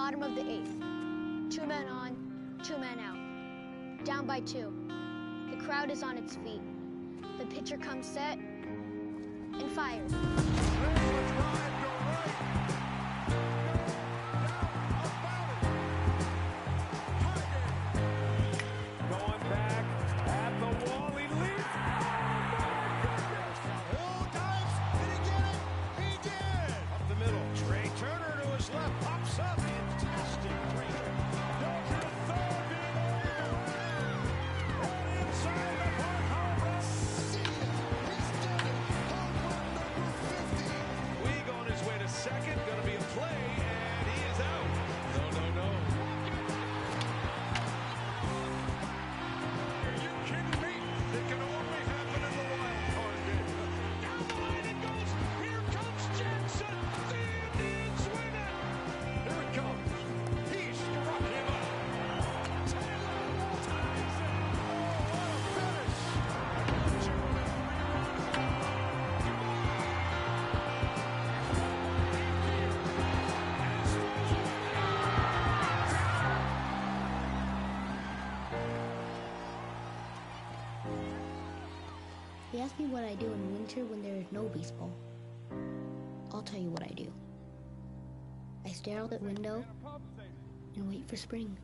Bottom of the 8th. 2 men on, 2 men out. Down by 2. The crowd is on its feet. The pitcher comes set and fires. Going back at the wall, he leaps. Hill dives. Did he get it? He did. Up the middle. Trey Turner to his left. Pops up. Fantastic. Trey Turner. Down to the third. And inside the park, home run. See it. He's done it. Home run number 50. Weeg on his way to second. Going to be a play, and he is out. No. Are you kidding me? It can only happen in the wild card game. Down the line it goes. Here comes Jensen. The Indians win it. Here it comes. He struck him out. Taylor ties it. Oh, what a finish. Gentlemen, They ask me what I do in winter when there is no baseball. I'll tell you what I do. I stare out the window and wait for spring.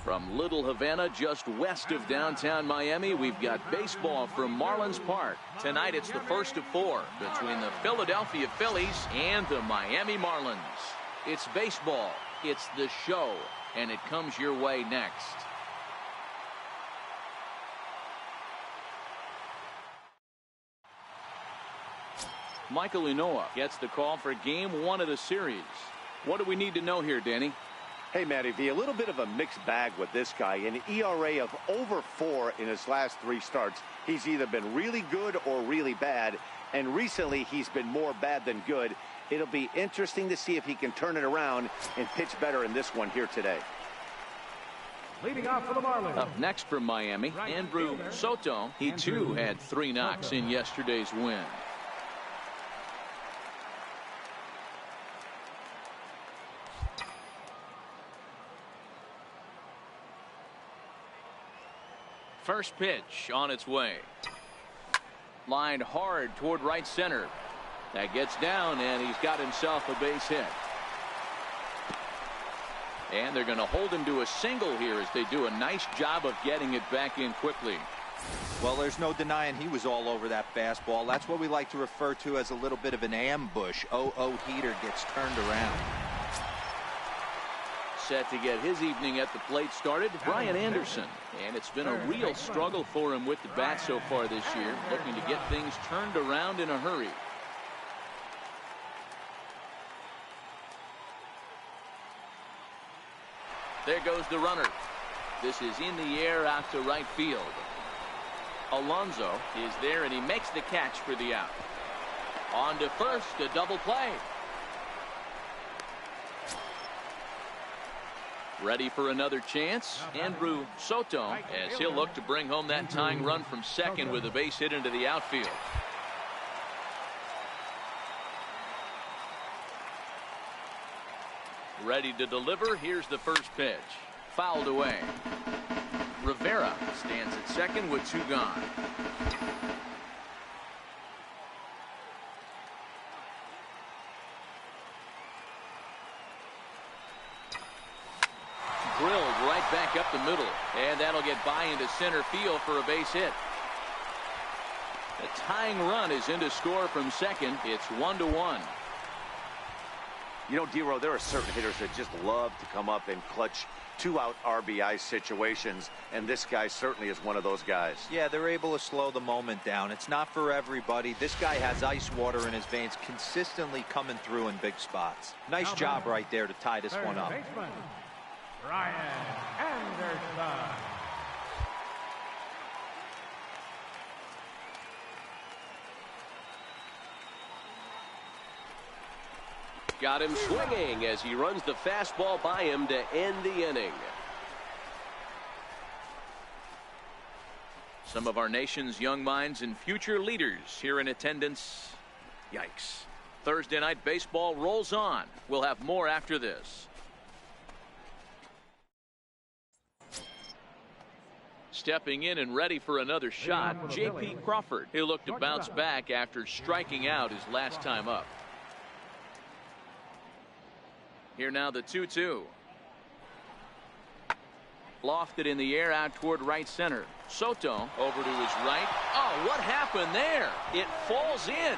From Little Havana, just west of downtown Miami, we've got baseball from Marlins Park. Tonight it's the first of 4 between the Philadelphia Phillies and the Miami Marlins. It's baseball, it's the show, and it comes your way next. Michael Unoa gets the call for game 1 of the series. What do we need to know here, Danny? Hey, Matty V, a little bit of a mixed bag with this guy. An ERA of over 4 in his last 3 starts. He's either been really good or really bad, and recently he's been more bad than good. It'll be interesting to see if he can turn it around and pitch better in this one here today. Leading off for the Marlins. Up next from Miami, Andrew Soto. He too had 3 knocks in yesterday's win. First pitch on its way. Lined hard toward right center. That gets down, and he's got himself a base hit. And they're going to hold him to a single here as they do a nice job of getting it back in quickly. Well, there's no denying he was all over that fastball. That's what we like to refer to as a little bit of an ambush. Heater gets turned around. Set to get his evening at the plate started, Brian Anderson. And it's been a real struggle for him with the bat so far this year, looking to get things turned around in a hurry. There goes the runner. This is in the air out to right field. Alonso is there, and he makes the catch for the out. On to first, a double play. Ready for another chance, Andrew Soto, as he'll look to bring home that tying run from second with a base hit into the outfield. Ready to deliver. Here's the first pitch. Fouled away. Rivera stands at second with 2 gone. Drilled right back up the middle, and that'll get by into center field for a base hit. The tying run is in to score from second. It's 1-1. You know, D-Row, there are certain hitters that just love to come up and clutch 2-out RBI situations, and this guy certainly is one of those guys. Yeah, they're able to slow the moment down. It's not for everybody. This guy has ice water in his veins, consistently coming through in big spots. Nice job right there to tie this one up. Baseman, Brian Anderson. Got him swinging as he runs the fastball by him to end the inning. Some of our nation's young minds and future leaders here in attendance. Yikes. Thursday night baseball rolls on. We'll have more after this. Stepping in and ready for another shot, J.P. Crawford. He'll look to bounce back after striking out his last time up. Here now the 2-2. Lofted in the air out toward right center. Soto over to his right. Oh, what happened there? It falls in.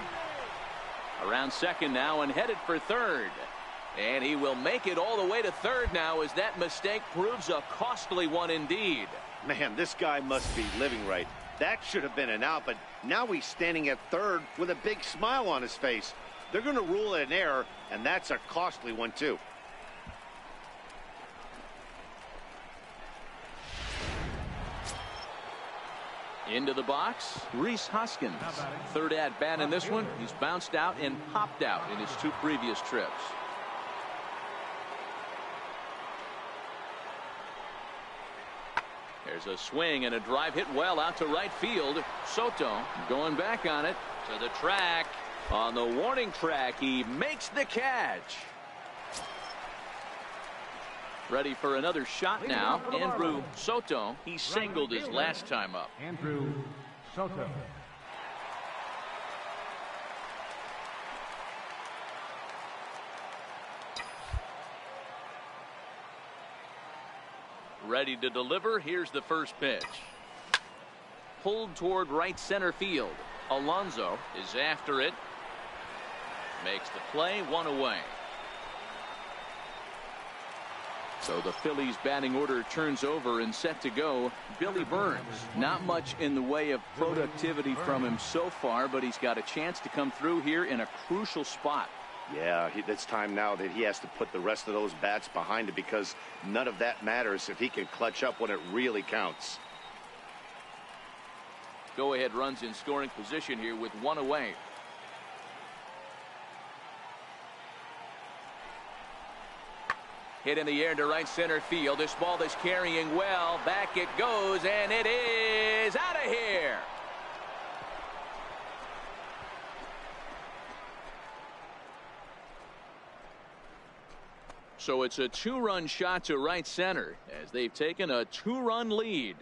Around second now and headed for third. And he will make it all the way to third now as that mistake proves a costly one indeed. Man, this guy must be living right. That should have been an out, but now he's standing at third with a big smile on his face. They're going to rule it an error, and that's a costly one, too. Into the box, Rhys Hoskins. Third at bat in this one. He's bounced out and popped out in his 2 previous trips. There's a swing and a drive hit well out to right field. Soto going back on it to the track. On the warning track, he makes the catch. Ready for another shot now. Andrew Soto. He singled his last time up. Andrew Soto. Ready to deliver. Here's the first pitch. Pulled toward right center field. Alonso is after it. Makes the play, 1 away. So the Phillies batting order turns over and set to go. Billy Burns. Not much in the way of productivity from him so far, but he's got a chance to come through here in a crucial spot. Yeah, it's time now that he has to put the rest of those bats behind it, because none of that matters if he can clutch up when it really counts. Go-ahead runs in scoring position here with 1 away. Hit in the air to right center field. This ball is carrying well. Back it goes, and it is out of here. So it's a 2-run shot to right center as they've taken a 2-run lead.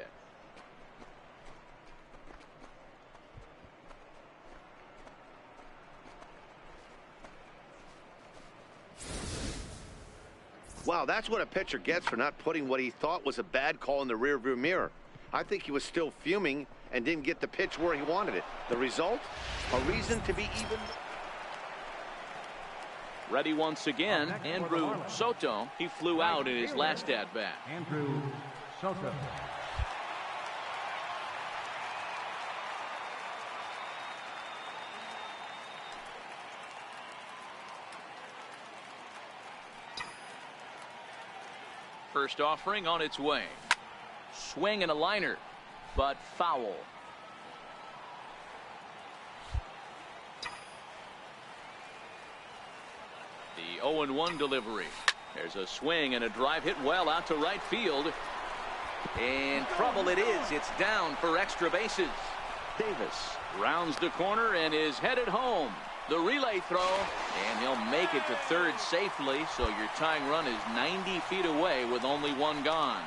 Wow, that's what a pitcher gets for not putting what he thought was a bad call in the rearview mirror. I think he was still fuming and didn't get the pitch where he wanted it. The result? A reason to be even. Ready once again, Andrew Soto. He flew out in his last at-bat. Andrew Soto. First offering on its way. Swing and a liner, but foul. The 0-1 delivery. There's a swing and a drive hit well out to right field. In trouble it is. It's down for extra bases. Davis rounds the corner and is headed home. The relay throw, and he'll make it to third safely, so your tying run is 90 feet away with only 1 gone.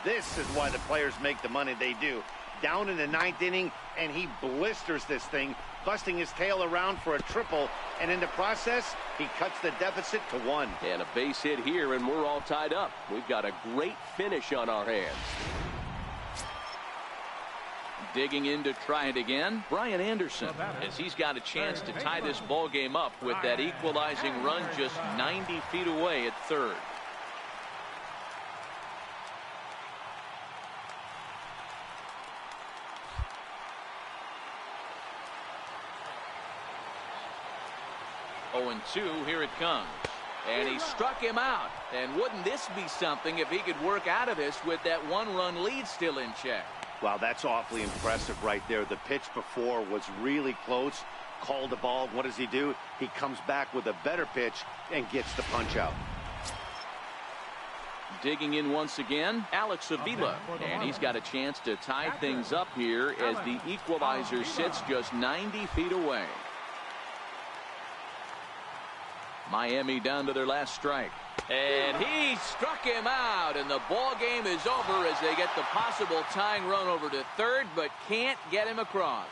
This is why the players make the money they do. Down in the 9th inning, and he blisters this thing, busting his tail around for a triple, and in the process, he cuts the deficit to 1. And a base hit here, and we're all tied up. We've got a great finish on our hands. Digging in to try it again, Brian Anderson, as he's got a chance to tie this ball game up with that equalizing run just 90 feet away at third. Oh, 2, here it comes. And he struck him out. And wouldn't this be something if he could work out of this with that 1-run lead still in check? Wow, that's awfully impressive right there. The pitch before was really close. Called the ball. What does he do? He comes back with a better pitch and gets the punch out. Digging in once again, Alex Avila. And he's got a chance to tie things up here as the equalizer sits just 90 feet away. Miami down to their last strike. And he struck him out, and the ball game is over as they get the possible tying run over to third, but can't get him across.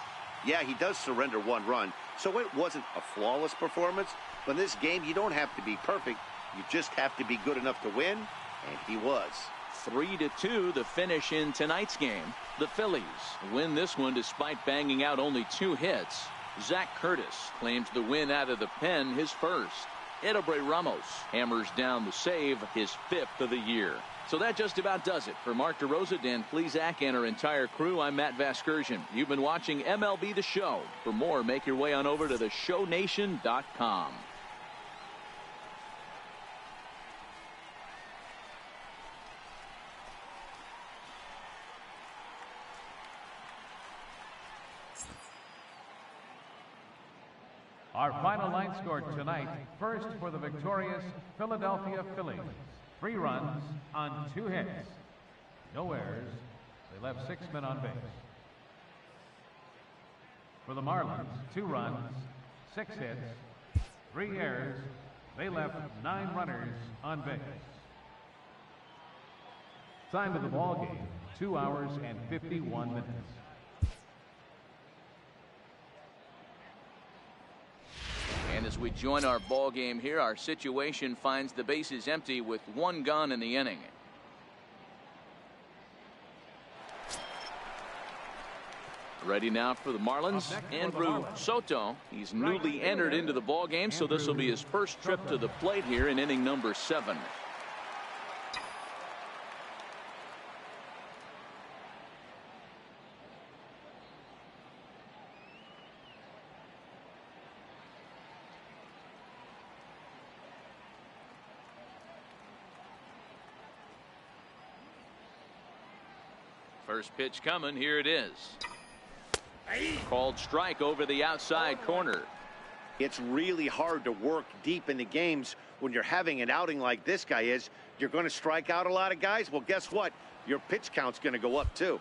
Yeah, he does surrender 1 run, so it wasn't a flawless performance. But in this game, you don't have to be perfect. You just have to be good enough to win, and he was. 3-2 the finish in tonight's game. The Phillies win this one despite banging out only 2 hits. Zach Curtis claims the win out of the pen, his first. Edelbray Ramos hammers down the save, his 5th of the year. So that just about does it. For Mark DeRosa, Dan Plesac, and our entire crew, I'm Matt Vasgersian. You've been watching MLB The Show. For more, make your way on over to theshownation.com. Our final line score tonight, first for the victorious Philadelphia Phillies. 3 runs on 2 hits. No errors. They left 6 men on base. For the Marlins, 2 runs, 6 hits, 3 errors. They left 9 runners on base. Time of the ball game, 2 hours and 51 minutes. And as we join our ball game here, our situation finds the bases empty with 1 gun in the inning. Ready now for the Marlins, Andrew Soto. He's newly entered into the ball game, so this will be his first trip to the plate here in inning number 7. First pitch coming. Here it is. Called strike over the outside corner. It's really hard to work deep in the games when you're having an outing like this guy is. You're going to strike out a lot of guys. Well, guess what? Your pitch count's going to go up too.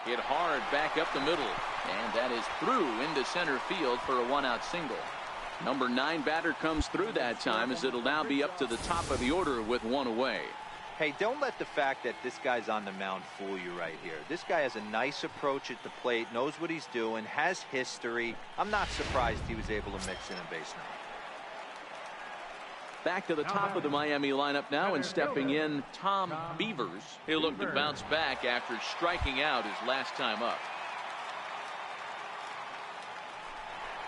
Hit hard back up the middle, and that is through into center field for a 1-out single. Number 9 batter comes through that time, as it'll now be up to the top of the order with 1 away. Hey, don't let the fact that this guy's on the mound fool you right here. This guy has a nice approach at the plate, knows what he's doing, has history. I'm not surprised he was able to mix in a base runner. Back to the top of the Miami lineup now, and stepping in, Tom Beavers. He'll look to bounce back after striking out his last time up.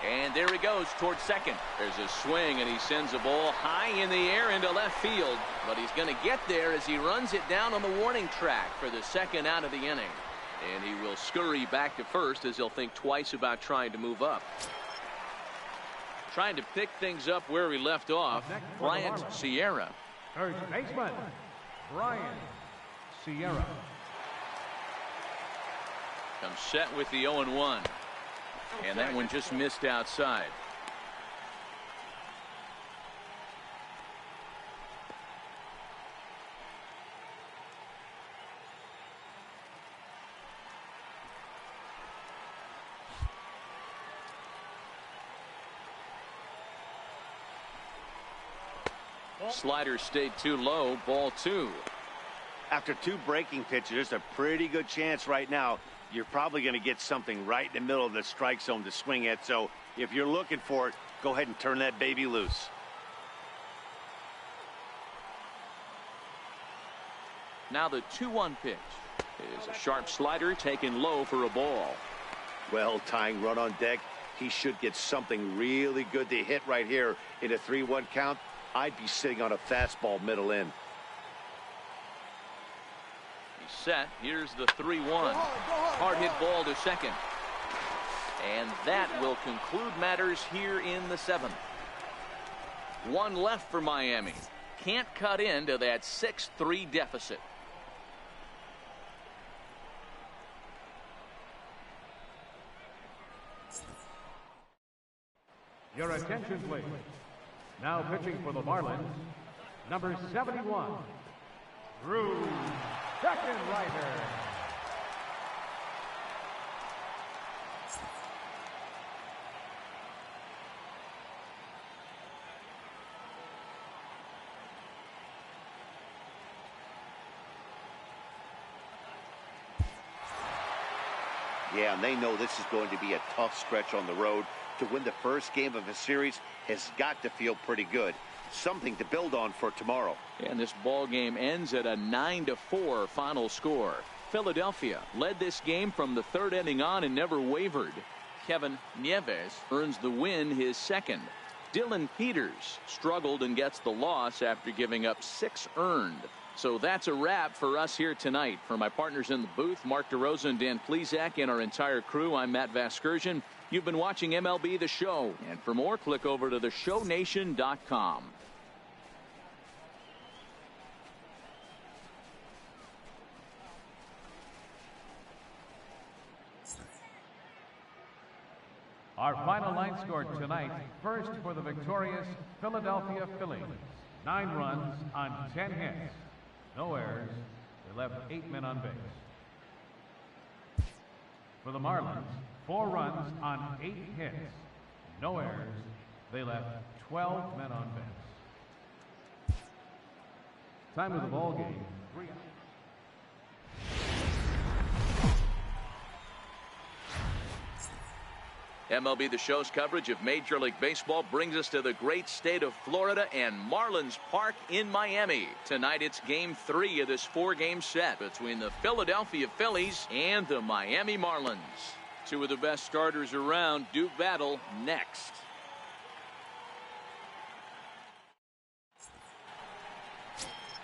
And there he goes towards second. There's a swing, and he sends a ball high in the air into left field. But he's going to get there as he runs it down on the warning track for the 2nd out of the inning. And he will scurry back to first, as he'll think twice about trying to move up. Trying to pick things up where he left off, Bryant Sierra. First baseman, Bryant Sierra. Comes set with the 0-1. And that one just missed outside. Slider stayed too low, ball 2. After 2 breaking pitches, there's a pretty good chance right now you're probably going to get something right in the middle of the strike zone to swing at. So if you're looking for it, go ahead and turn that baby loose. Now the 2-1 pitch is a sharp slider taken low for a ball. Well, tying run on deck. He should get something really good to hit right here in a 3-1 count. I'd be sitting on a fastball middle in. He's set. Here's the 3-1. Hard hit ball to second. And that will conclude matters here in the 7th. 1 left for Miami. Can't cut into that 6-3 deficit. Your attention, please. Now pitching for the Marlins, number 71, Drew Steckenrider. Yeah, and they know this is going to be a tough stretch on the road. To win the first game of a series has got to feel pretty good. Something to build on for tomorrow. And this ball game ends at a 9-4 final score. Philadelphia led this game from the third inning on and never wavered. Kevin Nieves earns the win, his second. Dylan Peters struggled and gets the loss after giving up 6 earned. So that's a wrap for us here tonight. For my partners in the booth, Mark DeRosa and Dan Plesac, and our entire crew, I'm Matt Vasgersian. You've been watching MLB The Show. And for more, click over to theshownation.com. Our final line score tonight, first for the victorious Philadelphia Phillies. 9 runs on 10 hits. No errors. They left 8 men on base. For the Marlins, 4 runs on 8 hits. No errors. They left 12 men on base. Time of the ball game, 3 outs. MLB The Show's coverage of Major League Baseball brings us to the great state of Florida and Marlins Park in Miami. Tonight it's Game 3 of this 4-game set between the Philadelphia Phillies and the Miami Marlins. 2 of the best starters around do battle next.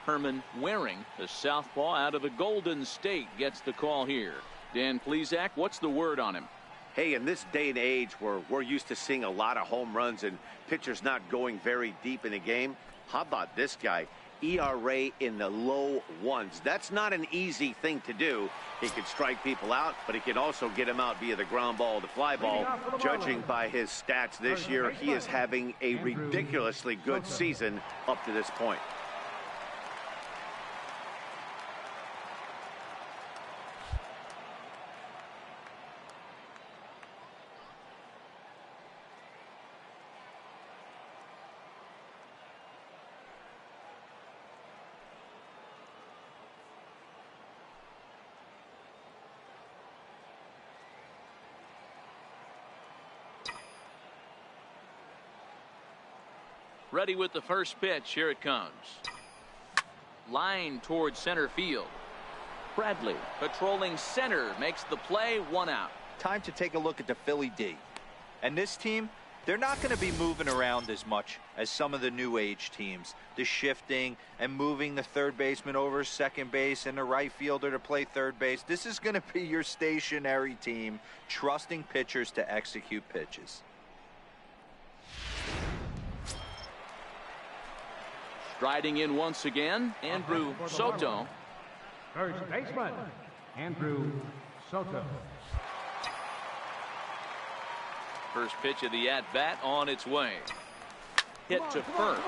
Herman Waring, the southpaw out of the Golden State, gets the call here. Dan Plesac, what's the word on him? Hey, in this day and age where we're used to seeing a lot of home runs and pitchers not going very deep in a game, how about this guy? ERA in the low 1s. That's not an easy thing to do. He can strike people out, but he can also get them out via the ground ball, the fly ball. Judging by his stats this year, he is having a ridiculously good season up to this point. Ready with the first pitch. Here it comes. Line towards center field. Bradley patrolling center makes the play. 1 out. Time to take a look at the Philly D. And this team, they're not going to be moving around as much as some of the new age teams. The shifting and moving the third baseman over second base and the right fielder to play third base. This is going to be your stationary team, trusting pitchers to execute pitches. Striding in once again, Andrew Soto. First baseman, Andrew Soto. First pitch of the at-bat on its way. Hit to first.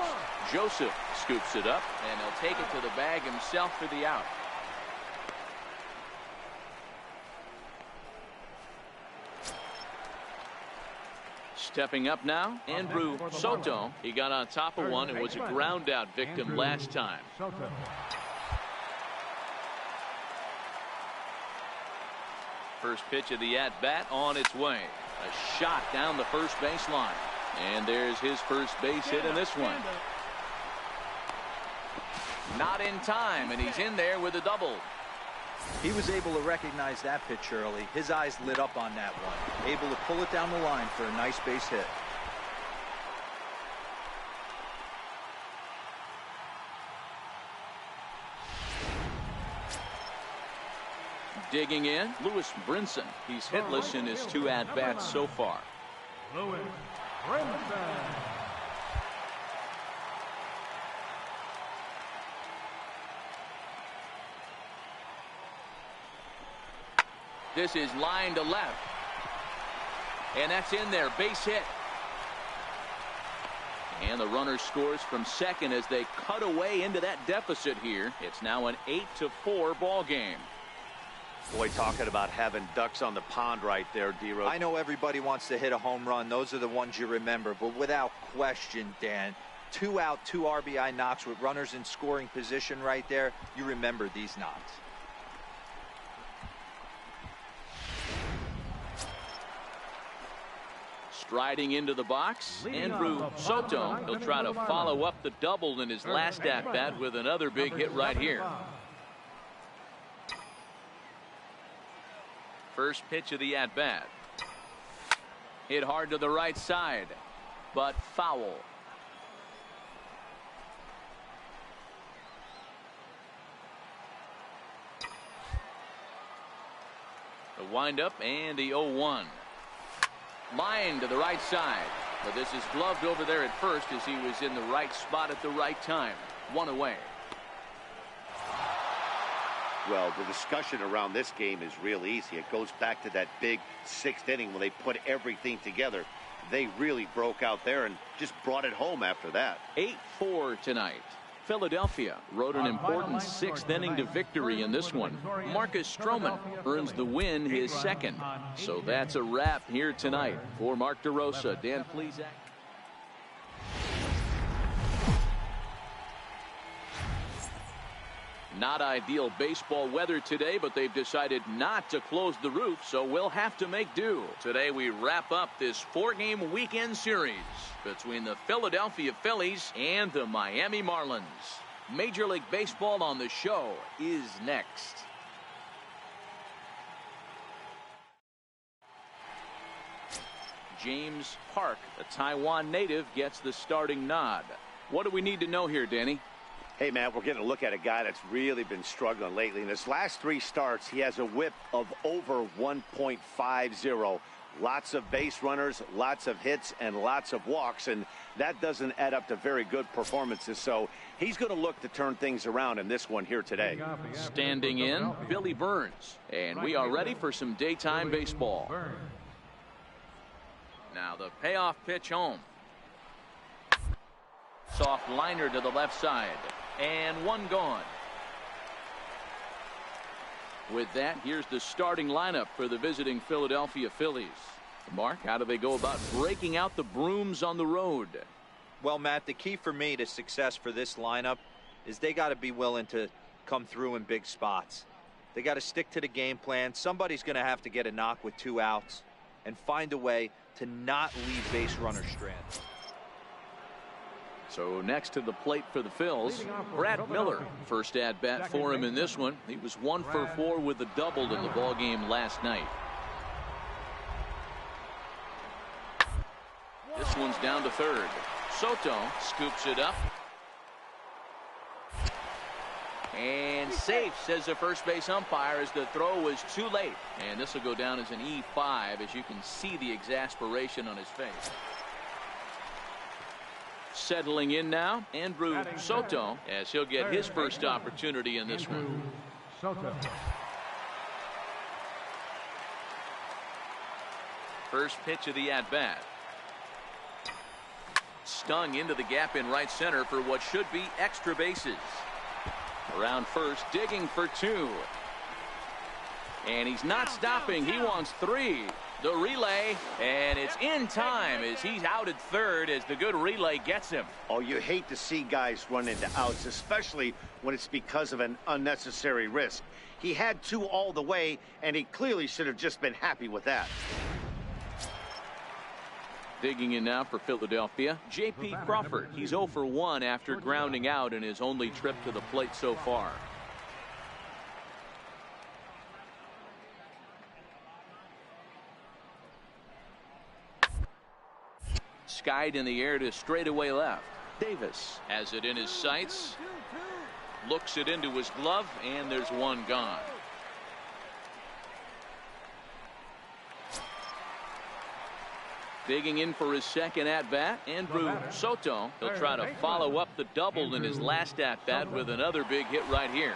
Joseph scoops it up, and he'll take it to the bag himself for the out. Stepping up now, Andrew Soto. He got on top of one and was a ground out victim last time. First pitch of the at-bat on its way. A shot down the first baseline. And there's his first base hit in this one. Not in time, and he's in there with a double. He was able to recognize that pitch early. His eyes lit up on that one. Able to pull it down the line for a nice base hit. Digging in, Lewis Brinson. He's hitless in his 2 at-bats so far. Lewis Brinson. This is line to left. And that's in there, base hit. And the runner scores from second as they cut away into that deficit here. It's now an 8-4 ball game. Boy, talking about having ducks on the pond right there, D-Rose. I know everybody wants to hit a home run. Those are the ones you remember. But without question, Dan, 2 out, 2 RBI knocks with runners in scoring position right there. You remember these knocks. Striding into the box, Andrew Soto. He'll try to follow up the double in his last at-bat with another big hit right here. First pitch of the at-bat. Hit hard to the right side, but foul. The windup and the 0-1. Line to the right side, but this is gloved over there at first as he was in the right spot at the right time. One away. Well, the discussion around this game is real easy. It goes back to that big 6th inning when they put everything together. They really broke out there and just brought it home after that. 8-4 tonight. Philadelphia rode an important 6th inning to victory in this one. Marcus Stroman earns the win, his second. So that's a wrap here tonight. For Mark DeRosa, Dan Plesac. Not ideal baseball weather today, but they've decided not to close the roof, so we'll have to make do. Today we wrap up this 4-game weekend series between the Philadelphia Phillies and the Miami Marlins. Major League Baseball on the show is next. James Park, a Taiwan native, gets the starting nod. What do we need to know here, Danny? Hey, man, we're getting a look at a guy that's really been struggling lately. In his last 3 starts, he has a whip of over 1.50. Lots of base runners, lots of hits, and lots of walks, and that doesn't add up to very good performances. So he's going to look to turn things around in this one here today. Standing in, Billy Burns. And we are ready for some daytime baseball. Now the payoff pitch home. Soft liner to the left side. And one gone. With that, here's the starting lineup for the visiting Philadelphia Phillies. Mark, how do they go about breaking out the brooms on the road? Well, Matt, the key for me to success for this lineup is they got to be willing to come through in big spots. They got to stick to the game plan. Somebody's going to have to get a knock with 2 outs and find a way to not leave base runners stranded. So next to the plate for the Phils, Brad Miller. First at bat for him in this one. He was 1 for 4 with a double in the ball game last night. This one's down to third. Soto scoops it up. And safe, says the first base umpire, as the throw was too late. And this will go down as an E5, as you can see the exasperation on his face. Settling in now, Andrew Soto, as he'll get his first opportunity in this one. First pitch of the at-bat. Stung into the gap in right center for what should be extra bases. Around first, digging for 2. And he's not stopping. He wants 3. The relay, and it's in time as he's out at third as the good relay gets him. Oh, you hate to see guys run into outs, especially when it's because of an unnecessary risk. He had 2 all the way, and he clearly should have just been happy with that. Digging in now for Philadelphia, J.P. Crawford. He's 0 for 1 after grounding out in his only trip to the plate so far. Skied in the air to straightaway left. Davis has it in his sights. Looks it into his glove, and there's one gone. Digging in for his second at-bat, Andrew Soto. He'll try to follow up the double in his last at-bat with another big hit right here.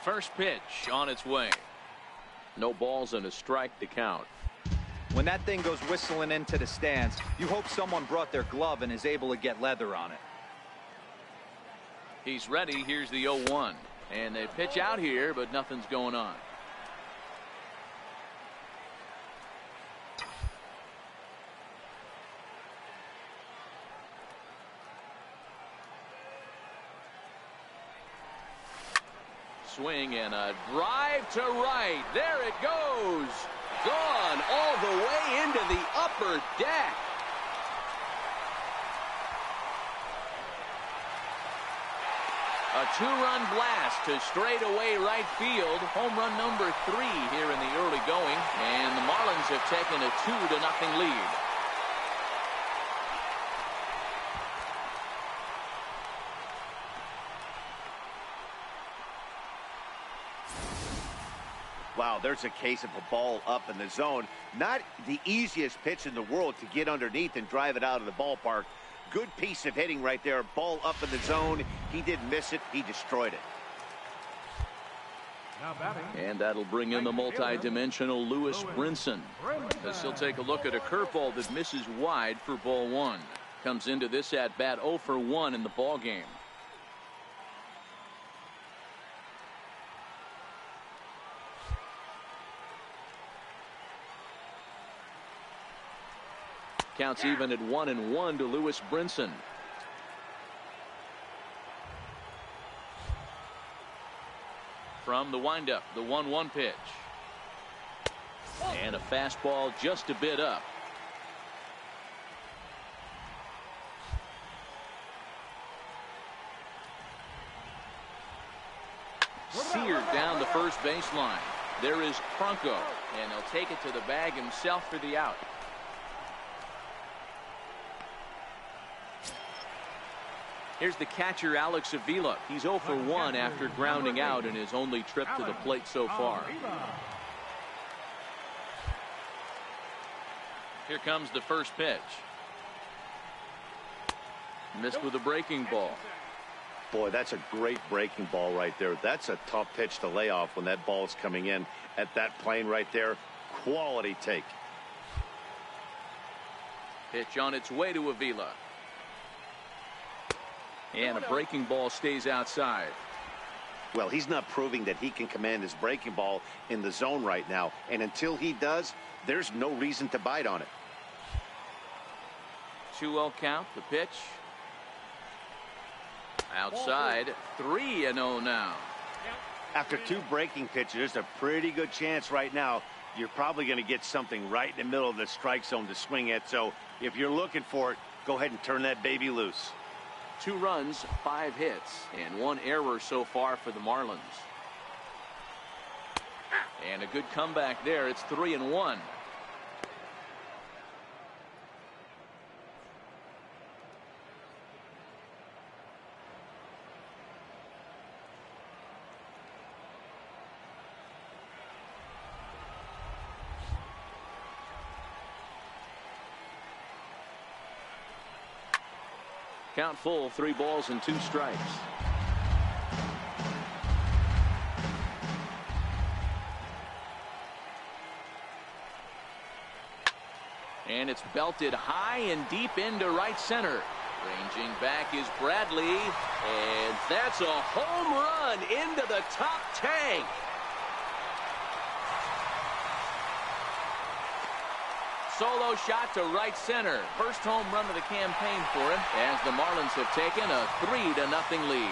First pitch on its way. No balls and a strike to count. When that thing goes whistling into the stands, you hope someone brought their glove and is able to get leather on it. He's ready. Here's the 0-1. And they pitch out here, but nothing's going on. swing and a drive to right. There it goes. Gone all the way into the upper deck. A two-run blast to straightaway right field. Home run number 3 here in the early going. And the Marlins have taken a 2-0 lead. Wow, there's a case of a ball up in the zone. Not the easiest pitch in the world to get underneath and drive it out of the ballpark. Good piece of hitting right there. Ball up in the zone. He didn't miss it. He destroyed it. And that'll bring in the multi-dimensional Lewis Brinson, as he'll take a look at a curveball that misses wide for ball 1. Comes into this at-bat 0 for 1 in the ball game. Counts even at 1-1 to Lewis Brinson. From the windup, the 1-1 pitch. And a fastball just a bit up. Seared down the first baseline. There is Franco, and he'll take it to the bag himself for the out. Here's the catcher, Alex Avila. He's 0 for 1 after grounding out in his only trip to the plate so far. Here comes the first pitch. Missed with a breaking ball. Boy, that's a great breaking ball right there. That's a tough pitch to lay off when that ball's coming in at that plane right there. Quality take. Pitch on its way to Avila. And a breaking ball stays outside. Well, he's not proving that he can command his breaking ball in the zone right now. And until he does, there's no reason to bite on it. 2-0 count, the pitch. Outside, 3-0 now. After 2 breaking pitches, there's a pretty good chance right now you're probably going to get something right in the middle of the strike zone to swing at. So if you're looking for it, go ahead and turn that baby loose. 2 runs, 5 hits, and 1 error so far for the Marlins. And a good comeback there. It's 3-1. Count full, 3 balls and 2 strikes. And it's belted high and deep into right center. Ranging back is Bradley, and that's a home run into the top tank. Solo shot to right center. First home run of the campaign for him, as the Marlins have taken a 3-0 lead.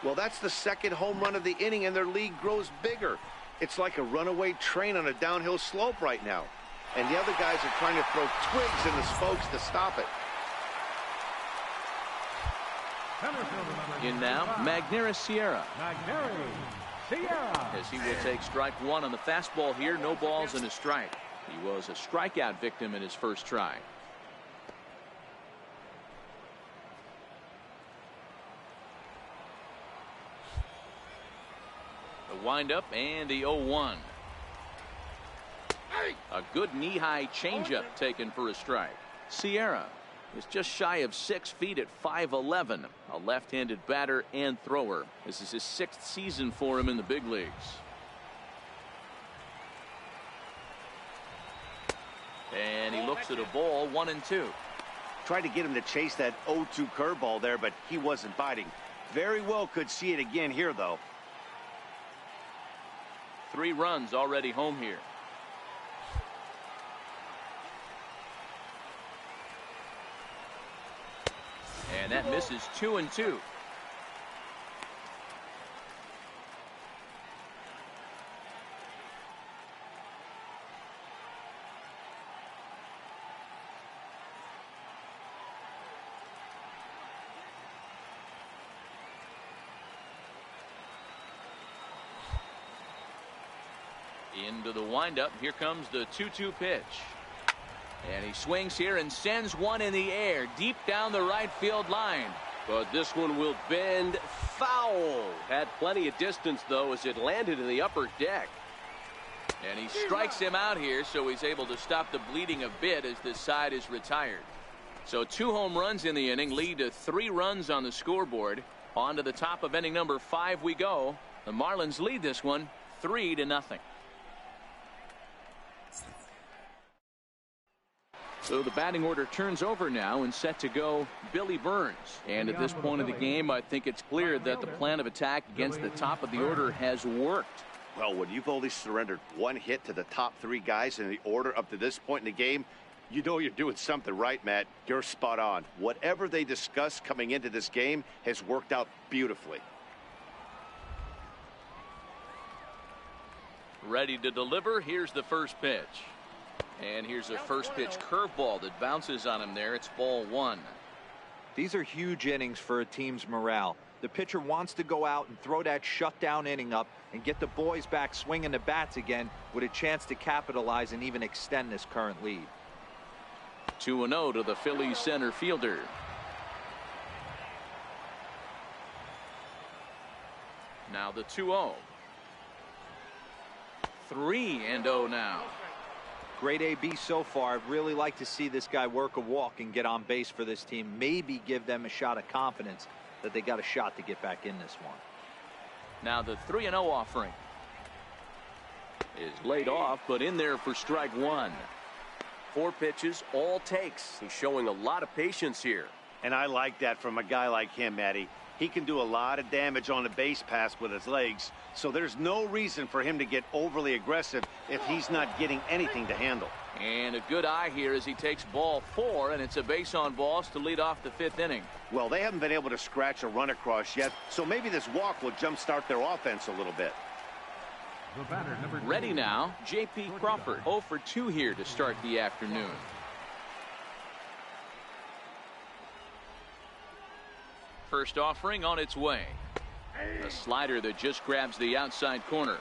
Well, that's the second home run of the inning, and their lead grows bigger. It's like a runaway train on a downhill slope right now. And the other guys are trying to throw twigs in the spokes to stop it. In now, Magneuris Sierra. As he will take strike 1 on the fastball here. No balls and a strike. He was a strikeout victim in his first try. The windup and the 0-1. A good knee-high changeup taken for a strike. Sierra is just shy of 6 feet at 5'11", a left-handed batter and thrower. This is his 6th season for him in the big leagues. And he looks at a ball, 1-2. Tried to get him to chase that 0-2 curveball there, but he wasn't biting. Very well could see it again here, though. 3 runs already home here. And that misses 2-2. Into the windup. Here comes the 2-2 pitch. And he swings here and sends one in the air deep down the right field line. But this one will bend foul. Had plenty of distance, though, as it landed in the upper deck. And he strikes him out here, so he's able to stop the bleeding a bit as this side is retired. So 2 home runs in the inning lead to 3 runs on the scoreboard. On to the top of inning number 5 we go. The Marlins lead this one 3-0. So the batting order turns over now and set to go Billy Burns. And at this point of the game, I think it's clear that the plan of attack against the top of the order has worked. Well, when you've only surrendered 1 hit to the top 3 guys in the order up to this point in the game, you know you're doing something right, Matt. You're spot on. Whatever they discussed coming into this game has worked out beautifully. Ready to deliver. Here's the first pitch. And here's a first pitch curveball that bounces on him there. It's ball 1. These are huge innings for a team's morale. The pitcher wants to go out and throw that shutdown inning up and get the boys back swinging the bats again with a chance to capitalize and even extend this current lead. 2-0 to the Phillies center fielder. Now the 2-0. 3-0 now. Great AB so far. I'd really like to see this guy work a walk and get on base for this team. Maybe give them a shot of confidence that they got a shot to get back in this one. Now the 3-0 offering is laid off, but in there for strike 1. 4 pitches, all takes. He's showing a lot of patience here. And I like that from a guy like him, Matty. He can do a lot of damage on the base pass with his legs, so there's no reason for him to get overly aggressive if he's not getting anything to handle. And a good eye here as he takes ball 4, and it's a base on balls to lead off the 5th inning. Well, they haven't been able to scratch a run across yet, so maybe this walk will jumpstart their offense a little bit. Ready now, J.P. Crawford. 0 for 2 here to start the afternoon. First offering on its way. A slider that just grabs the outside corner.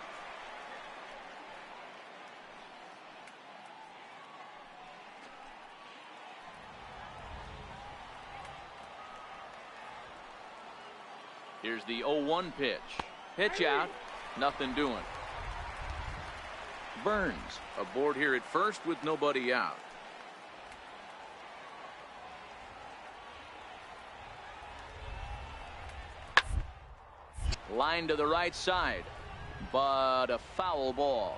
Here's the 0-1 pitch. Pitch out. Nothing doing. Burns aboard here at first with nobody out. Line to the right side, but a foul ball.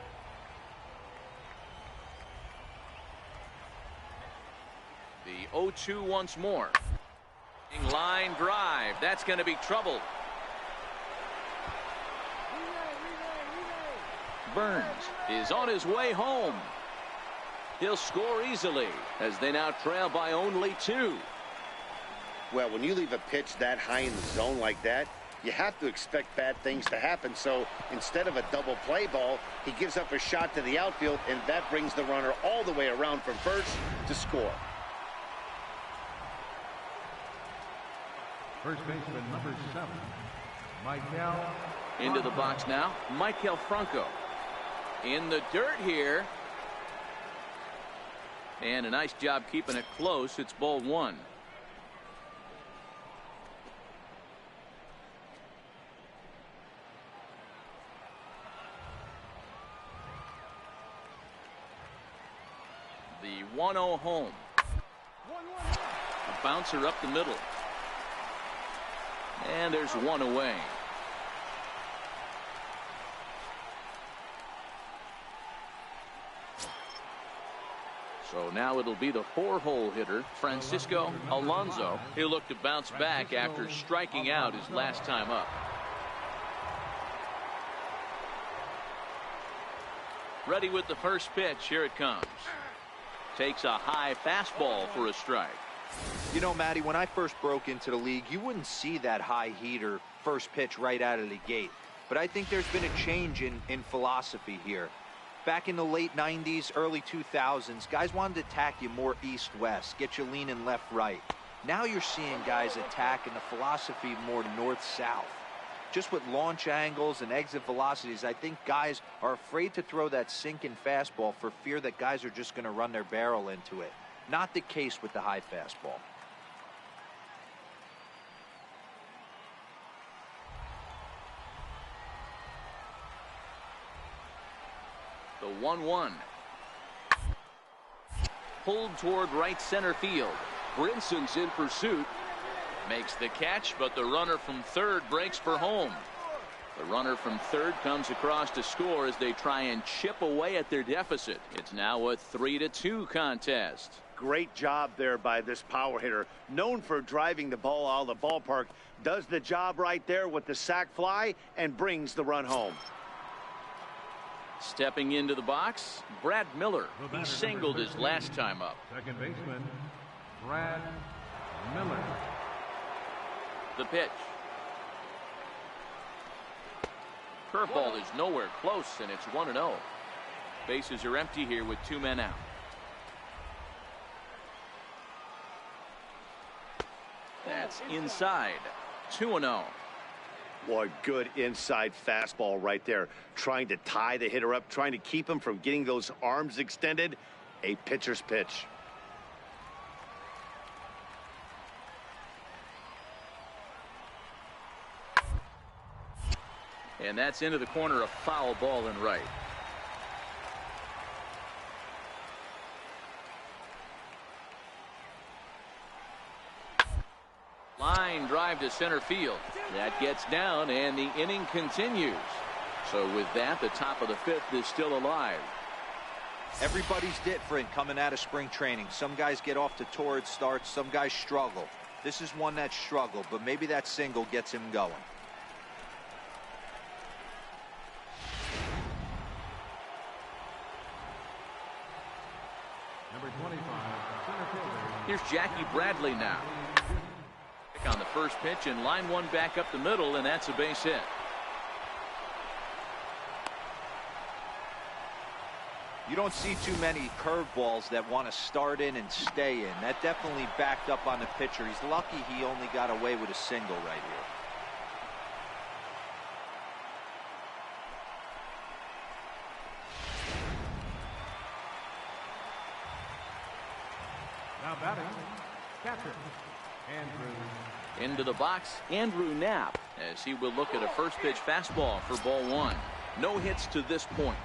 The 0-2 once more. Line drive. That's going to be trouble. Burns is on his way home. He'll score easily as they now trail by only 2. Well, when you leave a pitch that high in the zone like that, you have to expect bad things to happen. So instead of a double play ball, he gives up a shot to the outfield, and that brings the runner all the way around from first to score. First baseman number 7, Michael. Into the box now, Michael Franco. In the dirt here. And a nice job keeping it close. It's ball 1. The 1-0 home. A bouncer up the middle. And there's 1 away. So now it'll be the 4-hole hitter, Francisco Alonso. He'll look to bounce back after striking out his last time up. Ready with the first pitch. Here it comes. Takes a high fastball for a strike. You know, Matty, when I first broke into the league, you wouldn't see that high heater first pitch right out of the gate. But I think there's been a change in philosophy here. Back in the late 90s, early 2000s, guys wanted to attack you more east-west, get you leaning left-right. Now you're seeing guys attack in the philosophy more north-south. Just with launch angles and exit velocities, I think guys are afraid to throw that sinking fastball for fear that guys are just going to run their barrel into it. Not the case with the high fastball. The 1-1. Pulled toward right center field. Brinson's in pursuit. Makes the catch, but the runner from third breaks for home. The runner from third comes across to score as they try and chip away at their deficit. It's now a 3-2 contest. Great job there by this power hitter. Known for driving the ball out of the ballpark. Does the job right there with the sac fly and brings the run home. Stepping into the box, Brad Miller. He singled his last time up. Second baseman, Brad Miller. The pitch. Curveball is nowhere close, and it's 1-0. Bases are empty here with 2 men out. That's inside. 2-0. Boy, good inside fastball right there. Trying to tie the hitter up, trying to keep him from getting those arms extended. A pitcher's pitch. And that's into the corner, a foul ball in right. Line drive to center field. That gets down, and the inning continues. So with that, the top of the 5th is still alive. Everybody's different coming out of spring training. Some guys get off to torrid starts. Some guys struggle. This is one that struggled, but maybe that single gets him going. Number 25, center fielder. Here's Jackie Bradley now. On the first pitch, and line one back up the middle, and that's a base hit. You don't see too many curveballs that want to start in and stay in. That definitely backed up on the pitcher. He's lucky he only got away with a single right here. Now batting, catcher, Andrew. Into the box, Andrew Knapp, as he will look at a first pitch fastball for ball 1. No hits to this point.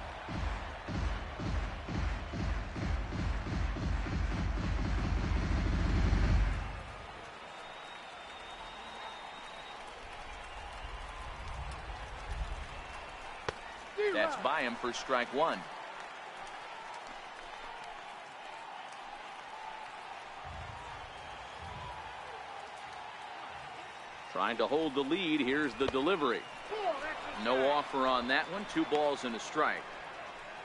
That's by him for strike 1. Trying to hold the lead. Here's the delivery. No offer on that one. 2 balls and a strike.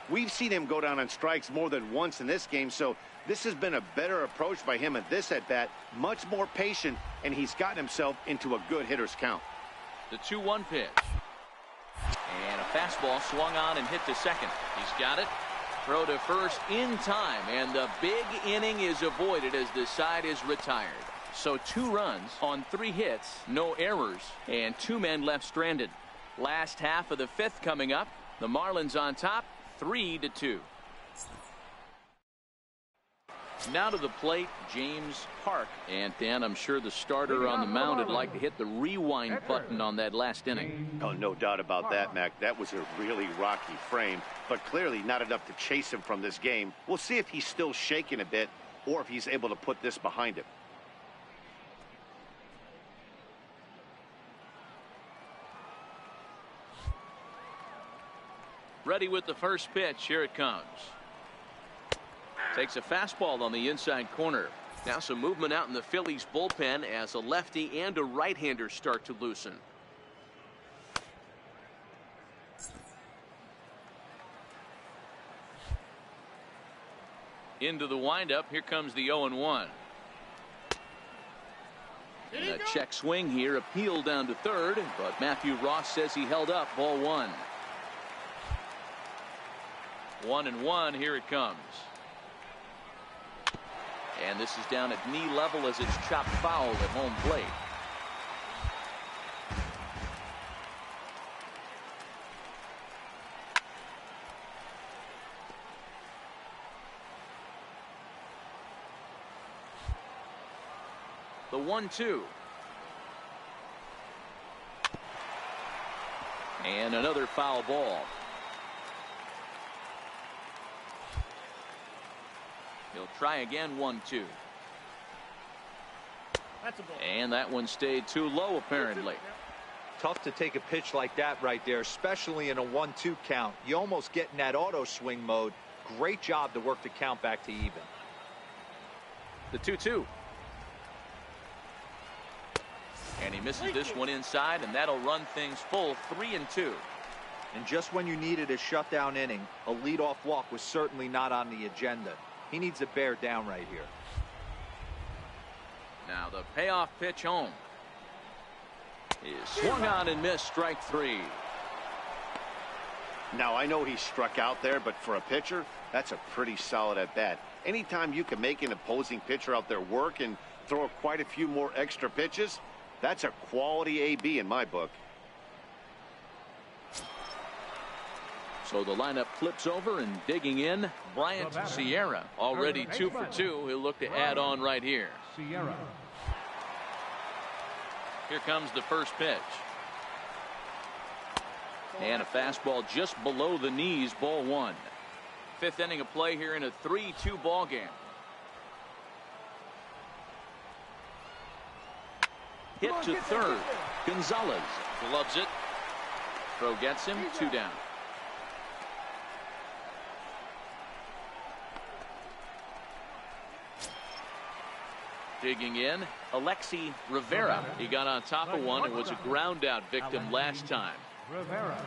We've seen him go down on strikes more than once in this game, so this has been a better approach by him at this at-bat. Much more patient, and he's gotten himself into a good hitter's count. The 2-1 pitch. And a fastball swung on and hit to second. He's got it. Throw to first in time, and the big inning is avoided as the side is retired. So 2 runs on 3 hits, no errors, and 2 men left stranded. Last half of the 5th coming up. The Marlins on top, 3-2. Now to the plate, James Park. And Dan, I'm sure the starter on the mound would like to hit the rewind button on that last inning. Oh, no doubt about that, Mac. That was a really rocky frame, but clearly not enough to chase him from this game. We'll see if he's still shaking a bit or if he's able to put this behind him. Ready with the first pitch. Here it comes. Takes a fastball on the inside corner. Now some movement out in the Phillies bullpen as a lefty and a right-hander start to loosen. Into the windup. Here comes the 0-1. A check swing here. Appeal down to third, but Matthew Ross says he held up. Ball 1. 1-1. Here it comes. And this is down at knee level as it's chopped foul at home plate. The 1-2. And another foul ball. He'll try again. 1-2. And that one stayed too low apparently. Tough to take a pitch like that right there, especially in a 1-2 count. You almost get in that auto swing mode. Great job to work the count back to even. The 2-2. And he misses this one inside, and that'll run things full. 3-2. And just when you needed a shutdown inning, a leadoff walk was certainly not on the agenda. He needs to bear down right here. Now the payoff pitch home is swung on and missed. Strike 3. Now I know he struck out there, but for a pitcher, that's a pretty solid at bat. Anytime you can make an opposing pitcher out there work and throw quite a few more extra pitches, that's a quality AB in my book. So the lineup flips over, and digging in, Bryant Sierra, already 2 for 2. He'll look to add on right here. Sierra. Here comes the first pitch. And a fastball just below the knees. Ball 1. 5th inning of play here in a 3-2 ball game. Hit to third. Gonzalez gloves it. Throw gets him. 2 down. Digging in, Alexi Rivera. He got on top of one and was a ground out victim last time. Rivera.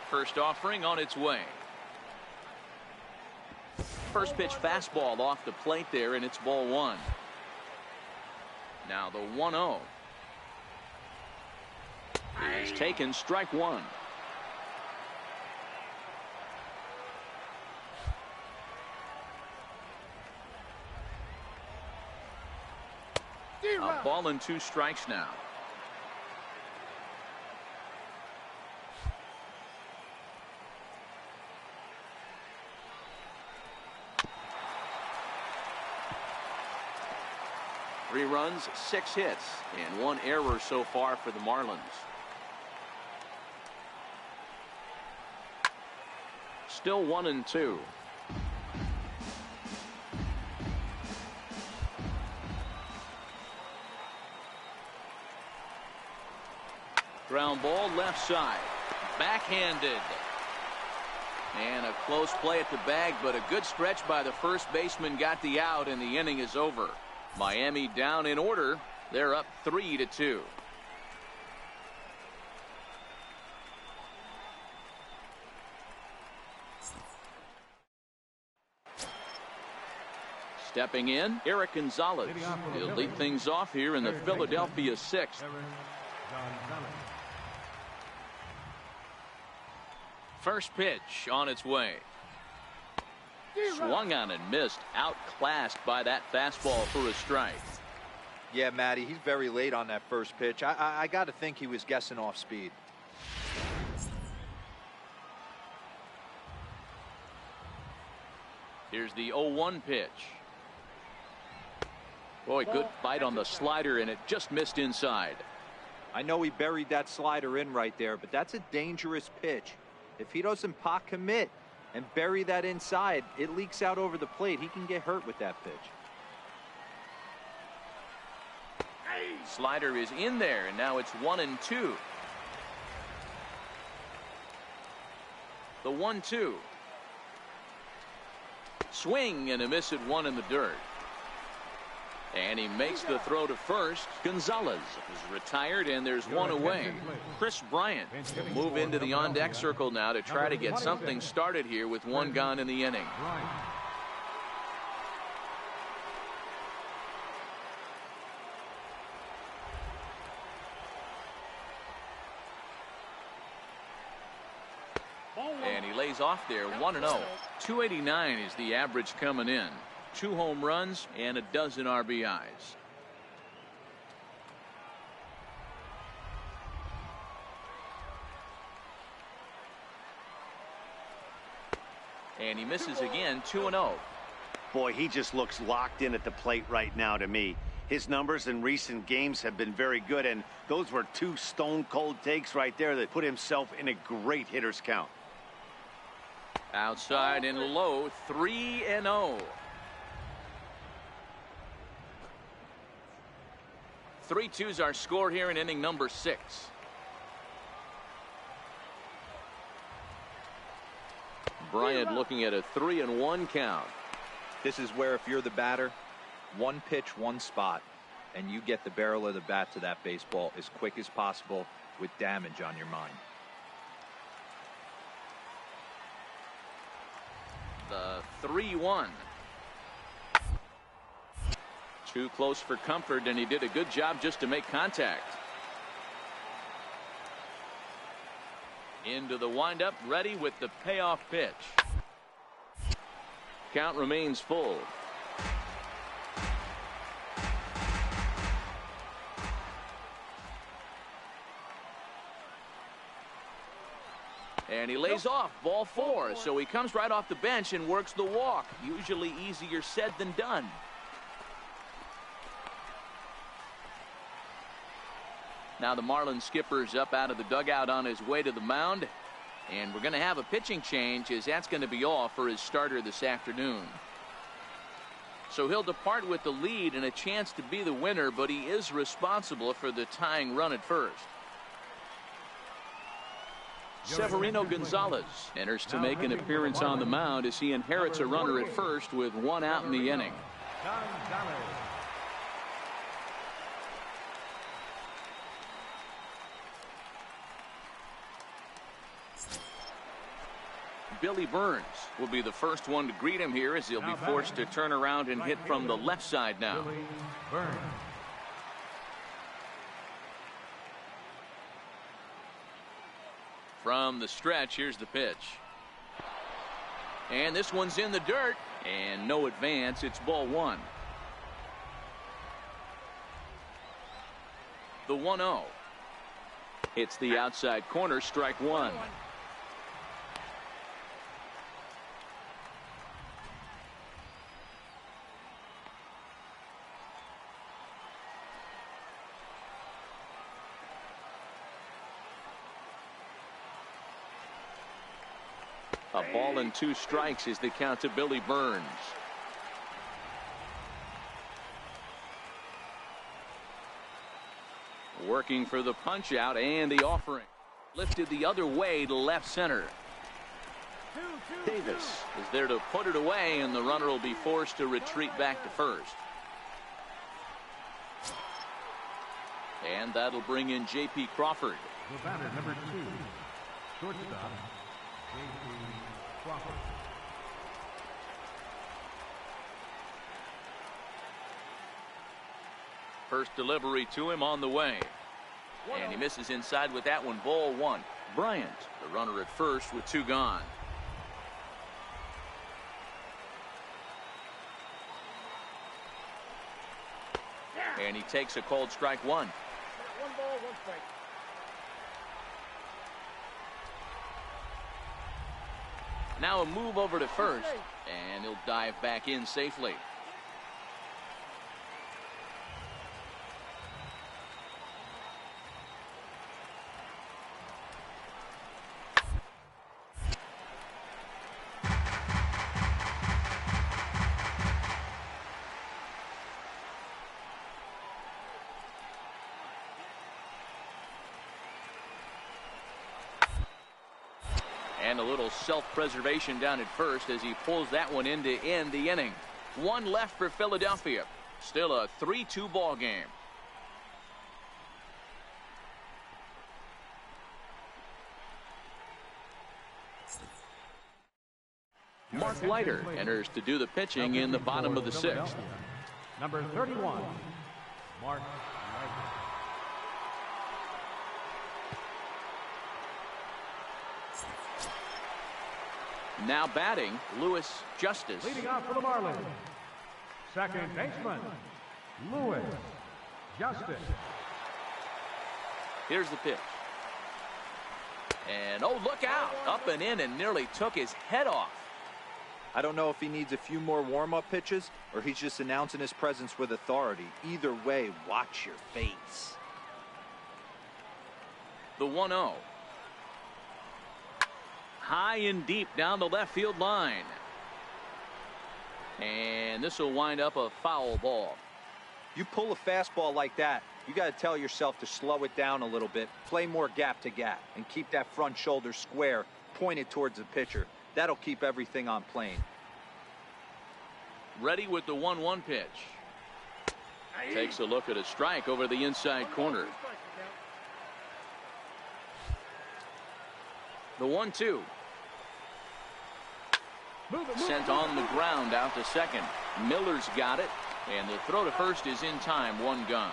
First offering on its way. First pitch fastball off the plate there, and it's ball 1. Now the 1-0 is taken. Strike 1. A ball and 2 strikes now. Three runs, 6 hits, and 1 error so far for the Marlins. Still 1-2. Ground ball left side. Backhanded. And a close play at the bag, but a good stretch by the first baseman got the out, and the inning is over. Miami down in order. They're up 3-2. Stepping in, Eric Gonzalez. He'll lead things off here in the Philadelphia 6th. First pitch on its way. Swung on and missed. Outclassed by that fastball for a strike. Yeah, Matty, he's very late on that first pitch. I got to think he was guessing off speed. Here's the 0-1 pitch. Boy, good bite on the slider, and it just missed inside. I know he buried that slider in right there, but that's a dangerous pitch. If he doesn't pot commit and bury that inside, it leaks out over the plate. He can get hurt with that pitch. Slider is in there, and now it's 1-2. The 1-2. Swing and a miss at 1 in the dirt. And he makes the throw to first. Gonzalez is retired, and there's one away. Chris Bryant will move into the on-deck circle now to try to get something started here with one gone in the inning. And he lays off there, 1-0. 289 is the average coming in. 2 home runs and a dozen RBIs. And he misses again, 2-0. Boy, he just looks locked in at the plate right now to me. His numbers in recent games have been very good, and those were 2 stone-cold takes right there that put himself in a great hitter's count. Outside and low, 3-0. 3-2's our score here in inning number 6. Bryant looking at a 3-1 count. This is where if you're the batter, one pitch, one spot, and you get the barrel of the bat to that baseball as quick as possible with damage on your mind. The 3-1. Too close for comfort, and he did a good job just to make contact. Into the windup, ready with the payoff pitch. Count remains full. And he lays off, ball 4, so he comes right off the bench and works the walk. Usually easier said than done. Now the Marlins skipper's up out of the dugout on his way to the mound. And we're going to have a pitching change, as that's going to be all for his starter this afternoon. So he'll depart with the lead and a chance to be the winner, but he is responsible for the tying run at first. Severino Gonzalez enters to make an appearance on the mound as he inherits a runner at first with 1 out in the inning. Billy Burns will be the first one to greet him here, as he'll be forced to turn around and hit from the left side now. From the stretch, here's the pitch. And this one's in the dirt, and no advance. It's ball 1. The 1-0. It's the outside corner, strike 1. A ball and 2 strikes is the count to Billy Burns. Working for the punch out and the offering. Lifted the other way to left center. Davis is there to put it away, and the runner will be forced to retreat back to first. And that'll bring in J.P. Crawford. The batter, number 2, shortstop, J.P. Crawford. First delivery to him on the way. And he misses inside with that one, ball 1. Bryant, the runner at first with 2 gone. And he takes a called strike 1. 1 ball, 1 strike. Now a move over to first, and he'll dive back in safely. And a little self-preservation down at first as he pulls that one in to end the inning. 1 left for Philadelphia. Still a 3-2 ball game. Mark Leiter enters to do the pitching in the bottom of the 6th. Number 31, Mark Leiter. Now batting, Louis Justice. Leading off for the Marlins, second baseman, Louis Justice. Here's the pitch. And oh, look out. Up and in and nearly took his head off. I don't know if he needs a few more warm-up pitches or he's just announcing his presence with authority. Either way, watch your face. The 1-0. High and deep down the left field line. And this will wind up a foul ball. You pull a fastball like that, you got to tell yourself to slow it down a little bit, play more gap to gap, and keep that front shoulder square pointed towards the pitcher. That'll keep everything on plane. Ready with the 1-1 pitch. Takes a look at a strike over the inside corner. The 1-2. Sent on the ground out to second. Miller's got it, and the throw to first is in time. 1 gone.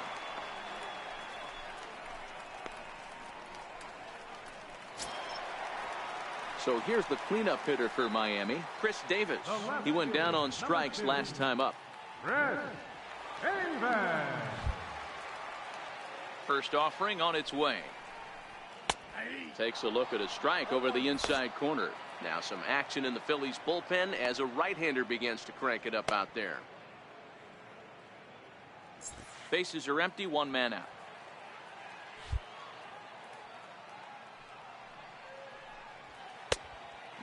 So here's the cleanup hitter for Miami, Chris Davis. He went down on strikes last time up. Chris Davis. First offering on its way. Takes a look at a strike over the inside corner. Now some action in the Phillies bullpen as a right-hander begins to crank it up out there. Bases are empty, 1 man out.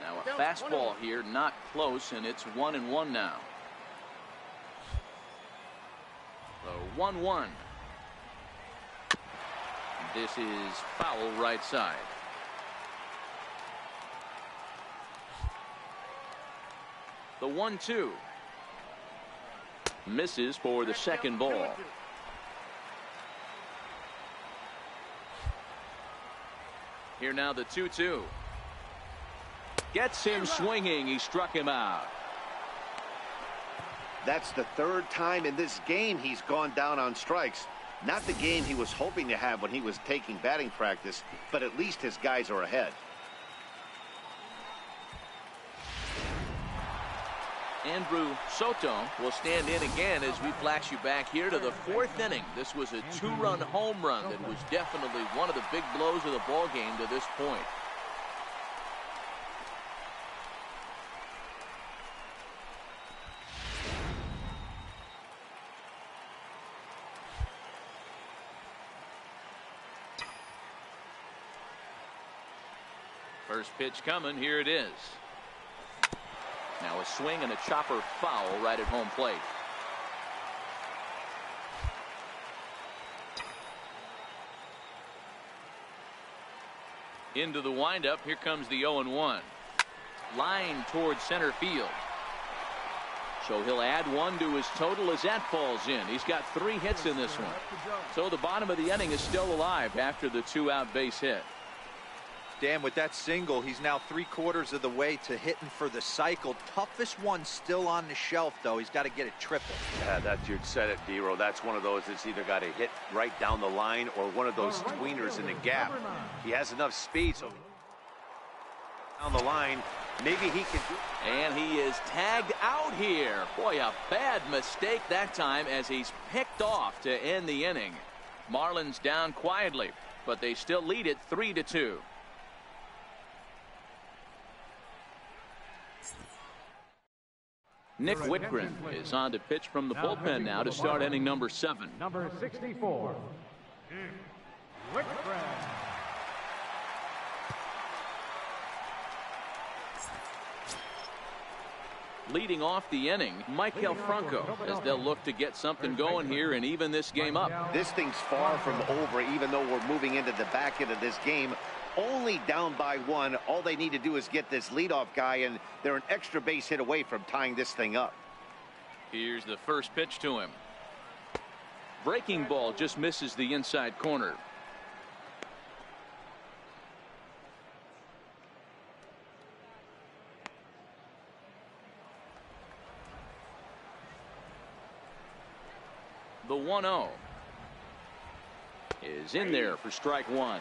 Now a fastball here, not close, and it's 1-1 now. So 1-1. This is foul right side. The 1-2. Misses for the second ball. Here now the 2-2. Gets him swinging. He struck him out. That's the 3rd time in this game he's gone down on strikes. Not the game he was hoping to have when he was taking batting practice, but at least his guys are ahead. Andrew Soto will stand in again as we flash you back here to the 4th inning. This was a 2-run home run that was definitely one of the big blows of the ball game to this point. First pitch coming. Here it is. Now a swing and a chopper foul right at home plate. Into the windup. Here comes the 0-1. Line towards center field. So he'll add 1 to his total as that falls in. He's got 3 hits in this one. So the bottom of the inning is still alive after the 2-out base hit. Dan, with that single, he's now 3/4 of the way to hitting for the cycle. Toughest one still on the shelf, though. He's got to get it triple. Yeah, you said it, D-Row. That's one of those that's either got to hit right down the line or one of those tweeners in the gap. He has enough speed, so down the line, maybe he can do. And he is tagged out here. Boy, a bad mistake that time as he's picked off to end the inning. Marlins down quietly, but they still lead it 3-2. Nick Whitgren is on to pitch from the bullpen now to start inning number 7. Number 64, Whitgren. Leading off the inning, Michael Franco, as they'll look to get something going here and even this game up. This thing's far from over, even though we're moving into the back end of this game. Only down by 1. All they need to do is get this leadoff guy, and they're an extra base hit away from tying this thing up. Here's the first pitch to him. Breaking ball just misses the inside corner. The 1-0 is in there for strike one.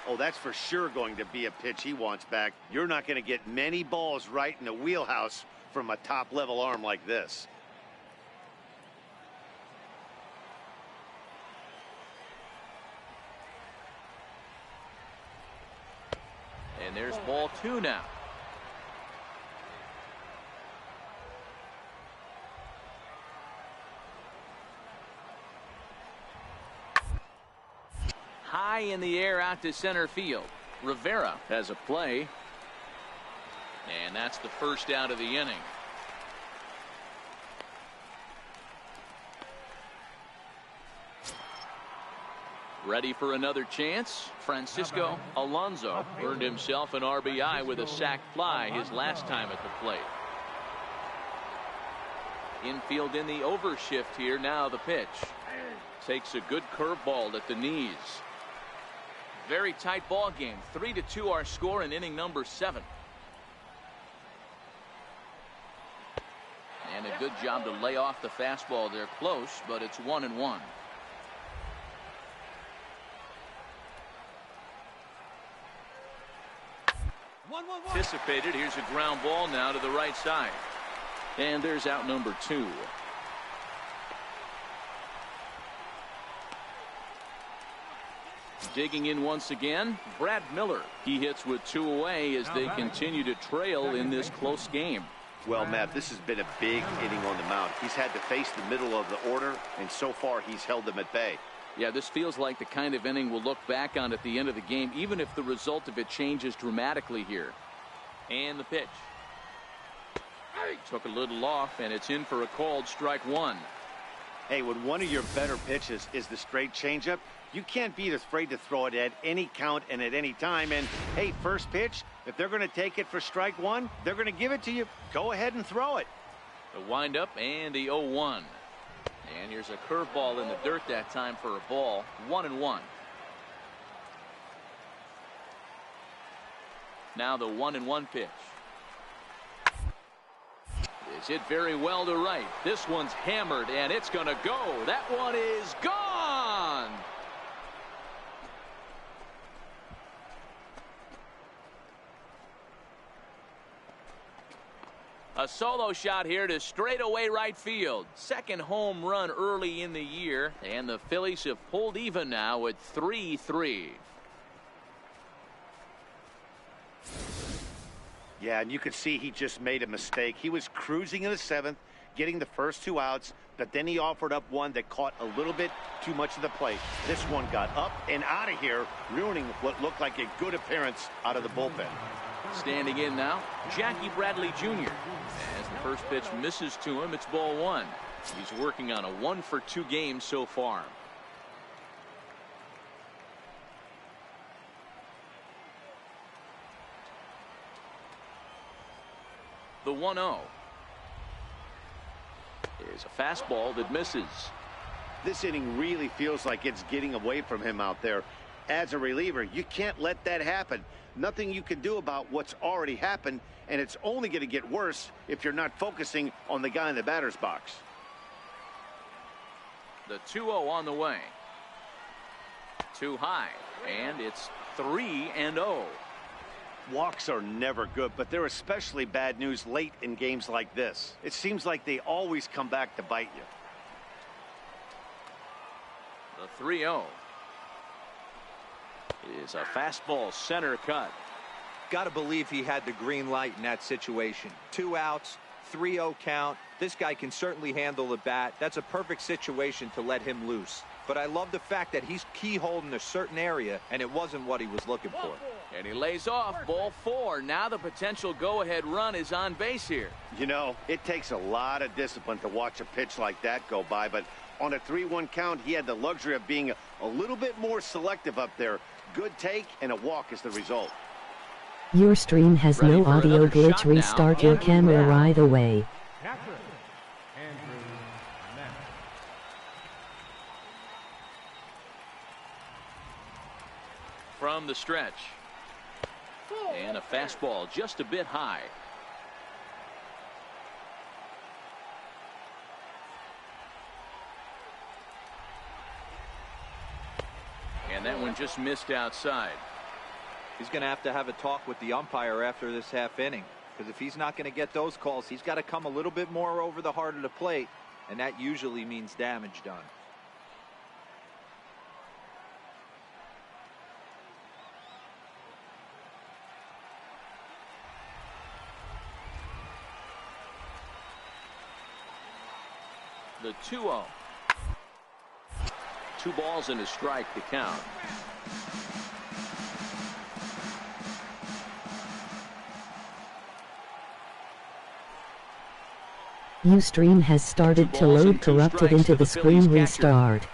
Oh, that's for sure going to be a pitch he wants back. You're not going to get many balls right in the wheelhouse from a top-level arm like this. And there's ball two now. High in the air out to center field. Rivera has a play. And that's the first out of the inning. Ready for another chance? Francisco Alonso earned himself an RBI with a sac fly his last time at the plate. Infield in the overshift here. Now the pitch. Takes a good curveball at the knees. Very tight ball game. 3-2 our score in inning number 7. And a good job to lay off the fastball there close, but it's 1-1. Anticipated. Here's a ground ball now to the right side. And there's out number 2. Digging in once again, Brad Miller. He hits with 2 away as they continue to trail in this close game. Well, Matt, this has been a big inning on the mound. He's had to face the middle of the order, and so far he's held them at bay. Yeah, this feels like the kind of inning we'll look back on at the end of the game, even if the result of it changes dramatically here. And the pitch. Took a little off, and it's in for a called strike one. Hey, when one of your better pitches is the straight changeup, you can't be afraid to throw it at any count and at any time. And, hey, first pitch, if they're going to take it for strike one, they're going to give it to you. Go ahead and throw it. The windup and the 0-1. And here's a curveball in the dirt that time for a ball. 1-1. Now the 1-1 pitch. Is hit very well to right. This one's hammered, and it's going to go. That one is gone. A solo shot here to straightaway right field. Second home run early in the year, and the Phillies have pulled even now at 3-3. Yeah, and you could see he just made a mistake. He was cruising in the 7th, getting the first 2 outs, but then he offered up one that caught a little bit too much of the plate. This one got up and out of here, ruining what looked like a good appearance out of the bullpen. Standing in now, Jackie Bradley Jr. As the first pitch misses to him, it's ball 1. He's working on a 1-for-2 game so far. The 1-0 is a fastball that misses. This inning really feels like it's getting away from him out there. As a reliever, you can't let that happen. Nothing you can do about what's already happened, and it's only going to get worse if you're not focusing on the guy in the batter's box. The 2-0 on the way. Too high, and it's 3-0. Walks are never good, but they're especially bad news late in games like this. It seems like they always come back to bite you. The 3-0 is a fastball center cut. Got to believe he had the green light in that situation. 2 outs, 3-0 count. This guy can certainly handle the bat. That's a perfect situation to let him loose. But I love the fact that he's keyholed in a certain area, and it wasn't what he was looking for. And he lays off. Ball 4. Now the potential go-ahead run is on base here. You know, it takes a lot of discipline to watch a pitch like that go by, but on a 3-1 count, he had the luxury of being a little bit more selective up there. Good take and a walk is the result. Your stream has no audio glitch. Restart your camera right away. down the stretch. And a fastball just a bit high. And that one just missed outside. He's going to have a talk with the umpire after this half inning, because if he's not going to get those calls, he's got to come a little bit more over the heart of the plate, and that usually means damage done. The 2-0. 2 balls and a strike to count. Ustream has started to load. Corrupted into the screen. Restart.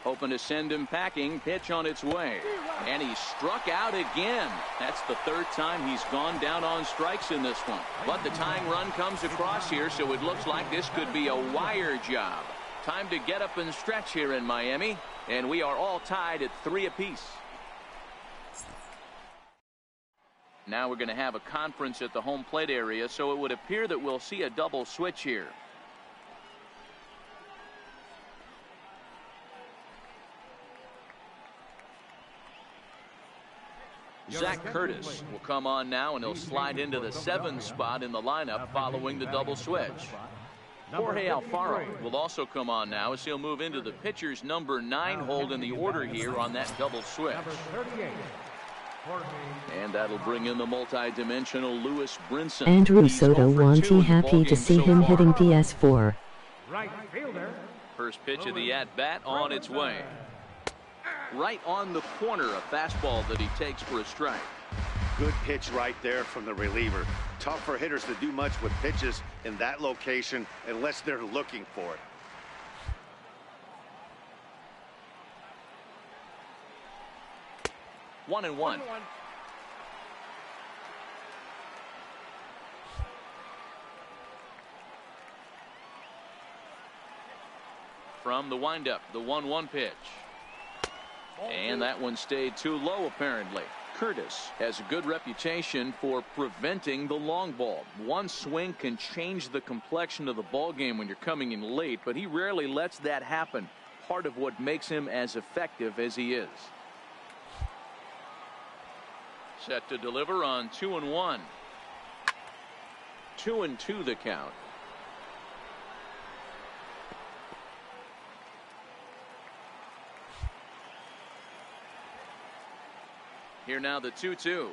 Hoping to send him packing. Pitch on its way. And he struck out again. That's the 3rd time he's gone down on strikes in this one. But the tying run comes across here, so it looks like this could be a wire job. Time to get up and stretch here in Miami. And we are all tied at 3 apiece. Now we're going to have a conference at the home plate area, so it would appear that we'll see a double switch here. Zach Curtis will come on now, and he'll slide into the 7th spot in the lineup following the double switch. Jorge Alfaro will also come on now, as he'll move into the pitcher's number 9 hold in the order here on that double switch. And that'll bring in the multi-dimensional Lewis Brinson. Andrew Soto wants he happy to see him hitting PS4. Right fielder. First pitch of the at-bat on its way. Right on the corner, a fastball that he takes for a strike. Good pitch right there from the reliever. Tough for hitters to do much with pitches in that location unless they're looking for it. One and one. From the windup, the 1-1 pitch. And that one stayed too low, apparently. Curtis has a good reputation for preventing the long ball. One swing can change the complexion of the ball game when you're coming in late, but he rarely lets that happen. Part of what makes him as effective as he is. Set to deliver on 2-1. 2-2 the count. Here now the 2-2.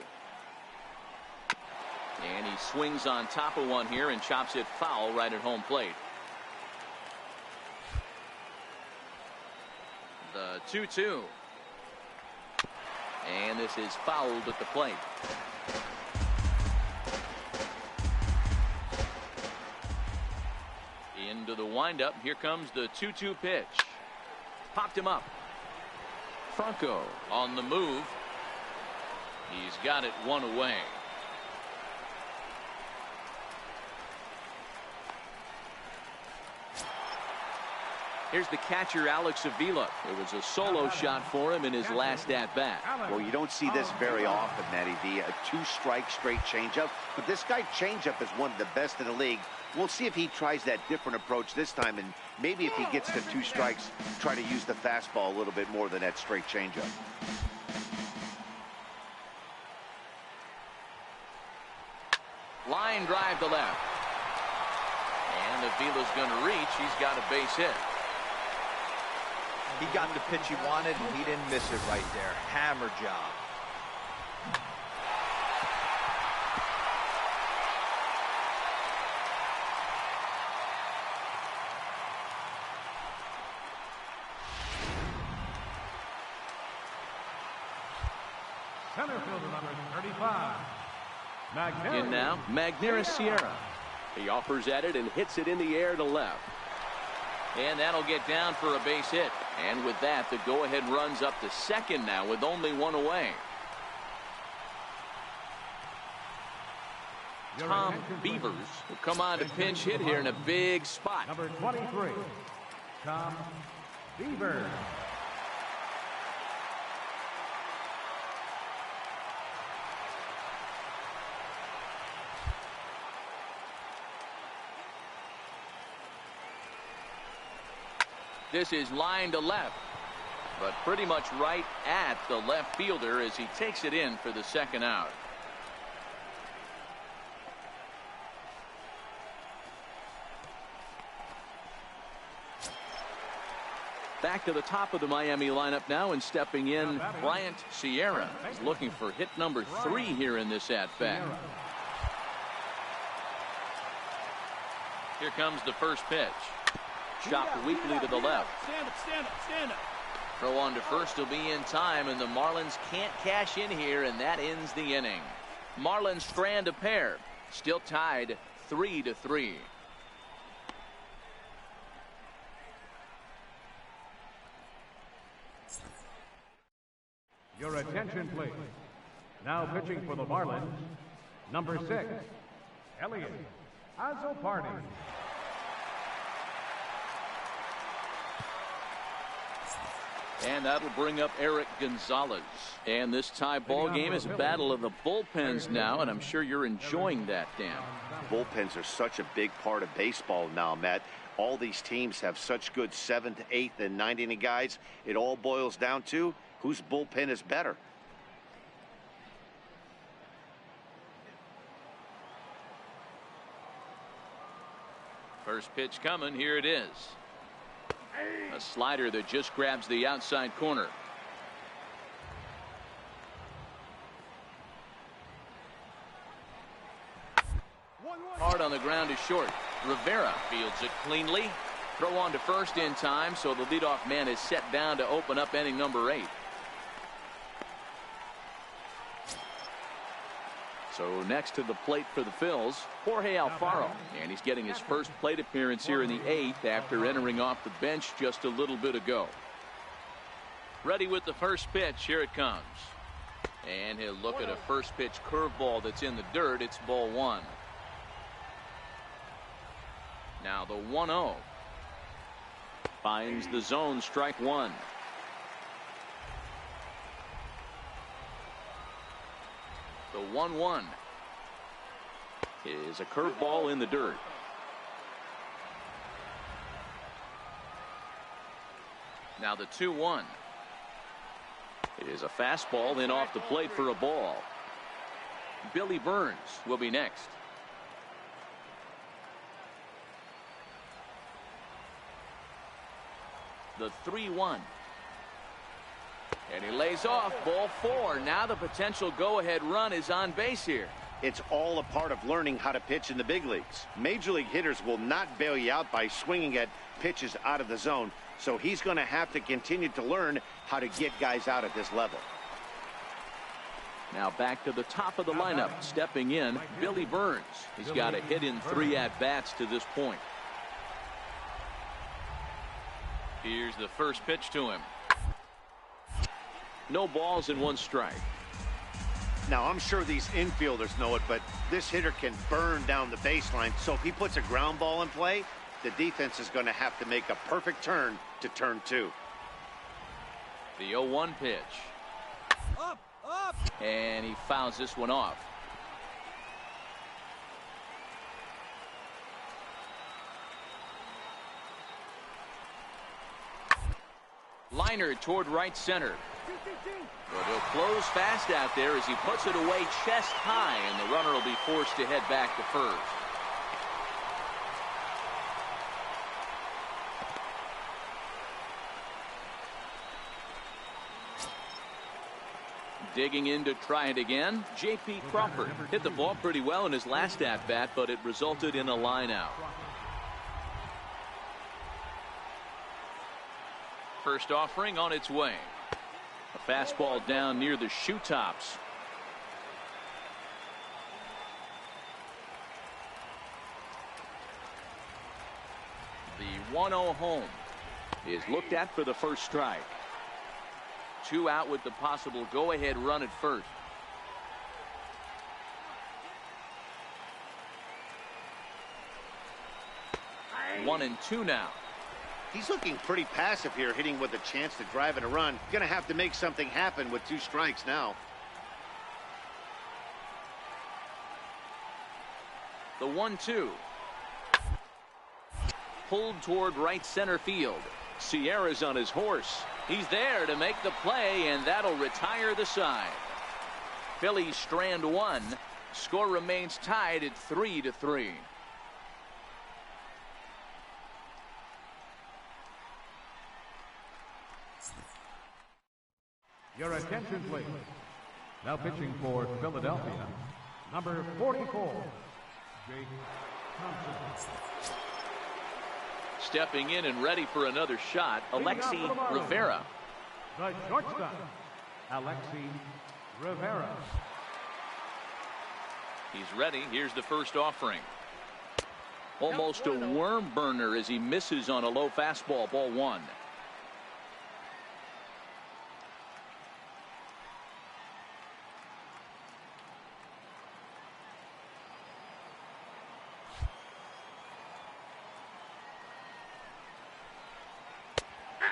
And he swings on top of one here and chops it foul right at home plate. The 2-2. And this is fouled at the plate. Into the windup. Here comes the 2-2 pitch. Popped him up. Franco on the move. He's got it one away. Here's the catcher, Alex Avila. It was a solo shot for him in his last at-bat. Well, you don't see this very often, Matty V. A 2-strike straight changeup. But this guy changeup is one of the best in the league. We'll see if he tries that different approach this time, and maybe if he gets to 2 strikes, try to use the fastball a little bit more than that straight changeup. Line drive to left. And Avila's going to reach. He's got a base hit. He got the pitch he wanted, and he didn't miss it right there. Hammer job. Center fielder number 35. In now, Magneuris Sierra. He offers at it and hits it in the air to left. And that'll get down for a base hit. And with that, the go-ahead runs up to second now with only one away. Tom Beavers will come on to pinch hit here in a big spot. Number 23. Tom Beaver. This is line to left, but pretty much right at the left fielder as he takes it in for the second out. Back to the top of the Miami lineup now, and stepping in, Bryant Sierra. He's looking for hit number 3 here in this at-bat. Here comes the first pitch. Chopped weakly to the left. Stand up. Throw on to first will be in time, and the Marlins can't cash in here, and that ends the inning. Marlins strand a pair. Still tied 3-3. Your attention, please. Now pitching for the Marlins, number 6, Elliot Azzopardi. And that'll bring up Eric Gonzalez. And this tie ball game is a battle of the bullpens now, and I'm sure you're enjoying that, Dan. Bullpens are such a big part of baseball now, Matt. All these teams have such good 7th, 8th, and 9th inning guys. It all boils down to whose bullpen is better. First pitch coming. Here it is. A slider that just grabs the outside corner. Hard on the ground is short. Rivera fields it cleanly. Throw on to first in time, so the leadoff man is set down to open up inning number 8. So next to the plate for the Phils, Jorge Alfaro, and he's getting his first plate appearance here in the 8th after entering off the bench just a little bit ago. Ready with the first pitch. Here it comes. And he'll look at a first pitch curveball that's in the dirt. It's ball 1. Now the 1-0. Finds the zone, strike 1. The 1-1 is a curveball in the dirt. Now the 2-1 is a fastball in off the plate for a ball. Billy Burns will be next. The 3-1. And he lays off, ball 4. Now the potential go-ahead run is on base here. It's all a part of learning how to pitch in the big leagues. Major league hitters will not bail you out by swinging at pitches out of the zone, so he's going to have to continue to learn how to get guys out at this level. Now back to the top of the lineup, stepping in, Billy Burns. He's got a hit in 3 at-bats to this point. Here's the first pitch to him. No balls and 1 strike. Now, I'm sure these infielders know it, but this hitter can burn down the baseline. So if he puts a ground ball in play, the defense is going to have to make a perfect turn to turn 2. The 0-1 pitch. Up. And he fouls this one off. Liner toward right center. But he'll close fast out there as he puts it away chest high, and the runner will be forced to head back to first. Digging in to try it again, J.P. Crawford hit the ball pretty well in his last at-bat, but it resulted in a line out. First offering on its way. A fastball down near the shoe tops. The 1-0 home is looked at for the first strike. 2 out with the possible go-ahead run at first. One and 2 now. He's looking pretty passive here, hitting with a chance to drive and a run. Gonna have to make something happen with 2 strikes now. The 1-2. Pulled toward right center field. Sierra's on his horse. He's there to make the play, and that'll retire the side. Phillies strand 1. Score remains tied at 3-3. Your attention, please. Now pitching for Philadelphia, number 44, Jake Thompson. Stepping in and ready for another shot, Alexi Rivera. The shortstop, Alexi Rivera. He's ready. Here's the first offering. Almost a worm burner as he misses on a low fastball. Ball 1.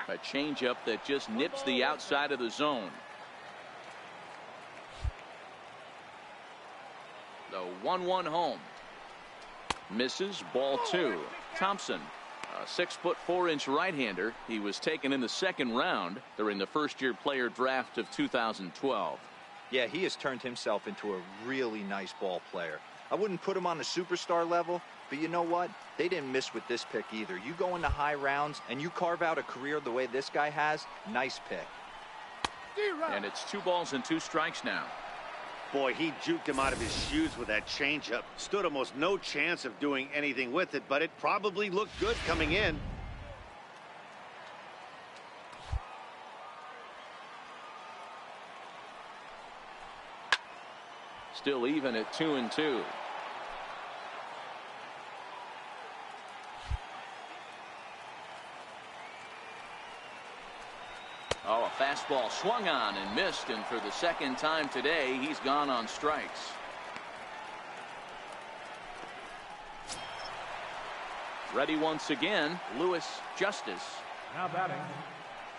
A changeup that just nips the outside of the zone. The 1-1 home. Misses. Ball 2. Thompson, a 6'4" right-hander. He was taken in the 2nd round during the first-year player draft of 2012. Yeah, he has turned himself into a really nice ball player. I wouldn't put him on the superstar level, but you know what? They didn't miss with this pick either. You go into high rounds and you carve out a career the way this guy has. Nice pick. And it's 2 balls and 2 strikes now. Boy, he juked him out of his shoes with that changeup. Stood almost no chance of doing anything with it, but it probably looked good coming in. Still even at 2-2. Oh, a fastball swung on and missed, and for the 2nd time today, he's gone on strikes. Ready once again, Louis Justice. Now batting,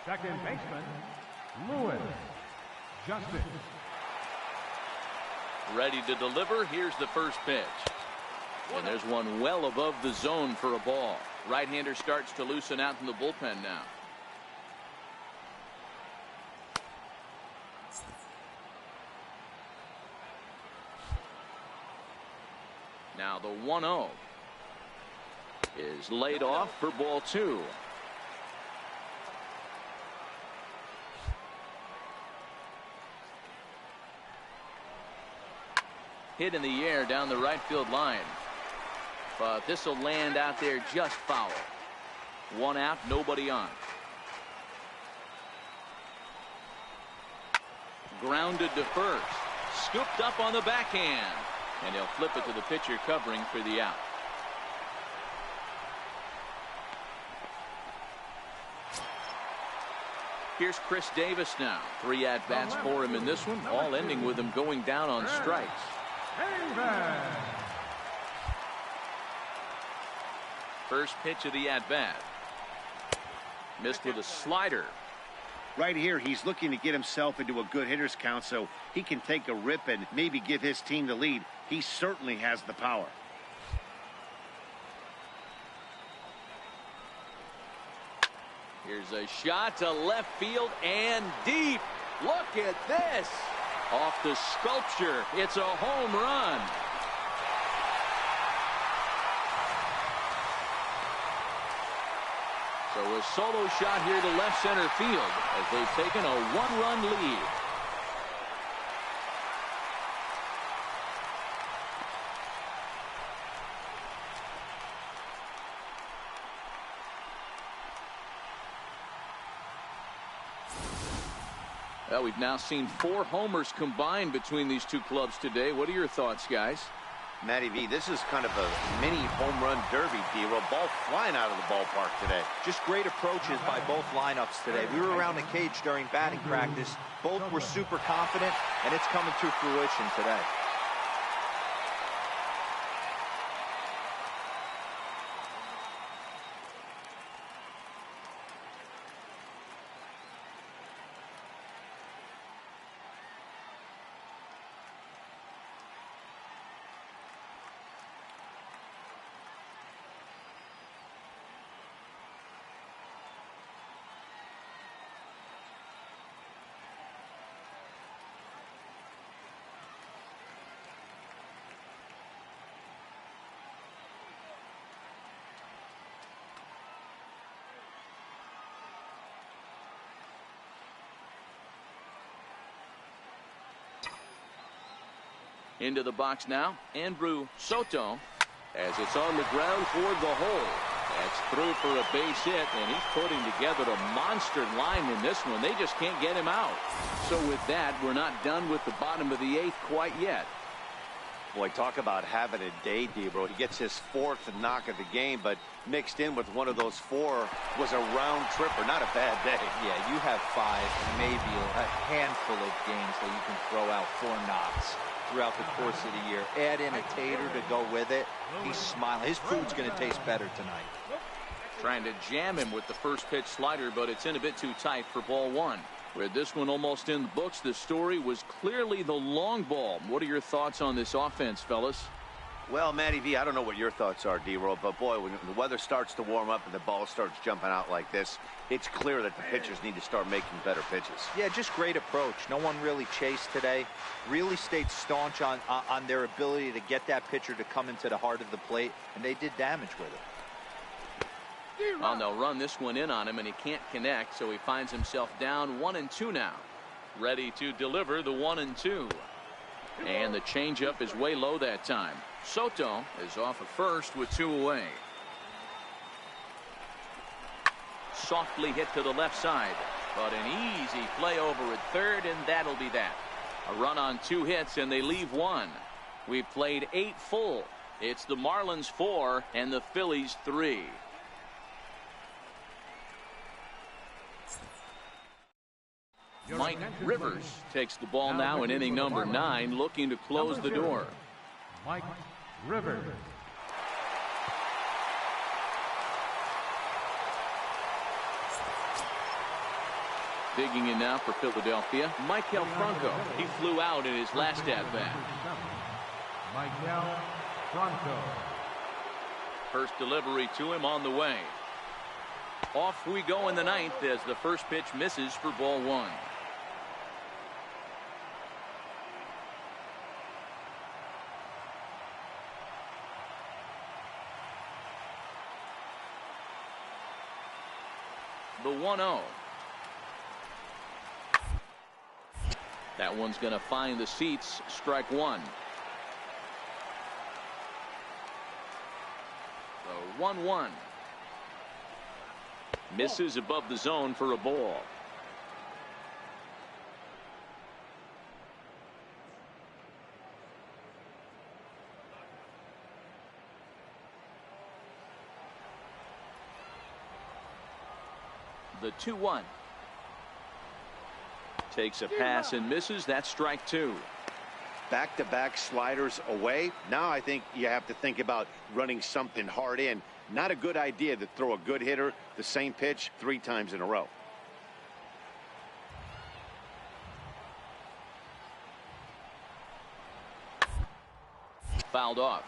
second baseman, Louis Justice. Ready to deliver. Here's the first pitch. And there's one well above the zone for a ball. Right-hander starts to loosen out in the bullpen now. Now the 1-0 is laid off for ball 2. Hit in the air down the right field line. But this will land out there just foul. 1 out, nobody on. Grounded to first. Scooped up on the backhand. And he'll flip it to the pitcher covering for the out. Here's Chris Davis now. 3 at-bats for him in this one, all ending with him going down on strikes. First pitch of the at-bat. Missed with a slider. Right here, he's looking to get himself into a good hitter's count so he can take a rip and maybe give his team the lead. He certainly has the power. Here's a shot to left field and deep. Look at this. Off the sculpture. It's a home run. So a solo shot here to left center field as they've taken a 1-run lead. Well, we've now seen 4 homers combined between these 2 clubs today. What are your thoughts, guys? Matty V, this is kind of a mini home run derby, D-Roll. Ball flying out of the ballpark today. Just great approaches by both lineups today. We were around the cage during batting practice. Both were super confident, and it's coming to fruition today. Into the box now, Andrew Soto, as it's on the ground toward the hole. That's through for a base hit, and he's putting together a monster line in this one. They just can't get him out. So with that, we're not done with the bottom of the 8th quite yet. Boy, talk about having a day, D-Bro. He gets his 4th knock of the game, but mixed in with one of those 4 was a round tripper. Not a bad day. Yeah, you have 5, maybe a handful of games that you can throw out 4 knocks throughout the course of the year. Add in a tater to go with it. He's smiling. His food's going to taste better tonight. Trying to jam him with the first pitch slider, but it's in a bit too tight for ball 1. With this one almost in the books, the story was clearly the long ball. What are your thoughts on this offense, fellas? Well, Matty V, I don't know what your thoughts are, D-Roll, but boy, when the weather starts to warm up and the ball starts jumping out like this, it's clear that the pitchers need to start making better pitches. Yeah, just great approach. No one really chased today. Really stayed staunch on their ability to get that pitcher to come into the heart of the plate, and they did damage with it. Well, they'll run this one in on him, and he can't connect, so he finds himself down 1-2 now. Ready to deliver the 1-2. And the changeup is way low that time. Soto is off of first with 2 away. Softly hit to the left side, but an easy play over at third, and that'll be that. A run on 2 hits, and they leave 1. We've played 8 full. It's the Marlins 4 and the Phillies 3. Mike Rivers takes the ball now in inning number 9, looking to close the door. Mike Rivers. Digging in now for Philadelphia, Michael Franco. He flew out in his last at-bat. Michael Franco. First delivery to him on the way. Off we go in the 9th as the first pitch misses for ball 1. The 1-0. That one's going to find the seats. Strike 1. The 1-1. Misses above the zone for a ball. The 2-1. Takes a pass and misses. That's strike 2. Back-to-back sliders away. Now I think you have to think about running something hard in. Not a good idea to throw a good hitter the same pitch 3 times in a row. Fouled off.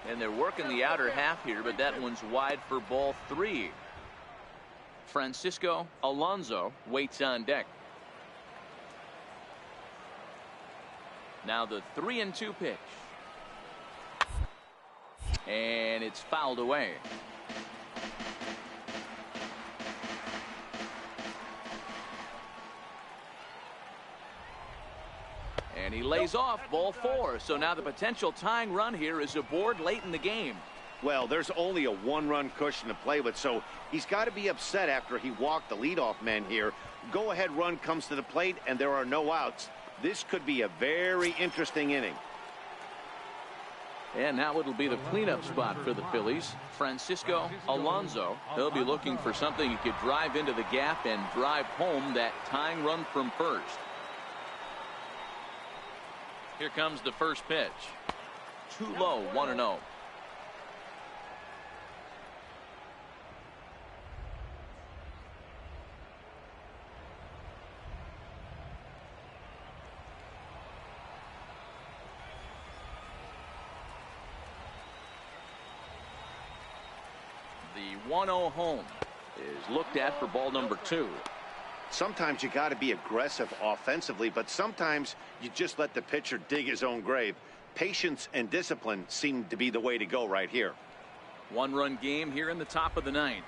And they're working the outer half here, but that one's wide for ball 3. Francisco Alonso waits on deck. Now the 3-2 pitch. And it's fouled away. And he lays off ball 4. So now the potential tying run here is aboard late in the game. Well, there's only a 1-run cushion to play with, so he's got to be upset after he walked the leadoff man here. Go-ahead run comes to the plate, and there are no outs. This could be a very interesting inning. And now it'll be the cleanup spot for the Phillies. Francisco Alonso. They'll be looking for something he could drive into the gap and drive home that tying run from first. Here comes the first pitch. Too low, 1-0. The 1-0 home is looked at for ball number 2. Sometimes you got to be aggressive offensively, but sometimes you just let the pitcher dig his own grave. Patience and discipline seem to be the way to go right here. One-run game here in the top of the ninth.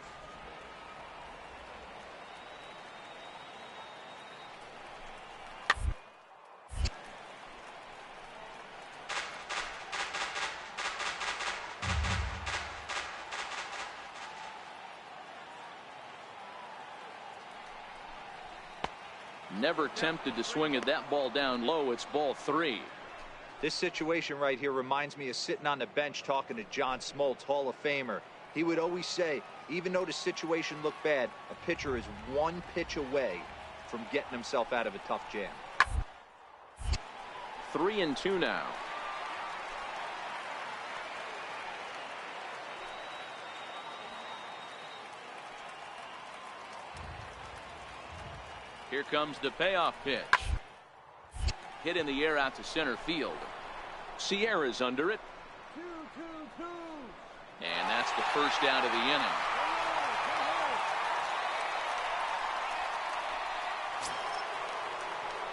Never tempted to swing at that ball down low. It's ball 3. This situation right here reminds me of sitting on the bench talking to John Smoltz, Hall of Famer. He would always say, even though the situation looked bad, a pitcher is one pitch away from getting himself out of a tough jam. 3-2 now. Here comes the payoff pitch. Hit in the air out to center field. Sierra's under it. 2-2-2. And that's the first out of the inning.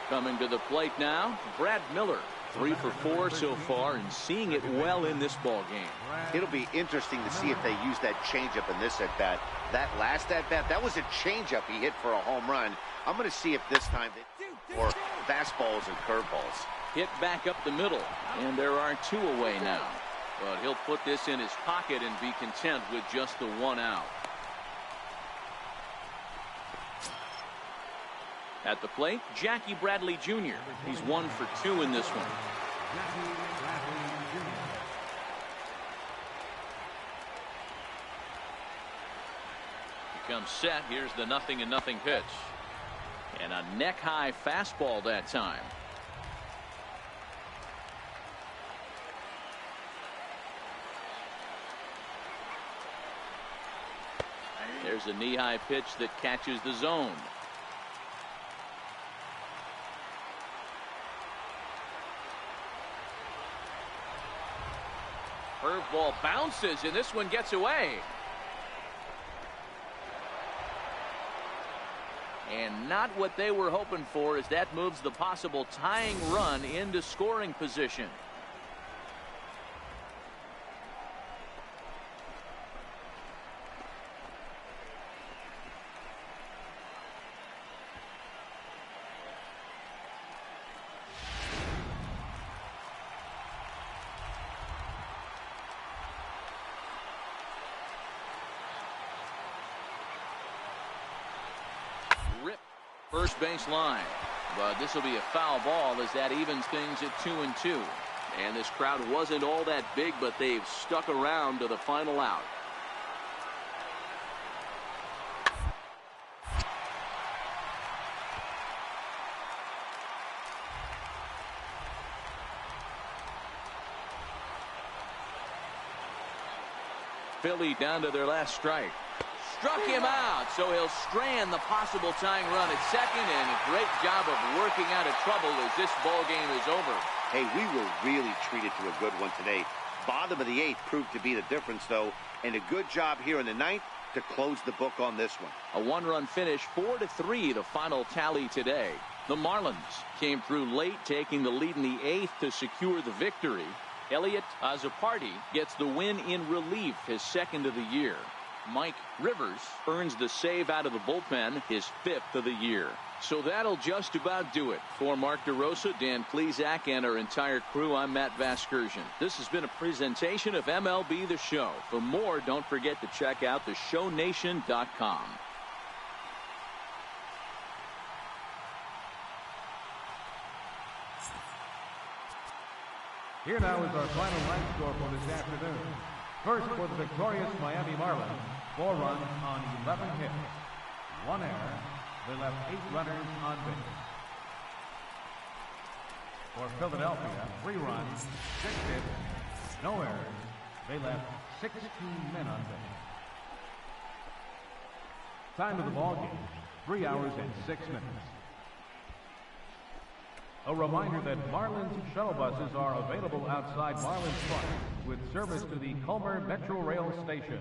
Coming to the plate now, Brad Miller. 3 for 4 so far and seeing it well in this ball game. It'll be interesting to see if they use that changeup in this at-bat. That last at-bat, that was a changeup he hit for a home run. I'm going to see if this time or fastballs and curveballs. Hit back up the middle, and there are 2 away now. But he'll put this in his pocket and be content with just the 1 out. At the plate, Jackie Bradley Jr. He's 1 for 2 in this one. He comes set. Here's the 0-0 pitch. And a neck-high fastball that time. There's a knee-high pitch that catches the zone. Curveball bounces, and this one gets away. And not what they were hoping for, as that moves the possible tying run into scoring position. First base line, but this will be a foul ball as that evens things at 2-2. And this crowd wasn't all that big, but they've stuck around to the final out. Philly down to their last strike. Struck him out, so he'll strand the possible tying run at second, and a great job of working out of trouble as this ball game is over. Hey, we were really treated to a good one today. Bottom of the 8th proved to be the difference, though, and a good job here in the 9th to close the book on this one. A 1-run finish, 4-3, the final tally today. The Marlins came through late, taking the lead in the 8th to secure the victory. Elliot Azzopardi gets the win in relief, his 2nd of the year. Mike Rivers earns the save out of the bullpen, his 5th of the year. So that'll just about do it. For Mark DeRosa, Dan Plesac, and our entire crew, I'm Matt Vasgersian. This has been a presentation of MLB The Show. For more, don't forget to check out theshownation.com. Here now is our final line score for this afternoon. First, for the victorious Miami Marlins, 4 runs on 11 hits. 1 error. They left 8 runners on base. For Philadelphia, 3 runs, 6 hits, no errors. They left 16 men on base. Time of the ball game, 3 hours and 6 minutes. A reminder that Marlins shuttle buses are available outside Marlins Park with service to the Culmer Metro Rail Station.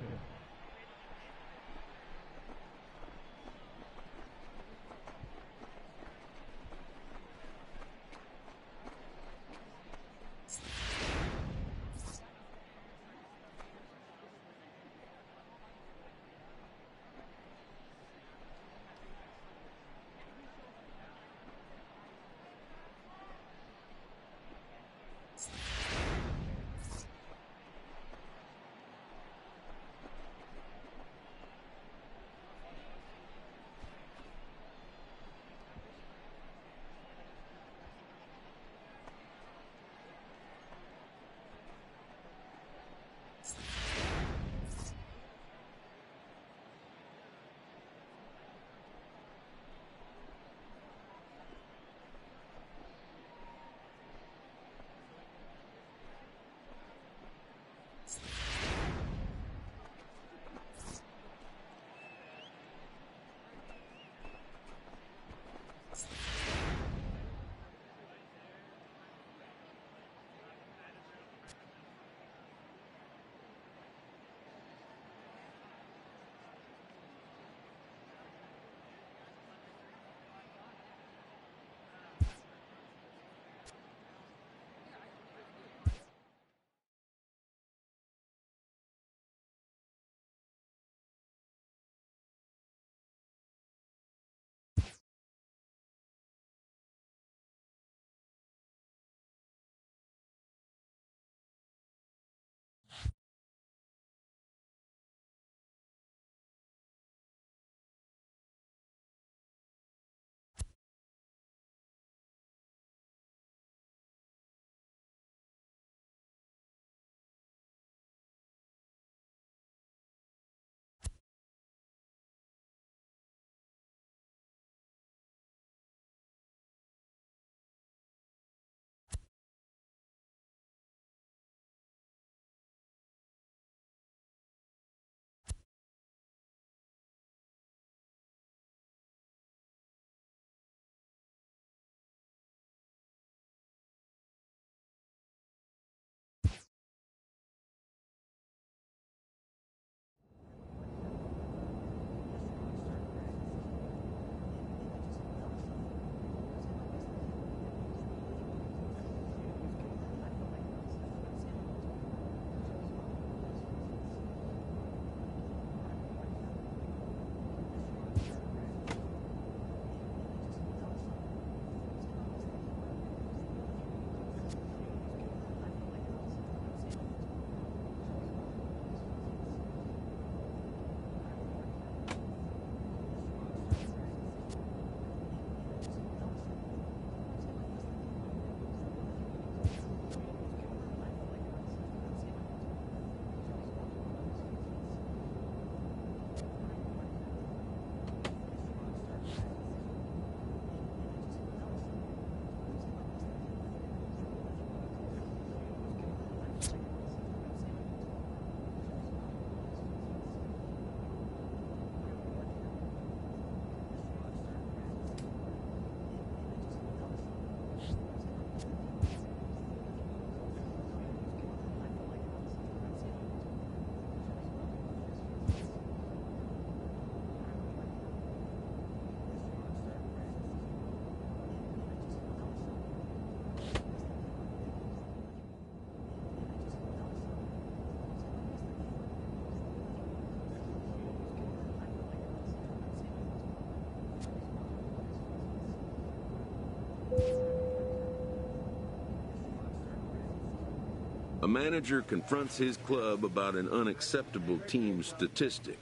A manager confronts his club about an unacceptable team statistic.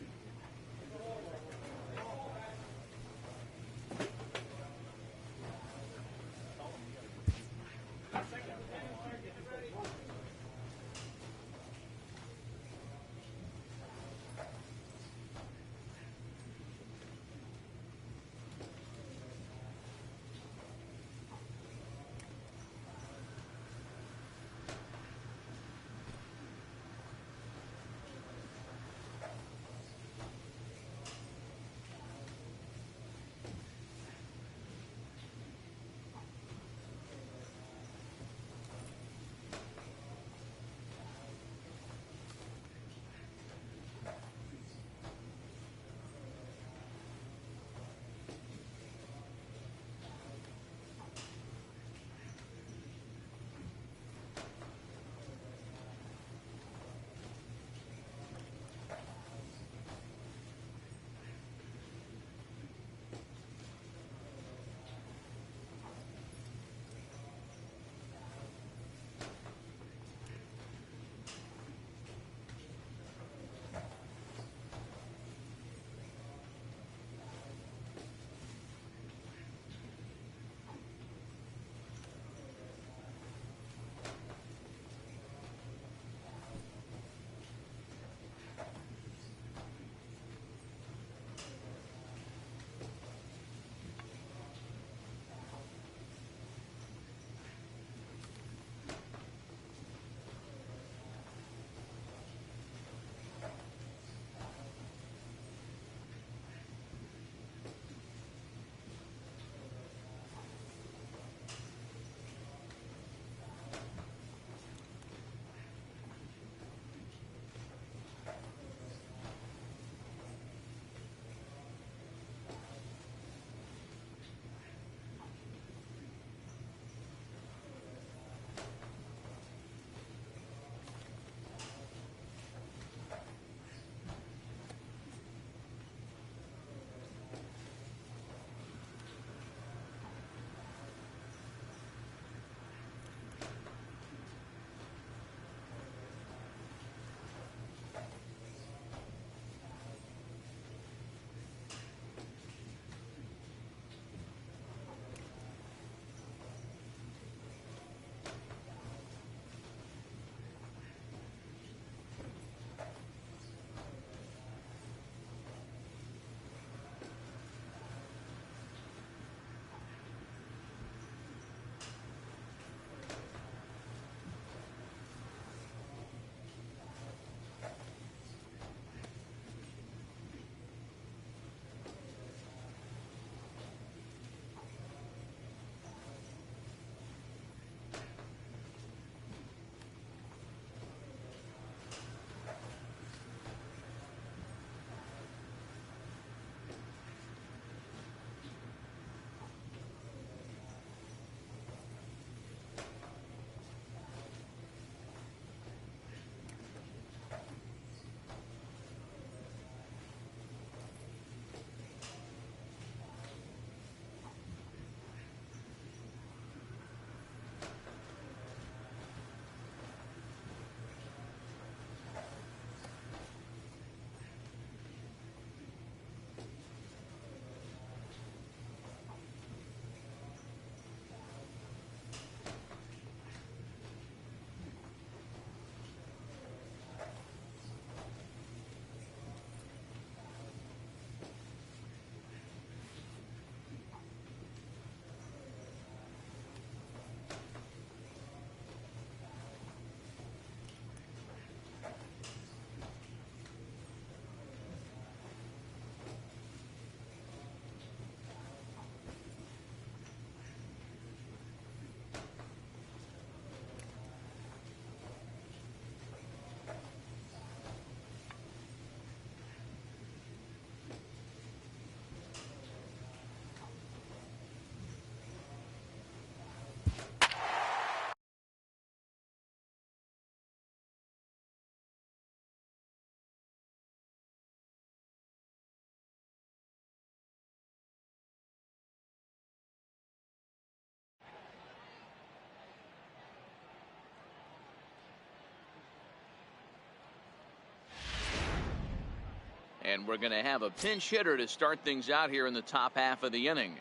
And we're going to have a pinch hitter to start things out here in the top half of the inning.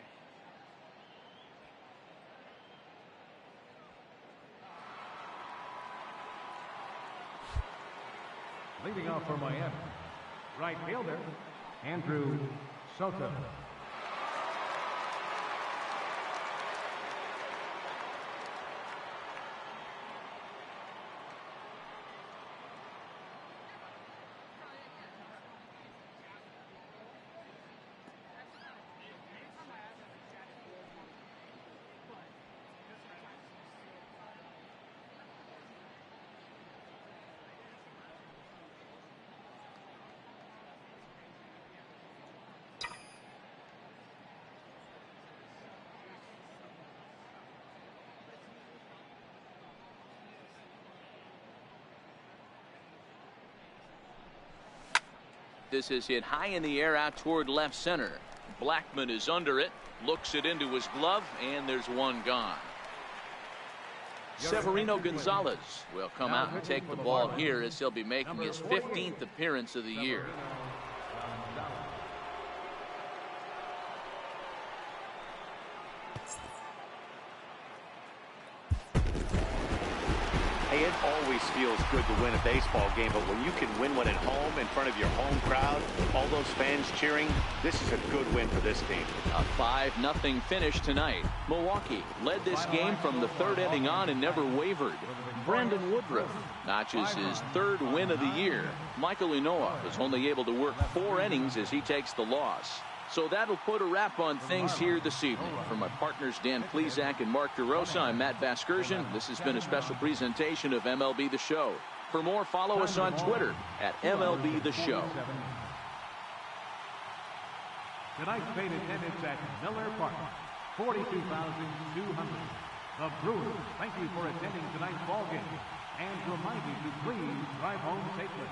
Leading off for Miami, right fielder, Andrew Soto. This is hit high in the air out toward left center. Blackman is under it, looks it into his glove, and there's one gone. Severino Gonzalez will come out and take the ball here as he'll be making his 15th appearance of the year. Hey, it always feels good to win a baseball game, but when you can win one at home in front of your home crowd, all those fans cheering, this is a good win for this team. A 5-0 finish tonight. Milwaukee led this game from the third inning on and never wavered. Brandon Woodruff notches his third win of the year. Michael Inoa was only able to work 4 innings as he takes the loss. So that'll put a wrap on things here this evening. For my partners Dan Plesac and Mark DeRosa, I'm Matt Vasgersian. This has been a special presentation of MLB The Show. For more, follow us on Twitter at MLB The Show. Tonight's paid attendance at Miller Park, 42,200. The Brewers thank you for attending tonight's ball game and remind you to please drive home safely.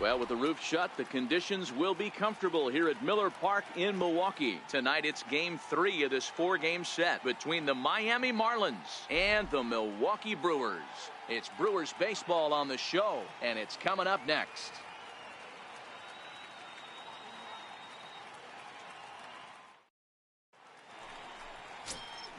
Well, with the roof shut, the conditions will be comfortable here at Miller Park in Milwaukee. Tonight, it's Game 3 of this 4-game set between the Miami Marlins and the Milwaukee Brewers. It's Brewers baseball on the show, and it's coming up next.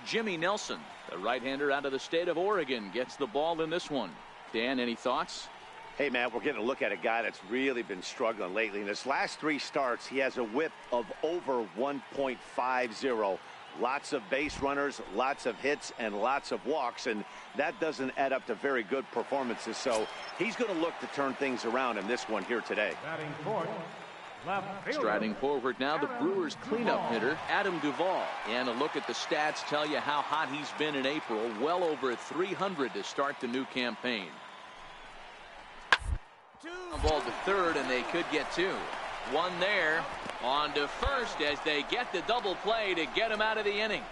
Jimmy Nelson, the right-hander out of the state of Oregon, gets the ball in this one. Dan, any thoughts? Hey, man, we're getting a look at a guy that's really been struggling lately. In his last 3 starts, he has a whip of over 1.50. Lots of base runners, lots of hits, and lots of walks, and that doesn't add up to very good performances. So he's going to look to turn things around in this one here today. Striding forward now, the Brewers cleanup hitter, Adam Duvall. And a look at the stats tell you how hot he's been in April. Well over 300 to start the new campaign. Ball to third, and they could get 2. One there. On to first as they get the double play to get him out of the inning.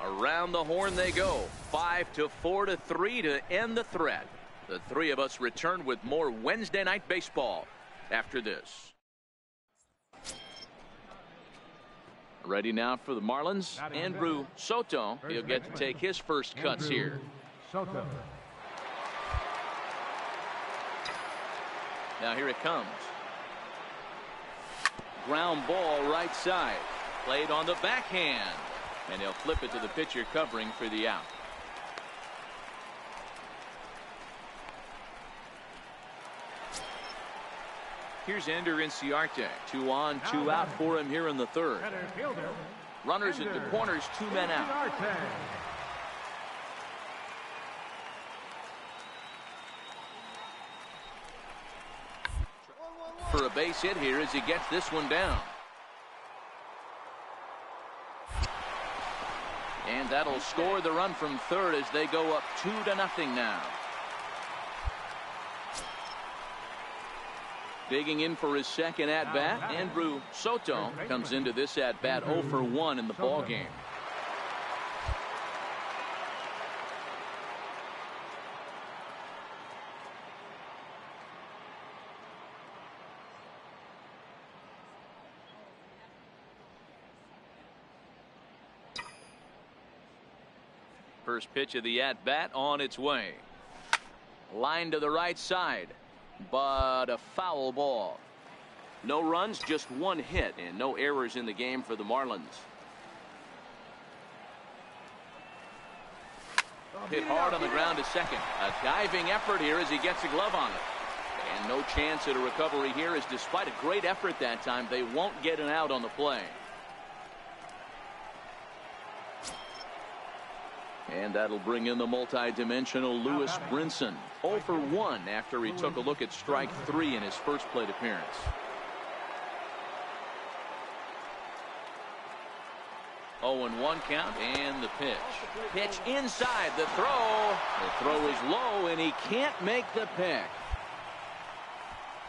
Around the horn they go. 5-4-3 to end the threat. The 3 of us return with more Wednesday night baseball after this. Ready now for the Marlins, Andrew Soto. He'll get to take his first cuts here. Soto. Now here it comes. Ground ball right side. Played on the backhand. And he'll flip it to the pitcher covering for the out. Here's Ender Inciarte. 2 on, 2 out for him here in the third. Runners at the corners, 2 men out. For a base hit here as he gets this one down. And that'll score the run from third as they go up 2-0 now. Digging in for his second at-bat, Andrew Soto comes into this at-bat 0 for 1 in the ballgame. First pitch of the at-bat on its way. Line to the right side, but a foul ball. No runs, just one hit, and no errors in the game for the Marlins. Hit hard on the ground to second. A diving effort here as he gets a glove on it. And no chance at a recovery here, as despite a great effort that time, they won't get an out on the play. And that'll bring in the multi-dimensional Lewis Brinson. 0 for 1 after he took a look at strike 3 in his first plate appearance. Oh, and 1 count, and the pitch. Pitch inside, the throw. The throw is low, and he can't make the pick.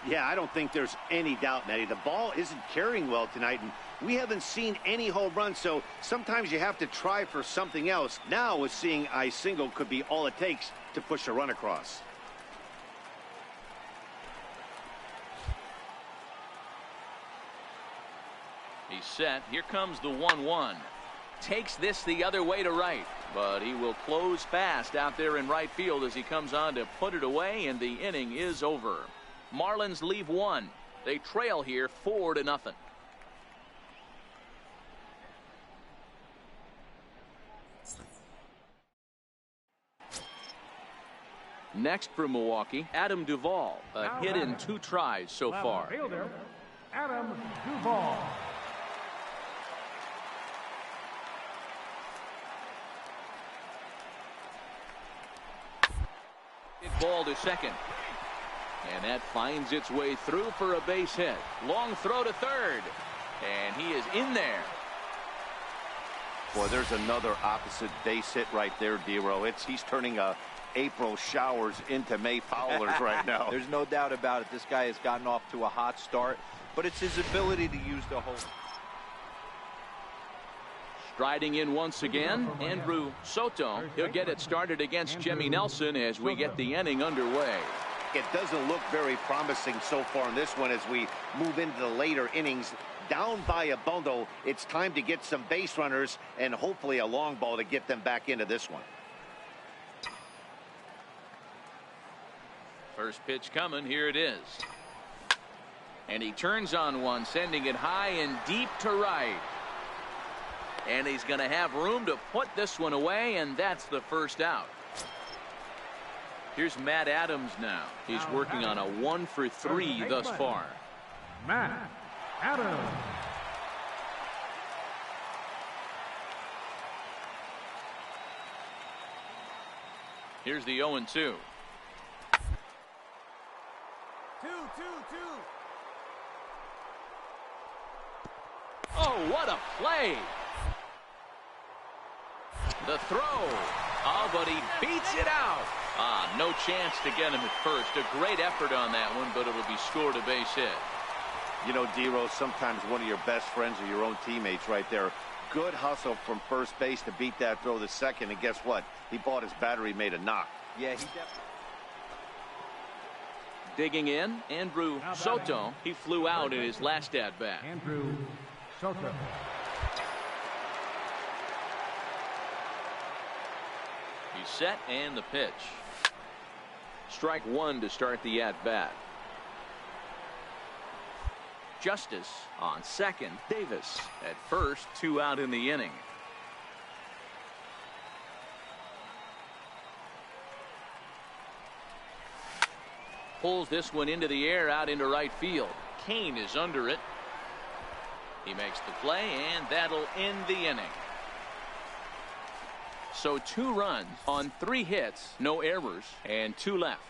Yeah, I don't think there's any doubt, Matty. The ball isn't carrying well tonight, and we haven't seen any home runs, so sometimes you have to try for something else. Now, with seeing I single could be all it takes to push a run across. He's set. Here comes the 1-1. Takes this the other way to right, but he will close fast out there in right field as he comes on to put it away, and the inning is over. Marlins leave 1. They trail here 4-0. Next for Milwaukee, Adam Duvall. A hit in 2 tries so far. Fielder, Adam Duvall. Ball to second. And that finds its way through for a base hit. Long throw to third. And he is in there. Boy, there's another opposite base hit right there, Dero. He's turning April showers into May foulers right now. There's no doubt about it. This guy has gotten off to a hot start, but it's his ability to use the whole. Striding in once again, Andrew Soto. He'll get it started against Jimmy Nelson as we get the inning underway. It doesn't look very promising so far in this one as we move into the later innings. Down by a bundle, it's time to get some base runners and hopefully a long ball to get them back into this one. First pitch coming, here it is. And he turns on one, sending it high and deep to right. And he's going to have room to put this one away, and that's the first out. Here's Matt Adams now. He's working on a 1 for 3 thus far. Matt Adams. Here's the 0-2. 2-2-2. Oh, what a play! The throw. Oh, but he beats it out. No chance to get him at first. A great effort on that one, but it'll be scored a base hit. You know, Dero, sometimes one of your best friends are your own teammates right there. Good hustle from first base to beat that throw to second, and guess what? He bought his battery, made a knock. Yeah, he definitely. Digging in, Andrew Soto. He flew out in his last at-bat. Andrew Soto. He's set, and the pitch. Strike 1 to start the at-bat. Justice on second. Davis at first. 2 out in the inning. Pulls this one into the air out into right field. Kane is under it. He makes the play, and that'll end the inning. So 2 runs on 3 hits, no errors, and 2 left.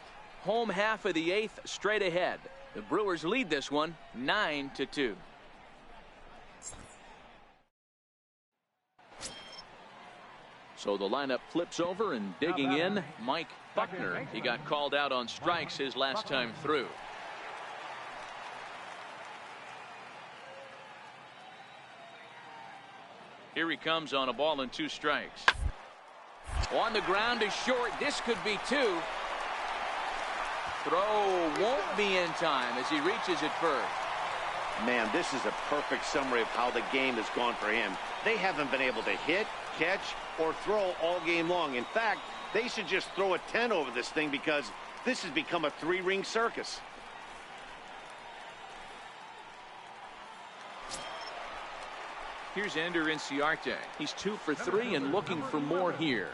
Home half of the 8th straight ahead. The Brewers lead this one 9-2. So the lineup flips over, and digging in, Mike Buckner. He got called out on strikes his last time through. Here he comes on a ball and 2 strikes. On the ground is short. This could be 2. Throw won't be in time as he reaches it first. Man, this is a perfect summary of how the game has gone for him. They haven't been able to hit, catch or throw all game long. In fact, they should just throw a 10 over this thing because this has become a three-ring circus. Here's Ender Inciarte. He's 2 for 3 and looking for more here.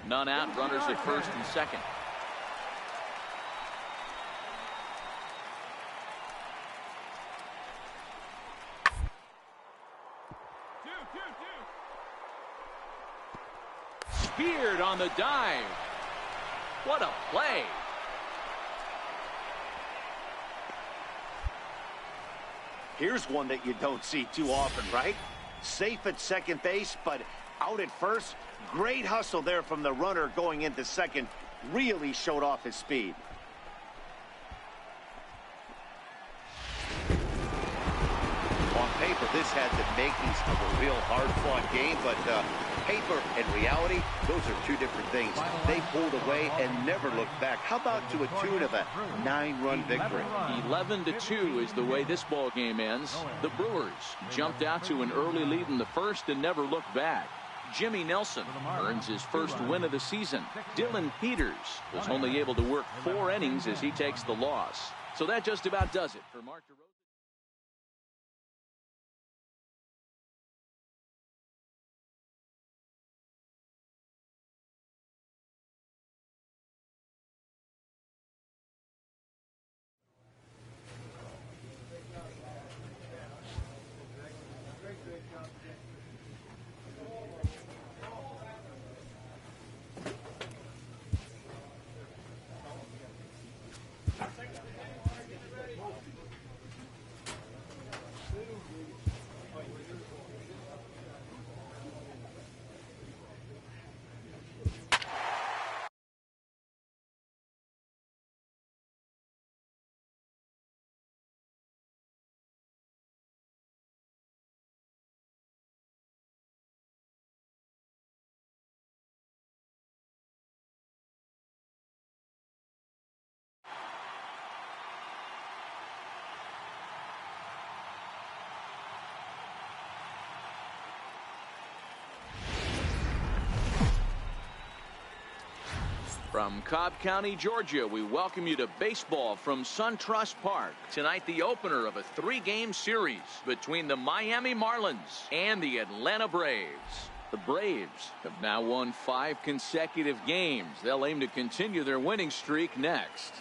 None out, runners at first and second. Speared on the dive. What a play. Here's one that you don't see too often, right? Safe at second base, but out at first. Great hustle there from the runner going into second. Really showed off his speed. On paper, this had the makings of a real hard-fought game, but paper and reality, those are two different things. They pulled away and never looked back. How about to a tune of a 9-run victory? 11-2 is the way this ball game ends. The Brewers jumped out to an early lead in the first and never looked back. Jimmy Nelson earns his first win of the season. Dylan Peters was only able to work 4 innings as he takes the loss. So that just about does it for Mark DeRosa. From Cobb County, Georgia, we welcome you to baseball from SunTrust Park. Tonight, the opener of a 3-game series between the Miami Marlins and the Atlanta Braves. The Braves have now won 5 consecutive games. They'll aim to continue their winning streak next.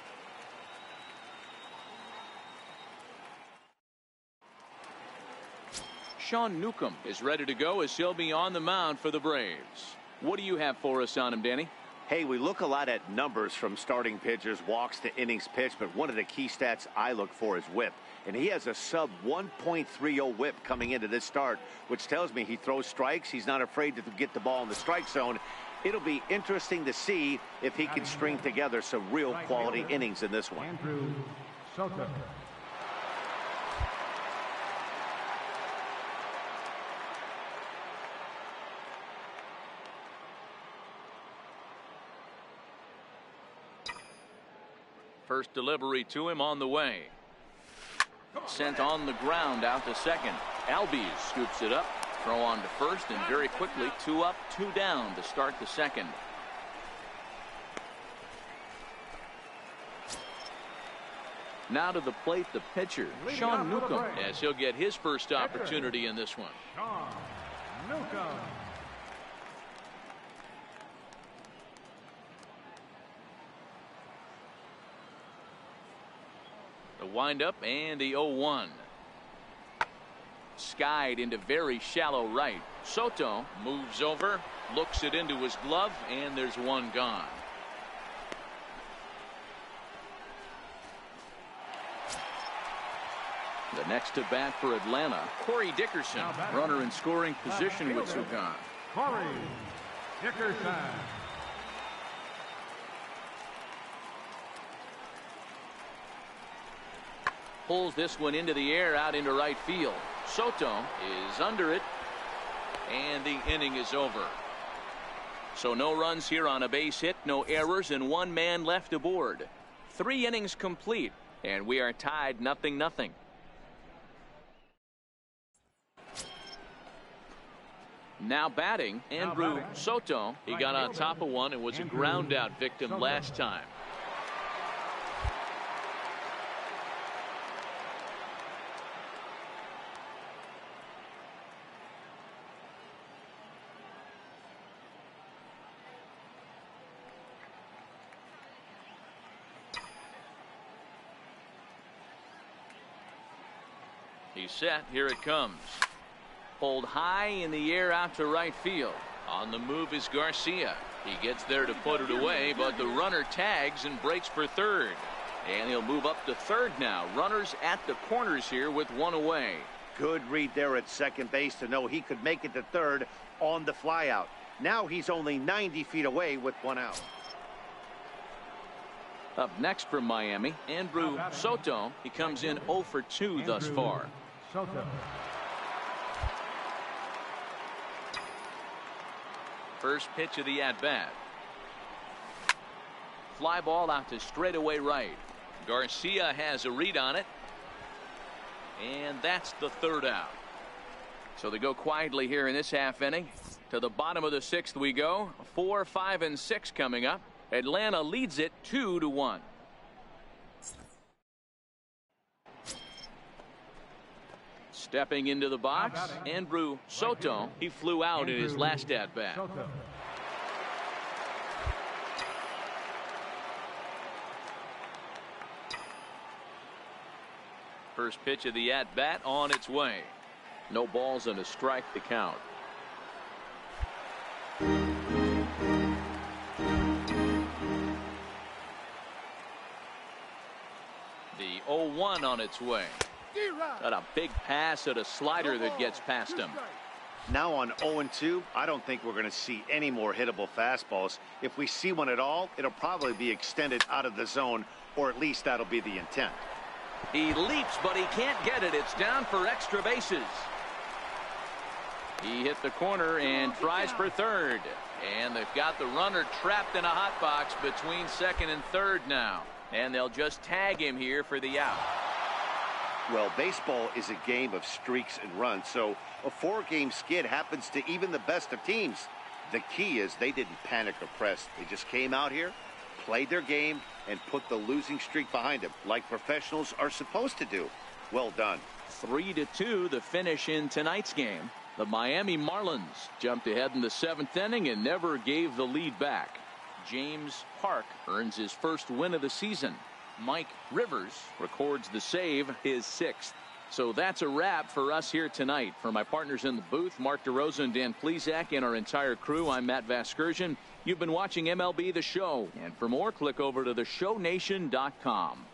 Sean Newcomb is ready to go as he'll be on the mound for the Braves. What do you have for us on him, Danny? Hey, we look a lot at numbers from starting pitchers, walks to innings pitched, but one of the key stats I look for is whip. And he has a sub 1.30 whip coming into this start, which tells me he throws strikes. He's not afraid to get the ball in the strike zone. It'll be interesting to see if he can string together some real quality innings in this one. Andrew Soto. First delivery to him on the way. Sent on the ground out to second. Albies scoops it up. Throw on to first, and very quickly 2 up, 2 down to start the second. Now to the plate, the pitcher, Sean Newcomb, as he'll get his first opportunity in this one. Sean Newcomb. The windup and the 0-1. Skied into very shallow right. Soto moves over, looks it into his glove, and there's one gone. The next to bat for Atlanta, Corey Dickerson, runner in scoring position with Sugan. Corey Dickerson. Pulls this one into the air out into right field. Soto is under it, and the inning is over. So no runs here on a base hit, no errors, and 1 man left aboard. 3 innings complete, and we are tied 0-0. Now batting, Andrew Soto. He got on top of one and was a ground out victim last time. He's set. Here it comes. Pulled high in the air out to right field. On the move is Garcia. He gets there to put it away, but the runner tags and breaks for third. And he'll move up to third now. Runners at the corners here with one away. Good read there at second base to know he could make it to third on the flyout. Now he's only 90 feet away with one out. Up next from Miami, Andrew Soto. He comes in 0 for 2 thus far. Soto. First pitch of the at-bat. Fly ball out to straightaway right. Garcia has a read on it. And that's the third out. So they go quietly here in this half inning. To the bottom of the sixth we go. 4, 5, and 6 coming up. Atlanta leads it 2-1. Stepping into the box, Andrew Soto. He flew out in his last at-bat. First pitch of the at-bat on its way. No balls and a strike to count. The 0-1 on its way. Got a big pass at a slider that gets past him. Now on 0-2, I don't think we're going to see any more hittable fastballs. If we see one at all, it'll probably be extended out of the zone, or at least that'll be the intent. He leaps, but he can't get it. It's down for extra bases. He hit the corner and tries for third. And they've got the runner trapped in a hot box between second and third now. And they'll just tag him here for the out. Well, baseball is a game of streaks and runs, so a 4-game skid happens to even the best of teams. The key is they didn't panic or press. They just came out here, played their game, and put the losing streak behind them, like professionals are supposed to do. Well done. 3-2 the finish in tonight's game. The Miami Marlins jumped ahead in the 7th inning and never gave the lead back. James Park earns his first win of the season. Mike Rivers records the save, his 6th. So that's a wrap for us here tonight. For my partners in the booth, Mark DeRosa and Dan Plesac, and our entire crew, I'm Matt Vasgersian. You've been watching MLB The Show. And for more, click over to theshownation.com.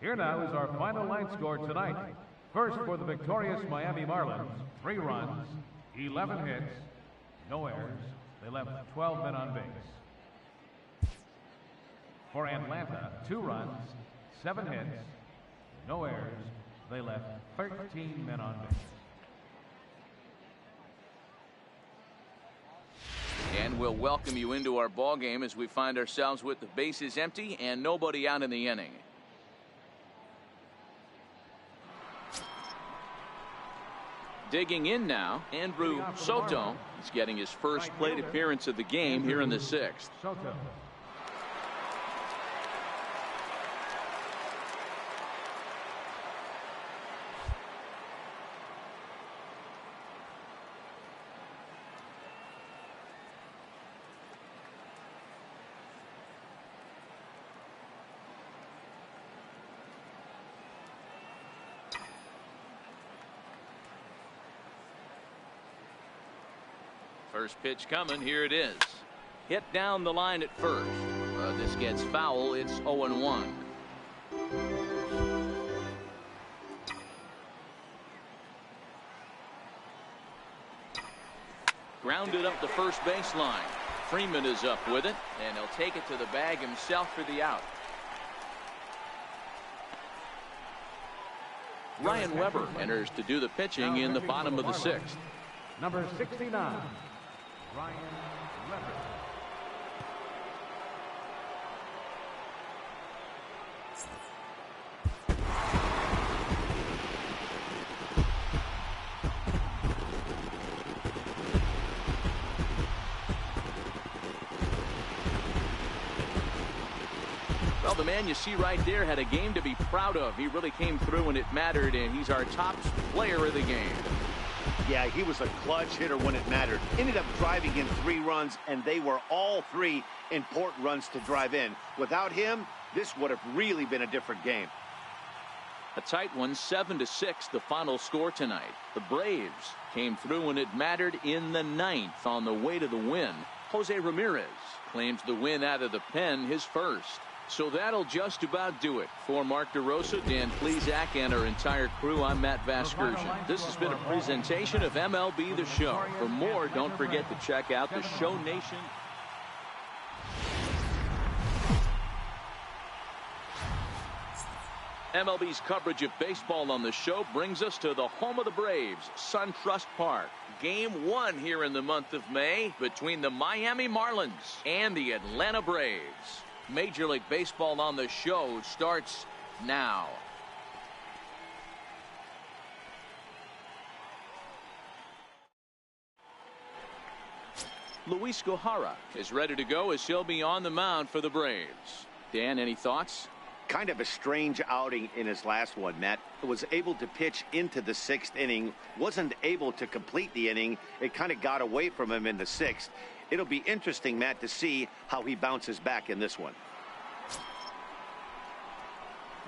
Here now is our final line score tonight. First for the victorious Miami Marlins, 3 runs, 11 hits, no errors. They left 12 men on base. For Atlanta, 2 runs, 7 hits, no errors. They left 13 men on base. And we'll welcome you into our ball game as we find ourselves with the bases empty and nobody out in the inning. Digging in now, Andrew Soto is getting his first plate appearance of the game here in the 6th. Soto. First pitch coming. Here it is. Hit down the line at first. This gets foul. It's 0-1. Grounded up the first baseline. Freeman is up with it, and he'll take it to the bag himself for the out. Ryan Weber enters to do the pitching in the bottom of the 6th. Number 69, Ryan Weber. Well, the man you see right there had a game to be proud of. He really came through when it mattered, and he's our top player of the game. Yeah, he was a clutch hitter when it mattered. Ended up driving in 3 runs, and they were all 3 important runs to drive in. Without him, this would have really been a different game. A tight one, 7-6, the final score tonight. The Braves came through when it mattered in the 9th on the way to the win. Jose Ramirez claims the win out of the pen, his first. So that'll just about do it. For Mark DeRosa, Dan Plesac, and our entire crew, I'm Matt Vasgersian. This has been a presentation of MLB The Show. For more, don't forget to check out the Show Nation. MLB's coverage of baseball on the show brings us to the home of the Braves, SunTrust Park. Game 1 here in the month of May between the Miami Marlins and the Atlanta Braves. Major League Baseball on the show starts now. Luis Gohara is ready to go as he'll be on the mound for the Braves. Dan, any thoughts? Kind of a strange outing in his last one, Matt. Was able to pitch into the 6th inning, wasn't able to complete the inning. It kind of got away from him in the 6th. It'll be interesting, Matt, to see how he bounces back in this one.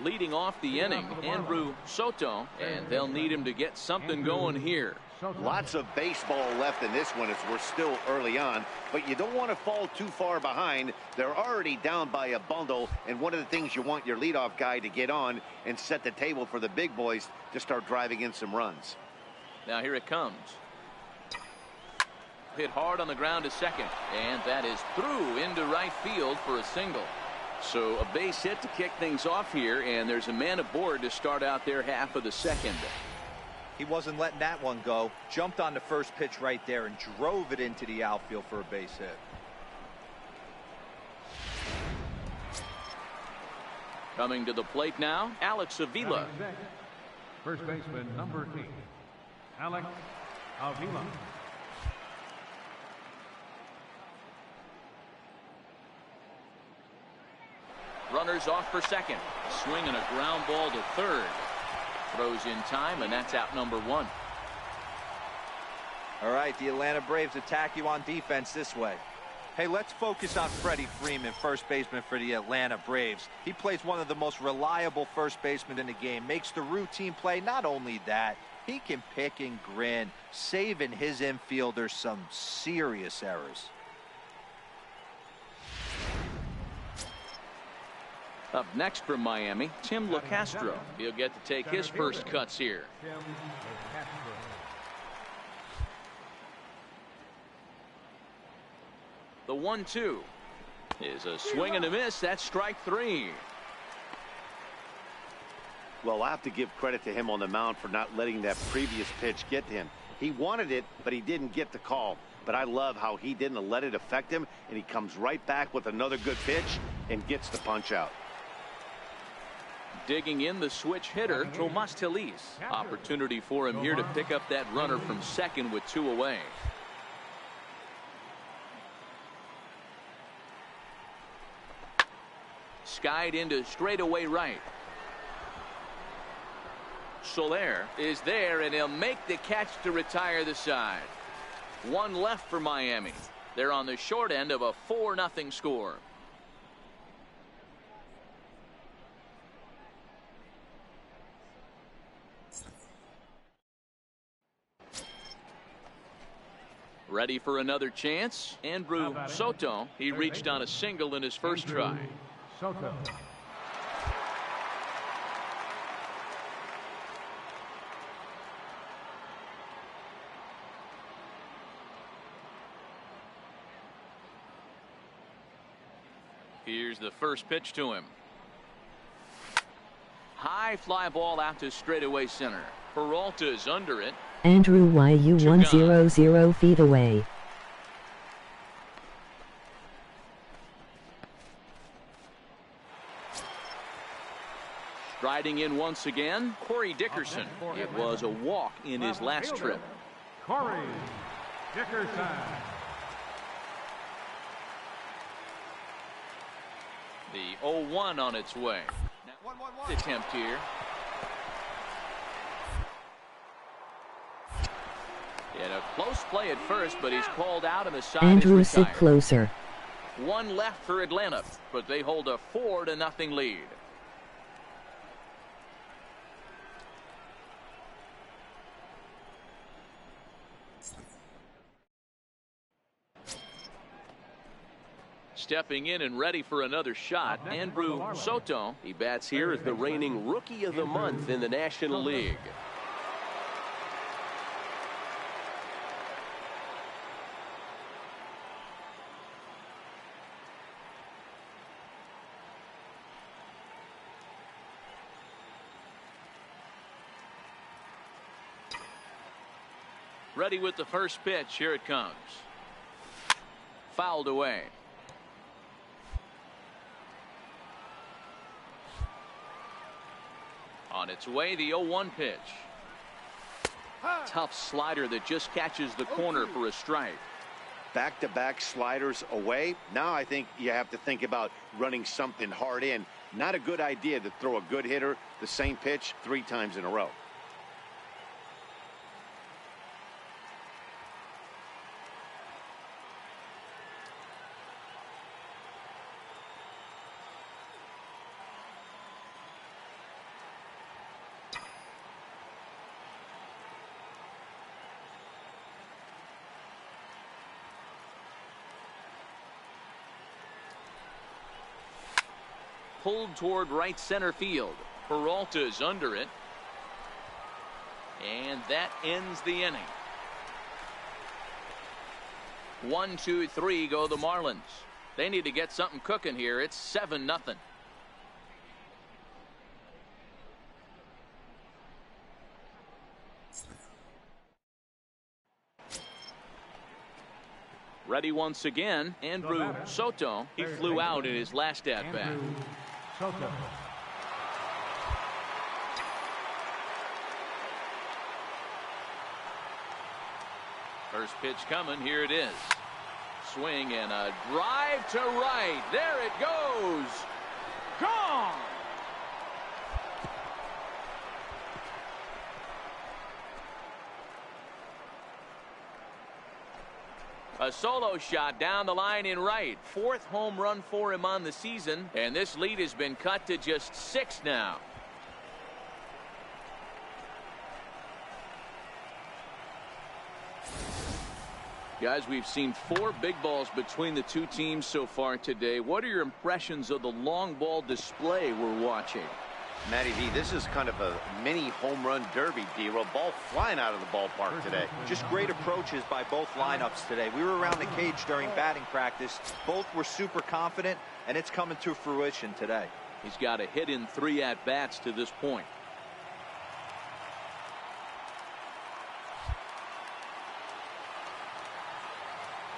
Leading off the inning, Andrew Soto, and they'll need him to get something going here. Lots of baseball left in this one as we're still early on, but you don't want to fall too far behind. They're already down by a bundle, and one of the things you want your leadoff guy to get on and set the table for the big boys to start driving in some runs. Now here it comes. Hit hard on the ground to second, and that is through into right field for a single. So a base hit to kick things off here, and there's a man aboard to start out their half of the second. He wasn't letting that one go. Jumped on the first pitch right there and drove it into the outfield for a base hit. Coming to the plate now, Alex Avila. First baseman number 8, Alex Avila. Runners off for second. Swinging a ground ball to third. Throws in time, and that's out number 1. All right, the Atlanta Braves attack you on defense this way. Hey, let's focus on Freddie Freeman, first baseman for the Atlanta Braves. He plays one of the most reliable first basemen in the game, makes the routine play. Not only that, he can pick and grin, saving his infielders some serious errors. Up next from Miami, Tim LeCastro. He'll get to take his first cuts here. The 1-2 is a swing and a miss. That's strike 3. Well, I have to give credit to him on the mound for not letting that previous pitch get to him. He wanted it, but he didn't get the call. But I love how he didn't let it affect him, and he comes right back with another good pitch and gets the punch out. Digging in the switch hitter, Tomas Telis. Opportunity for him here to pick up that runner from second with 2 away. Skied into straightaway right. Soler is there, and he'll make the catch to retire the side. 1 left for Miami. They're on the short end of a 4-0 score. Ready for another chance? Andrew Soto. He reached on a single in his first try. Soto. Here's the first pitch to him. High fly ball out to straightaway center. Peralta's under it. Andrew YU 100 feet away. Riding in once again, Corey Dickerson. It was a walk in his last trip. Corey Dickerson. The 0-1 on its way. Attempt here. He had a close play at first, but he's called out and the side Andrew, is sit retired. closer. One left for Atlanta, but they hold a 4-0 lead. Stepping in and ready for another shot, Andrew Soto. He bats here as the reigning Rookie of the Month in the National League. Ready with the first pitch. Here it comes. Fouled away. On its way, the 0-1 pitch. Tough slider that just catches the corner for a strike. Back-to-back sliders away. Now I think you have to think about running something hard in. Not a good idea to throw a good hitter the same pitch 3 times in a row. Pulled toward right center field. Peralta's under it. And that ends the inning. 1, 2, 3 go the Marlins. They need to get something cooking here. It's 7-0. Ready once again, Andrew Soto. He flew out in his last at-bat. Soto. First pitch coming. Here it is. Swing and a drive to right. There it goes. Gone. A solo shot down the line in right. 4th home run for him on the season, and this lead has been cut to just 6 now. Guys, we've seen 4 big balls between the two teams so far today. What are your impressions of the long ball display we're watching? Matty V, this is kind of a mini home run derby, D-Roll. Ball flying out of the ballpark today. Just great approaches by both lineups today. We were around the cage during batting practice. Both were super confident, and it's coming to fruition today. He's got a hit in 3 at-bats to this point.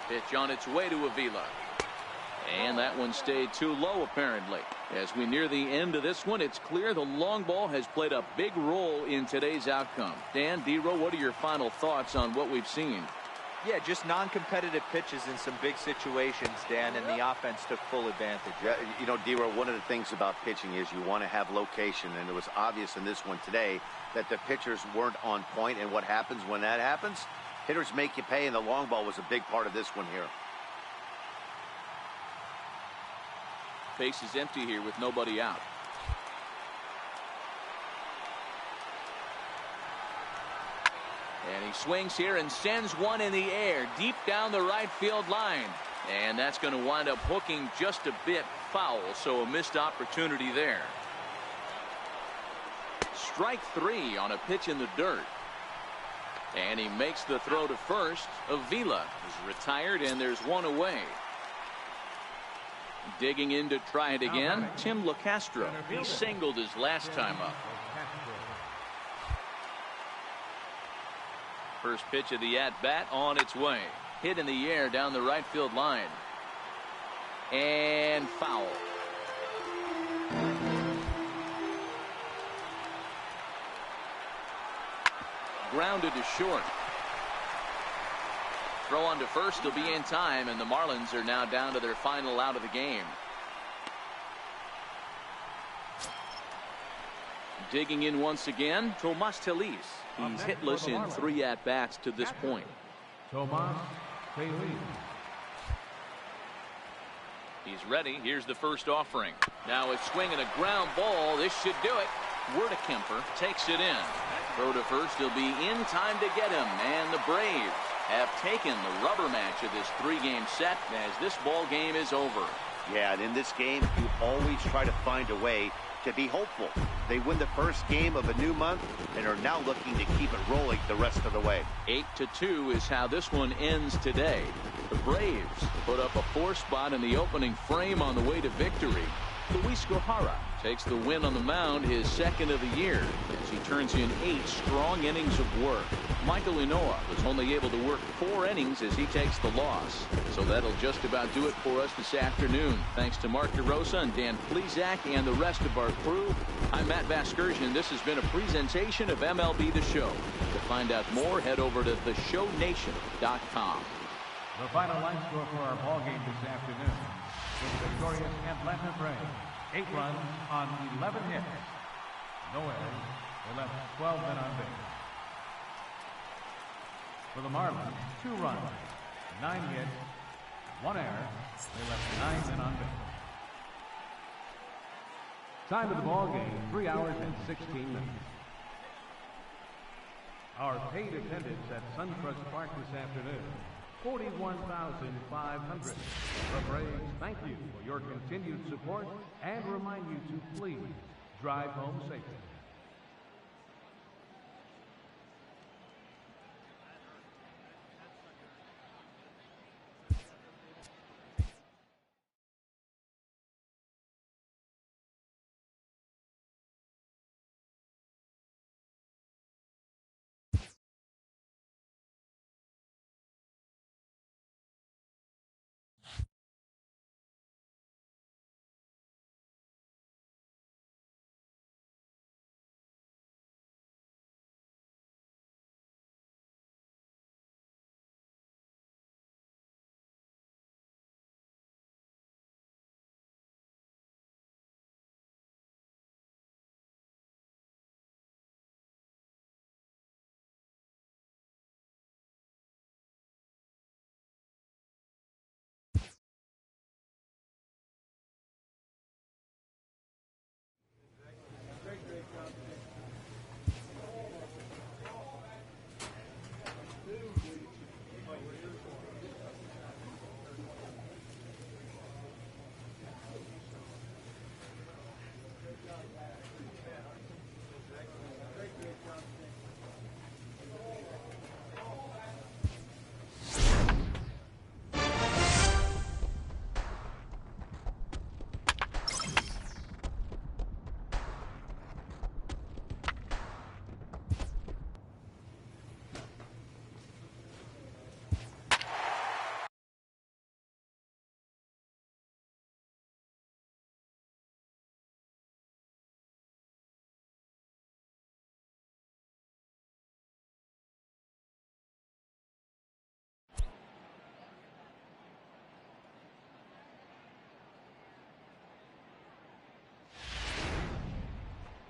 Pitch on its way to Avila. And that one stayed too low, apparently. As we near the end of this one, it's clear the long ball has played a big role in today's outcome. Dan, D-Roll, what are your final thoughts on what we've seen? Yeah, just non-competitive pitches in some big situations, Dan, and the offense took full advantage. Yeah, you know, D-Roll, one of the things about pitching is you want to have location, and it was obvious in this one today that the pitchers weren't on point, and what happens when that happens? Hitters make you pay, and the long ball was a big part of this one here. Base is empty here with nobody out. And he swings here and sends one in the air deep down the right field line. And that's going to wind up hooking just a bit foul, so a missed opportunity there. Strike 3 on a pitch in the dirt. And he makes the throw to first. Avila is retired, and there's one away. Digging in to try it again, Tim LeCastro. He singled his last time up. First pitch of the at-bat on its way. Hit in the air down the right field line. And foul. grounded to short. Throw on to first will be in time, and the Marlins are now down to their final out of the game. Digging in once again, Tomas Telis. He's hitless in 3 at-bats to this point. Tomas Telis. He's ready. Here's the first offering. Now a swing and a ground ball. This should do it. Werder takes it in. Throw to first. He'll be in time to get him. And the Braves have taken the rubber match of this 3-game set as this ball game is over. Yeah, and in this game, you always try to find a way to be hopeful. They win the first game of a new month and are now looking to keep it rolling the rest of the way. 8-2 is how this one ends today. The Braves put up a 4 spot in the opening frame on the way to victory. Luis Gohara takes the win on the mound, his 2nd of the year, as he turns in 8 strong innings of work. Michael Inoa was only able to work 4 innings as he takes the loss. So that'll just about do it for us this afternoon. Thanks to Mark DeRosa and Dan Plesac and the rest of our crew. I'm Matt Vasgersian. This has been a presentation of MLB The Show. To find out more, head over to theshownation.com. The final line score for our ball game this afternoon was victorious Atlanta Braves. 8 runs on 11 hits. No errors. They left 12 men on base. For the Marlins, 2 runs, 9 hits, 1 error. They left 9 men on base. Time of the ball game, 3 hours and 16 minutes. Our paid attendance at SunTrust Park this afternoon, 41,500. The Braves thank you for your continued support and remind you to please drive home safely.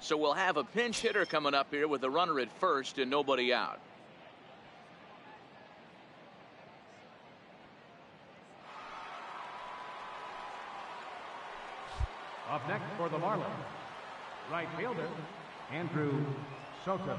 So we'll have a pinch hitter coming up here with a runner at first and nobody out. Up next for the Marlins, right fielder Andrew Soto.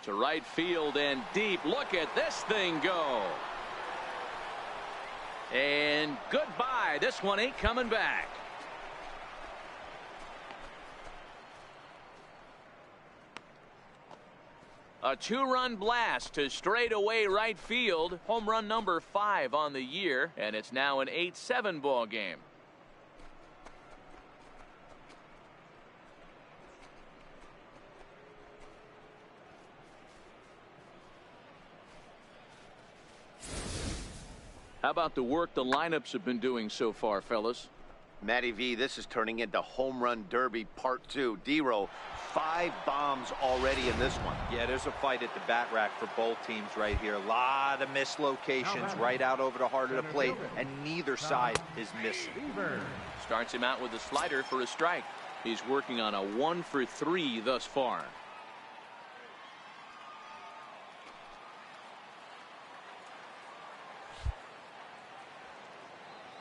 To right field and deep. Look at this thing go. And goodbye. This one ain't coming back. A two-run blast to straightaway right field. Home run number 5 on the year, and it's now an 8-7 ball game. How about the work the lineups have been doing so far, fellas? Matty V, this is turning into Home Run Derby Part 2. D-Row, 5 bombs already in this one. Yeah, there's a fight at the bat rack for both teams right here. A lot of missed locations right out over the heart of the plate, and neither side is missing. Starts him out with a slider for a strike. He's working on a 1 for 3 thus far.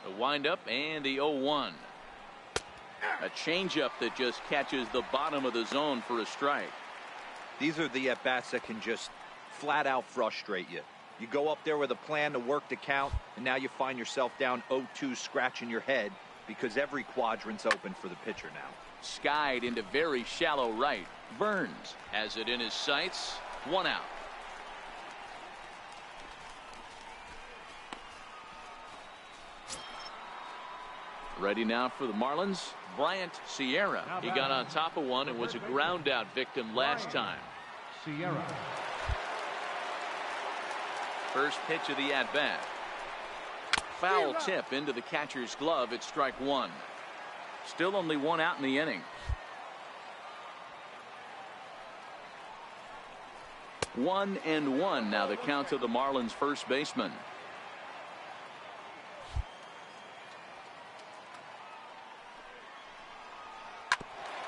The windup and the 0-1. A changeup that just catches the bottom of the zone for a strike. These are the at-bats that can just flat out frustrate you. You go up there with a plan to work the count, and now you find yourself down 0-2 scratching your head because every quadrant's open for the pitcher now. Skied into very shallow right. Burns has it in his sights. 1 out. Ready now for the Marlins, Bryant Sierra. He got on top of one and was a ground out victim last time. Sierra. First pitch of the at bat. Foul tip into the catcher's glove at strike 1. Still only 1 out in the inning. 1-1 now the count to the Marlins first baseman.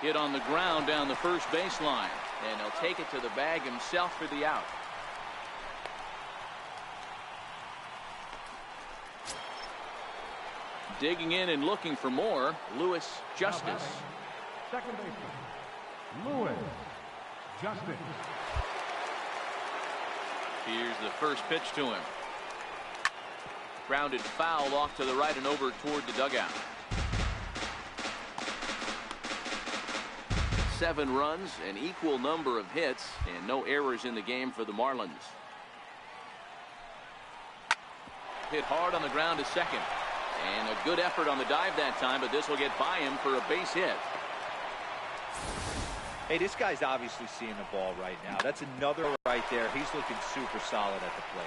Hit on the ground down the first baseline, and he'll take it to the bag himself for the out. Digging in and looking for more, Louis Justice. Second baseman, Louis Justice. Here's the first pitch to him. Grounded foul off to the right and over toward the dugout. 7 runs, an equal number of hits, and no errors in the game for the Marlins. Hit hard on the ground to second. And a good effort on the dive that time, but this will get by him for a base hit. Hey, this guy's obviously seeing the ball right now. That's another right there. He's looking super solid at the plate.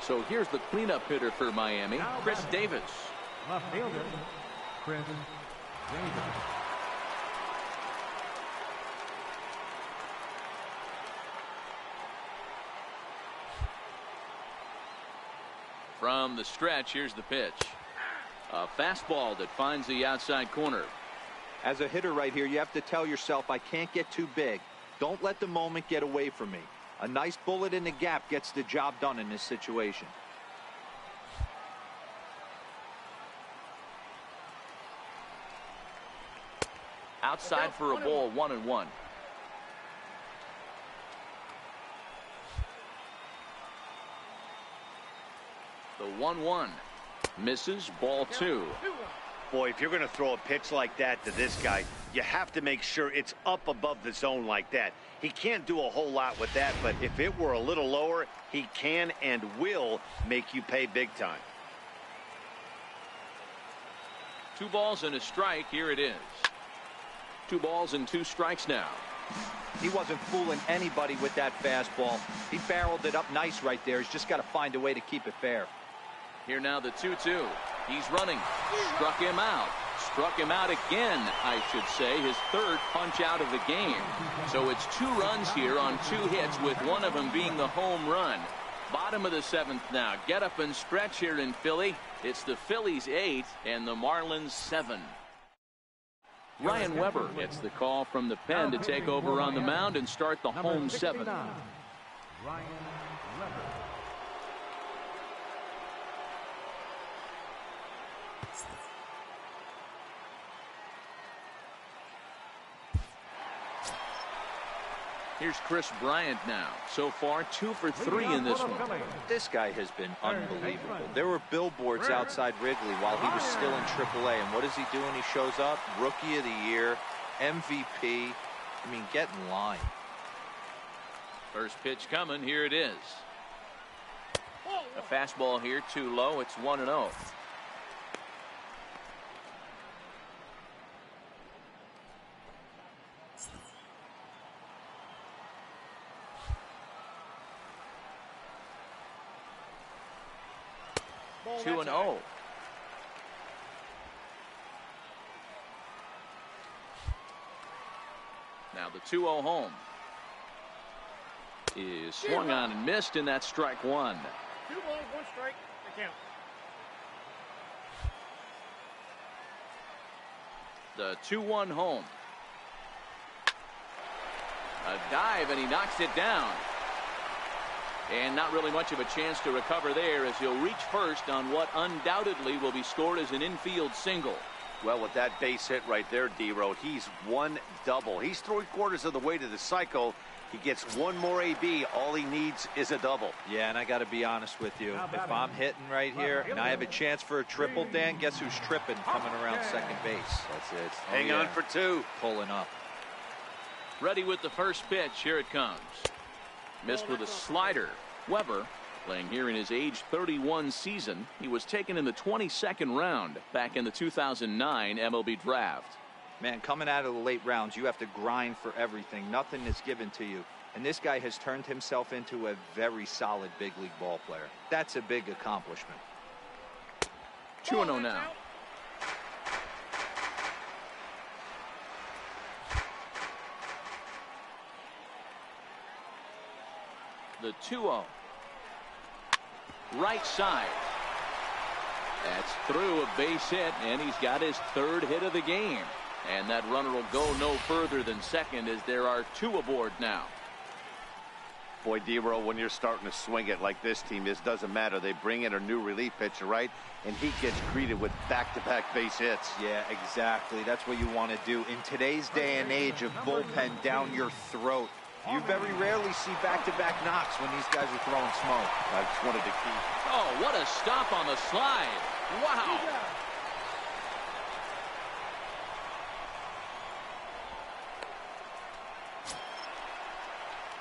So here's the cleanup hitter for Miami, Chris Davis. Left fielder, Chris Davis. From the stretch, here's the pitch. A fastball that finds the outside corner. As a hitter right here, you have to tell yourself, I can't get too big. Don't let the moment get away from me. A nice bullet in the gap gets the job done in this situation. Outside for a ball, 1-1. The 1-1 misses, ball 2. Boy, if you're going to throw a pitch like that to this guy, you have to make sure it's up above the zone like that. He can't do a whole lot with that, but if it were a little lower, he can and will make you pay big time. 2 balls and a strike. Here it is. 2 balls and 2 strikes now. He wasn't fooling anybody with that fastball. He barreled it up nice right there. He's just got to find a way to keep it fair. Here now the 2-2. He's running. Struck him out. Struck him out again, I should say. His 3rd punch out of the game. So it's 2 runs here on 2 hits, with one of them being the home run. Bottom of the 7th now. Get up and stretch here in Philly. It's the Phillies 8 and the Marlins 7. Ryan Weber gets the call from the pen to take over on the mound and start the home 7. Ryan Weber. Here's Chris Bryant now. So far, 2 for 3 in this one. This guy has been unbelievable. There were billboards outside Wrigley while he was still in AAA. And what does he do when he shows up? Rookie of the Year, MVP. I mean, get in line. First pitch coming. Here it is. A fastball here, too low. It's 1-0. Two and 0. Now the 2-0 home is swung on and missed, and that's strike 1. 2 balls, 1 strike. The count. The 2-1 home. A dive, and he knocks it down. And not really much of a chance to recover there, as he'll reach first on what undoubtedly will be scored as an infield single. Well, with that base hit right there, D-Road, he's one double. He's 3/4 of the way to the cycle. He gets one more AB. All he needs is a double. Yeah, and I got to be honest with you. If I'm hitting right here and I have a chance for a triple, Dan, guess who's tripping coming around second base? That's it. Hang on for 2. Pulling up. Ready with the first pitch. Here it comes. Missed with a slider. Weber, playing here in his age 31 season. He was taken in the 22nd round back in the 2009 MLB draft. Man, coming out of the late rounds, you have to grind for everything. Nothing is given to you. And this guy has turned himself into a very solid big league ball player. That's a big accomplishment. 2-0 now. The 2-0. Right side. That's through, a base hit, and he's got his 3rd hit of the game. And that runner will go no further than second, as there are 2 aboard now. Boy, D-Row, when you're starting to swing it like this team is, doesn't matter. They bring in a new relief pitcher, right? And he gets greeted with back-to-back base hits. Yeah, exactly. That's what you want to do. In today's day and age of bullpen down your throat, you very rarely see back-to-back knocks when these guys are throwing smoke. I just wanted to keep. Oh, what a stop on the slide. Wow.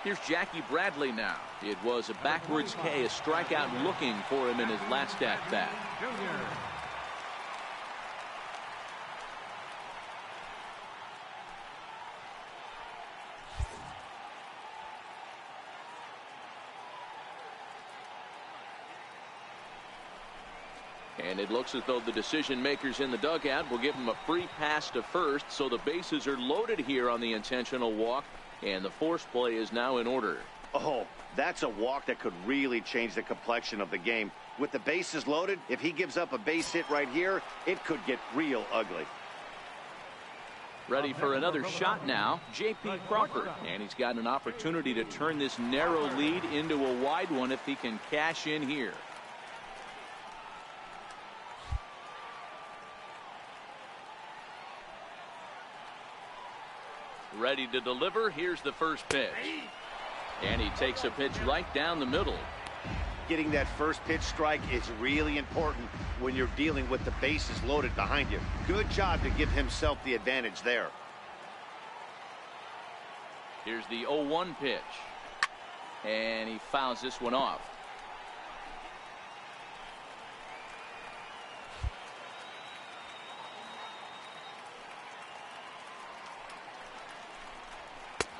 Here's Jackie Bradley now. It was a backwards K, a strikeout looking for him in his last at-bat. And it looks as though the decision makers in the dugout will give him a free pass to first, so the bases are loaded here on the intentional walk, and the force play is now in order. Oh, that's a walk that could really change the complexion of the game. With the bases loaded, if he gives up a base hit right here, it could get real ugly. Ready for another shot now, J.P. Crawford. And he's got an opportunity to turn this narrow lead into a wide one if he can cash in here. Ready to deliver. Here's the first pitch. And he takes a pitch right down the middle. Getting that first pitch strike is really important when you're dealing with the bases loaded behind you. Good job to give himself the advantage there. Here's the 0-1 pitch. And he fouls this one off.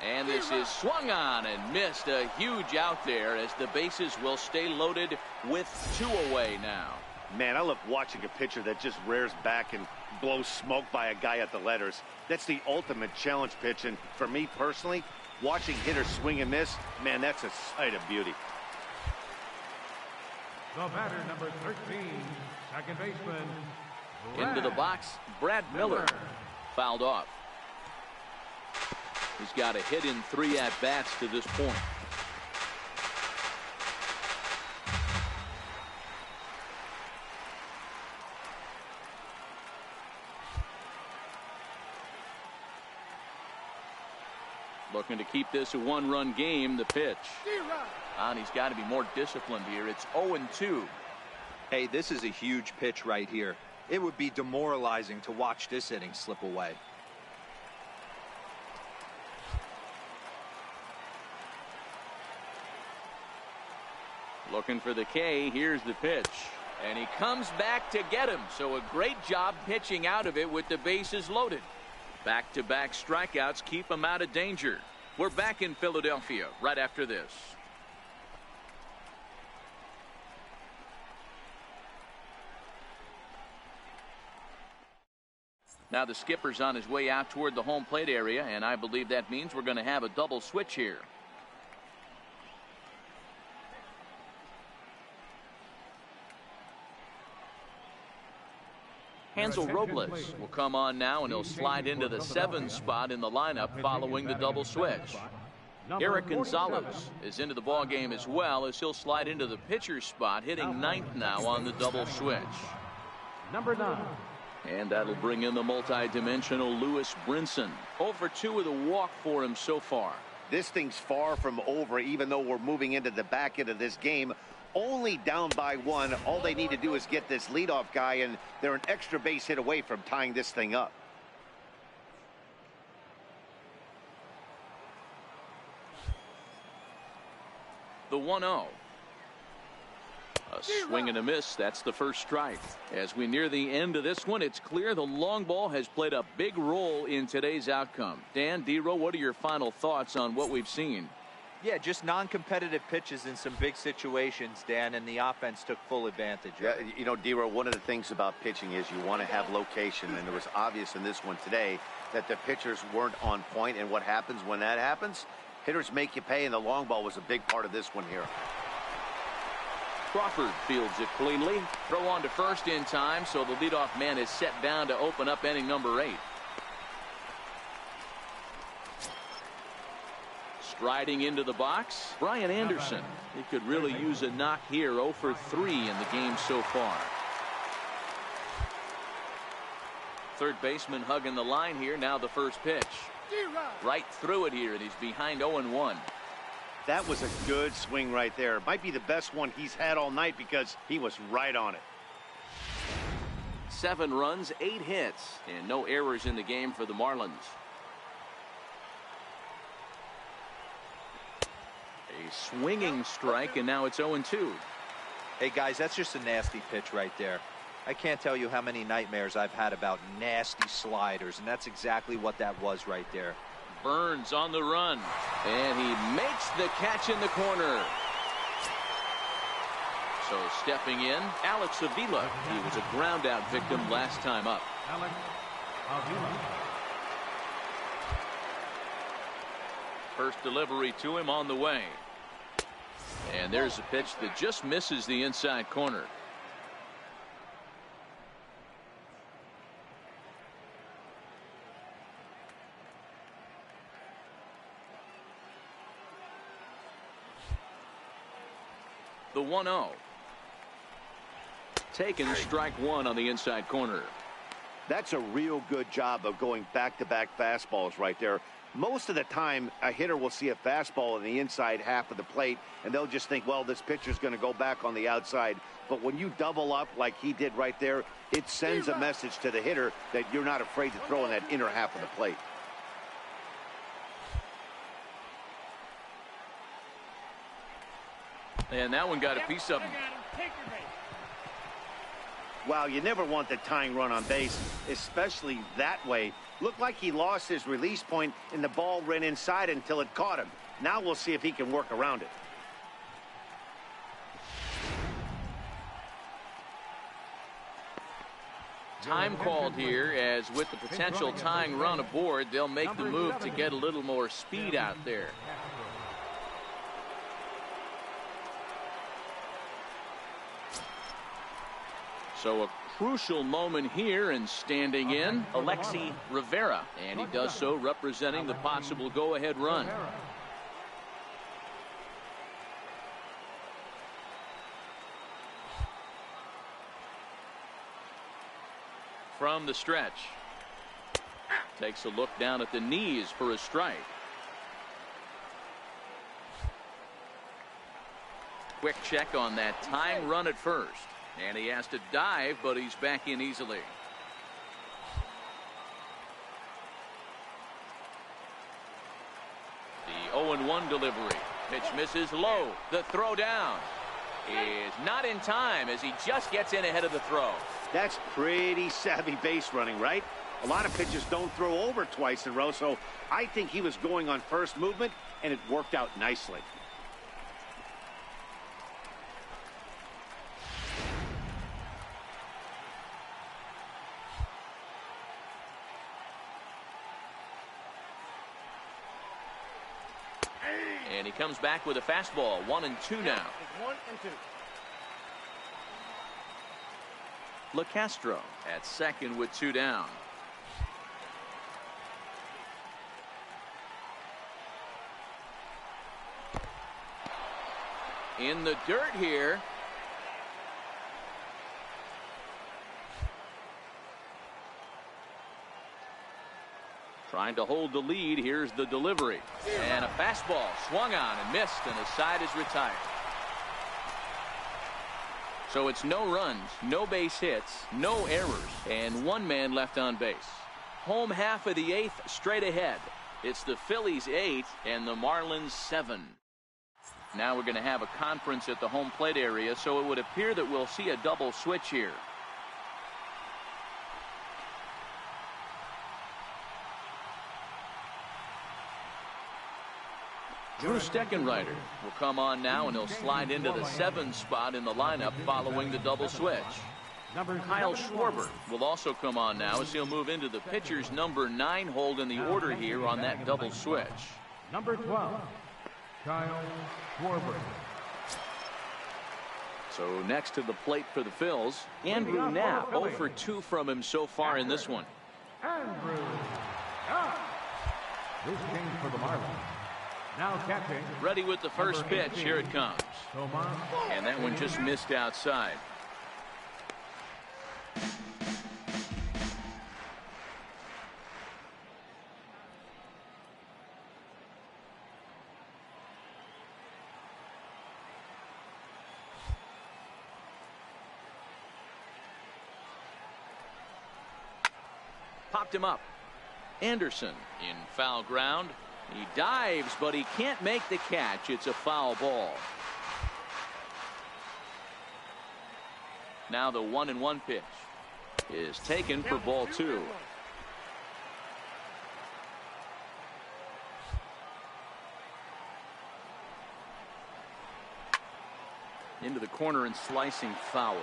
And this is swung on and missed. A huge out there, as the bases will stay loaded with 2 away now. Man, I love watching a pitcher that just rears back and blows smoke by a guy at the letters. That's the ultimate challenge pitch. And for me personally, watching hitters swing and miss, man, that's a sight of beauty. The batter, number 13, second baseman. Into the box, Brad Miller. Fouled off. He's got a hit in 3 at-bats to this point. Looking to keep this a one-run game. The pitch. And he's got to be more disciplined here. It's 0-2. Hey, this is a huge pitch right here. It would be demoralizing to watch this inning slip away. Looking for the K. Here's the pitch. And he comes back to get him. So a great job pitching out of it with the bases loaded. Back-to-back strikeouts keep him out of danger. We're back in Philadelphia right after this. Now the skipper's on his way out toward the home plate area, and I believe that means we're going to have a double switch here. Hansel Robles will come on now, and he'll slide into the 7 spot in the lineup following the double switch. Eric Gonzalez is into the ball game as well, as he'll slide into the pitcher spot, hitting 9th now on the double switch. Number 9. And that'll bring in the multi-dimensional Lewis Brinson. 0-for-2 with a walk for him so far. This thing's far from over, even though we're moving into the back end of this game. Only down by 1. All they need to do is get this leadoff guy, and they're an extra base hit away from tying this thing up. The 1-0. A swing and a miss. That's the first strike. As we near the end of this one, it's clear the long ball has played a big role in today's outcome. Dan, D-Row, what are your final thoughts on what we've seen? Yeah, just non-competitive pitches in some big situations, Dan, and the offense took full advantage. Yeah, you know, D-Row, one of the things about pitching is you want to have location, and it was obvious in this one today that the pitchers weren't on point, and what happens when that happens? Hitters make you pay, and the long ball was a big part of this one here. Crawford fields it cleanly. Throw on to first in time, so the leadoff man is set down to open up inning number 8. Striding into the box, Brian Anderson. He could really use a knock here. 0-for-3 in the game so far. Third baseman hugging the line here. Now the first pitch. Right through it here, and he's behind 0-1. That was a good swing right there. Might be the best one he's had all night because he was right on it. 7 runs, 8 hits, and no errors in the game for the Marlins. A swinging strike, and now it's 0-2. Hey, guys, that's just a nasty pitch right there. I can't tell you how many nightmares I've had about nasty sliders, and that's exactly what that was right there. Burns on the run, and he makes the catch in the corner. So stepping in, Alex Avila. He was a ground out victim last time up. Alex Avila. First delivery to him on the way. And there's a pitch that just misses the inside corner. The 1-0. Taken strike 1 on the inside corner. That's a real good job of going back-to-back fastballs right there. Most of the time, a hitter will see a fastball in the inside half of the plate, and they'll just think, well, this pitcher's going to go back on the outside. But when you double up like he did right there, it sends a message to the hitter that you're not afraid to throw in that inner half of the plate. And that one got a piece of him. Wow, you never want the tying run on base, especially that way. Looked like he lost his release point, and the ball ran inside until it caught him. Now we'll see if he can work around it. Time called here, as with the potential tying run aboard, they'll make the move to get a little more speed out there. So a crucial moment here, and standing in, Alexi Rivera. And he does so representing the possible go-ahead run. From the stretch. Takes a look down at the knees for a strike. quick check on that time run at first. And he has to dive, but he's back in easily. The 0-1 delivery. Pitch misses low. The throw down is not in time as he just gets in ahead of the throw. That's pretty savvy base running, right? A lot of pitchers don't throw over twice in a row, so I think he was going on first movement, and it worked out nicely. And he comes back with a fastball. 1-2 now. 1-2. LeCastro at second with 2 down. In the dirt here. Trying to hold the lead. Here's the delivery. And a fastball swung on and missed, and the side is retired. So it's no runs, no base hits, no errors, and 1 man left on base. Home half of the 8th straight ahead. It's the Phillies 8 and the Marlins 7. Now we're going to have a conference at the home plate area, so it would appear that we'll see a double switch here. Drew Steckenrider will come on now, and he'll slide into the 7 spot in the lineup following the double switch. Kyle Schwarber will also come on now as he'll move into the pitcher's number 9 hold in the order here on that double switch. Number 12, Kyle Schwarber. So next to the plate for the Phils, Andrew Knapp 0 for 2 from him so far in this one. Andrew Knapp. This game for the Marlins. Now catching. Ready with the first pitch. Here it comes. And that one just missed outside. Popped him up. Anderson in foul ground. He dives, but he can't make the catch. It's a foul ball. Now the 1-1 pitch is taken for ball 2. Into the corner and slicing foul.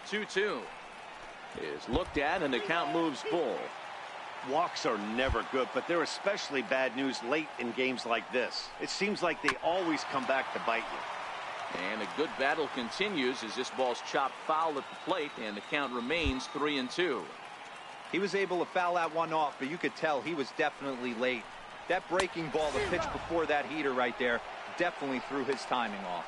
The 2-2 is looked at, and the count moves full. Walks are never good, but they're especially bad news late in games like this. It seems like they always come back to bite you. And a good battle continues as this ball's chopped foul at the plate, and the count remains 3-2. He was able to foul that one off, but you could tell he was definitely late. That breaking ball, the pitch before that heater right there, definitely threw his timing off.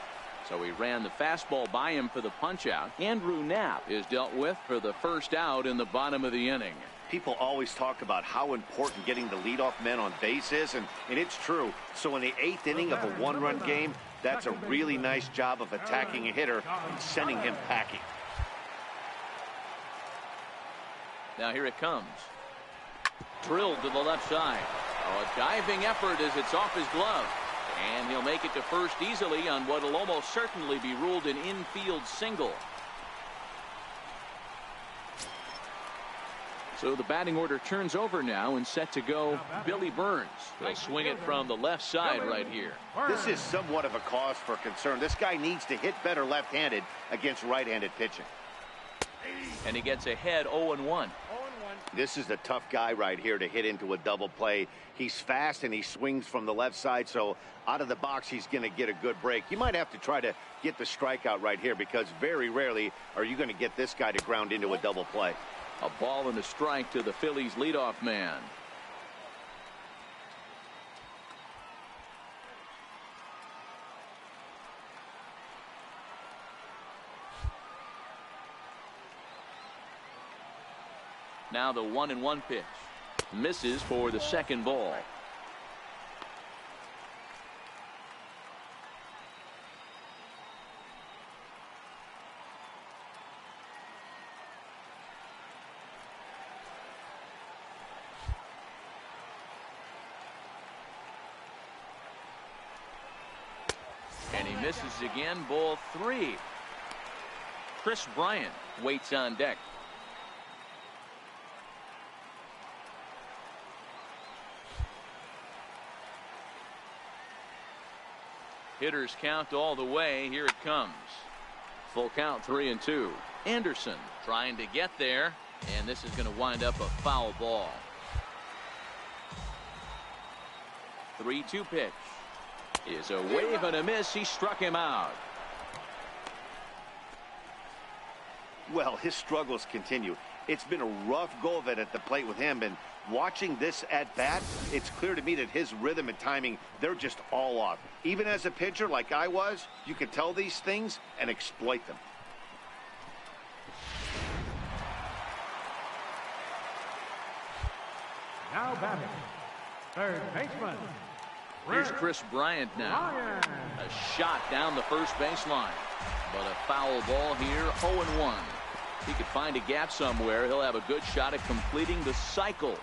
So he ran the fastball by him for the punch-out. Andrew Knapp is dealt with for the first out in the bottom of the inning. People always talk about how important getting the leadoff man on base is, and it's true. So in the 8th inning of a 1-run game, that's a really nice job of attacking a hitter and sending him packing. Now here it comes. Drilled to the left side. A diving effort as it's off his glove. And he'll make it to first easily on what will almost certainly be ruled an infield single. So the batting order turns over now, and set to go Billy Burns. He'll swing it from the left side right here. This is somewhat of a cause for concern. This guy needs to hit better left-handed against right-handed pitching. And he gets ahead 0-1. This is a tough guy right here to hit into a double play. He's fast and he swings from the left side, so out of the box he's going to get a good break. You might have to try to get the strikeout right here, because very rarely are you going to get this guy to ground into a double play. A ball and a strike to the Phillies leadoff man. Now the 1-1 pitch. Misses for the second ball. And he misses again. Ball 3. Chris Bryant waits on deck. Hitters count all the way. Here it comes. Full count, 3-2. Anderson trying to get there, and this is going to wind up a foul ball. 3-2 pitch is a wave and a miss. He struck him out. Well, his struggles continue. It's been a rough go of it at the plate with him, and watching this at bat, it's clear to me that his rhythm and timing, they're just all off. Even as a pitcher like I was, you can tell these things and exploit them. Now batting, third baseman. Here's Chris Bryant now. A shot down the first baseline, but a foul ball here. 0-1. He could find a gap somewhere. He'll have a good shot at completing the cycle.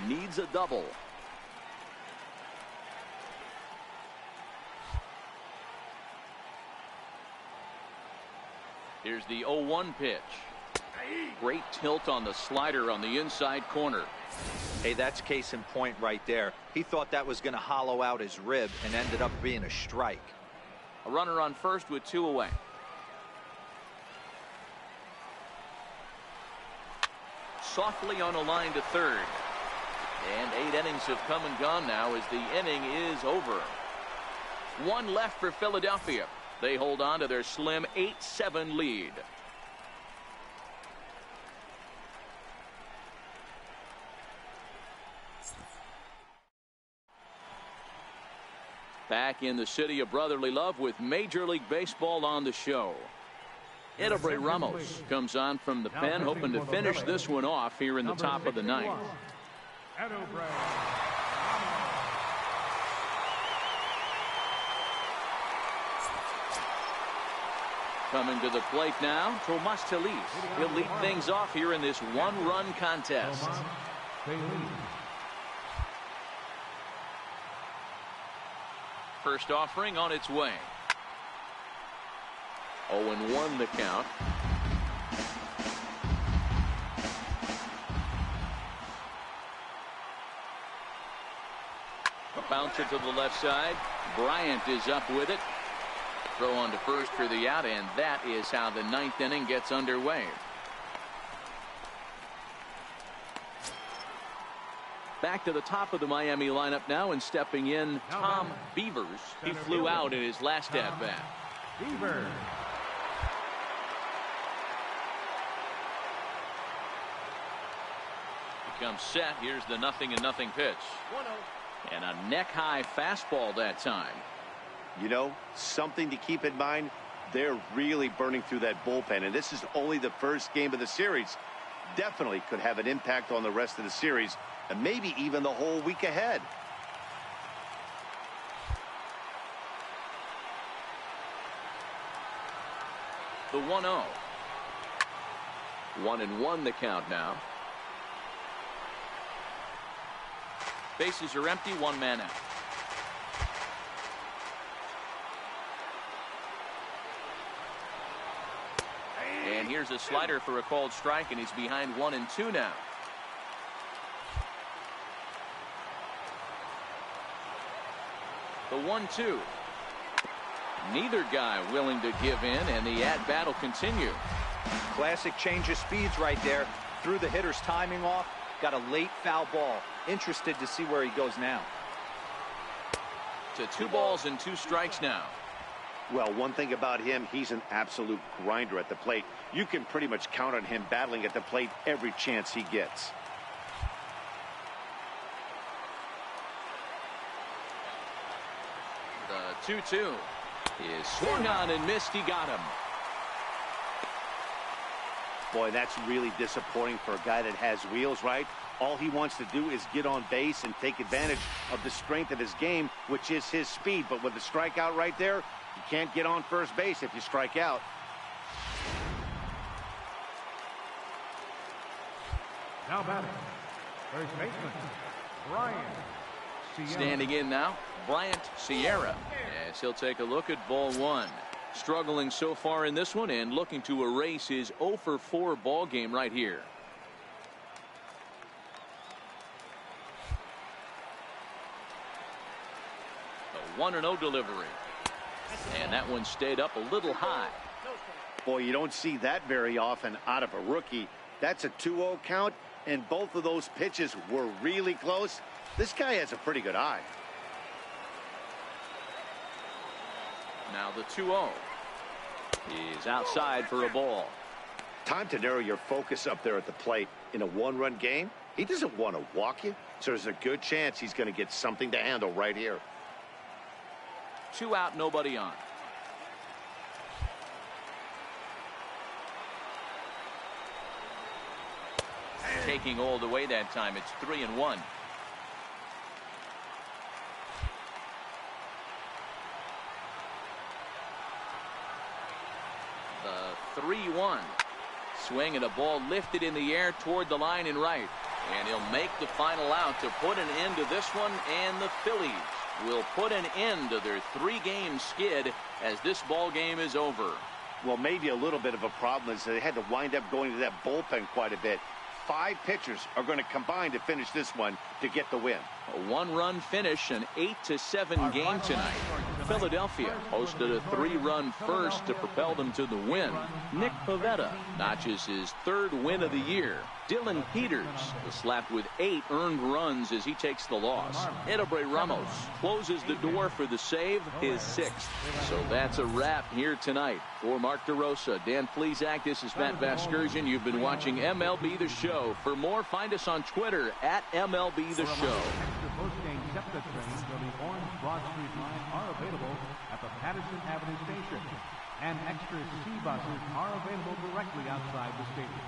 He needs a double. Here's the 0-1 pitch. Great tilt on the slider on the inside corner. Hey, that's case in point right there. He thought that was going to hollow out his rib and ended up being a strike. A runner on first with 2 away. Softly on a line to third. And 8 innings have come and gone now as the inning is over. 1 left for Philadelphia. They hold on to their slim 8-7 lead. Back in the city of brotherly love with Major League Baseball on the show. Edelbray Ramos comes on from the pen, hoping to finish this one off here in the top of the 9th. Coming to the plate now, Tomas Telis. He'll lead things off here in this 1-run contest. First offering on its way. 0-1 the count. A bouncer to the left side. Bryant is up with it. Throw on to first for the out, and that is how the 9th inning gets underway. Back to the top of the Miami lineup now, and stepping in, Tom Beavers. He flew out in his last at-bat. Beavers. Becomes set. Here's the 0-0 pitch. 1-0. And a neck-high fastball that time. You know, something to keep in mind, they're really burning through that bullpen, and this is only the first game of the series. Definitely could have an impact on the rest of the series, and maybe even the whole week ahead. The 1-0. 1-1 the count now. Bases are empty, 1 man out. And here's a slider for a called strike, and he's behind 1-2 now. The 1-2. Neither guy willing to give in, and the at-bat will continue. Classic change of speeds right there. Threw the hitter's timing off. Got a late foul ball. Interested to see where he goes now. To 2 balls and 2 strikes now. Well, one thing about him, he's an absolute grinder at the plate. You can pretty much count on him battling at the plate every chance he gets. The 2-2 is swung on and missed. He got him. Boy, that's really disappointing for a guy that has wheels, right? All he wants to do is get on base and take advantage of the strength of his game, which is his speed. But with the strikeout right there, you can't get on first base if you strike out. Now batting, first baseman, Brian Sierra. Standing in now, Bryant Sierra, as he'll take a look at ball one. Struggling so far in this one and looking to erase his 0 for 4 ball game right here. A 1-0 delivery. And that one stayed up a little high. Boy, you don't see that very often out of a rookie. That's a 2-0 count, and both of those pitches were really close. This guy has a pretty good eye. Now the 2-0. He's outside for a ball. Time to narrow your focus up there at the plate. In a one-run game, he doesn't want to walk you, so there's a good chance he's going to get something to handle right here. 2 out, nobody on. Taking all the way that time. It's 3-1. The 3-1. Swing and a ball lifted in the air toward the line and right. And he'll make the final out to put an end to this one, and the Phillies will put an end to their 3-game skid as this ball game is over. Well, maybe a little bit of a problem is they had to wind up going to that bullpen quite a bit. 5 pitchers are going to combine to finish this one to get the win. A 1-run finish, an 8-7 game tonight. Philadelphia hosted a 3-run first to propel them to the win. Nick Pivetta notches his 3rd win of the year. Dylan Peters is slapped with 8 earned runs as he takes the loss. Edobre Ramos closes the door for the save, his 6th. So that's a wrap here tonight. For Mark DeRosa, Dan Plesac, this is Matt Vasgersian. You've been watching MLB The Show. For more, find us on Twitter at MLB The Show. Extra post-game SEPTA trains on the Orange Broad Street line are available at the Patterson Avenue station, and extra C buses are available directly outside the stadium.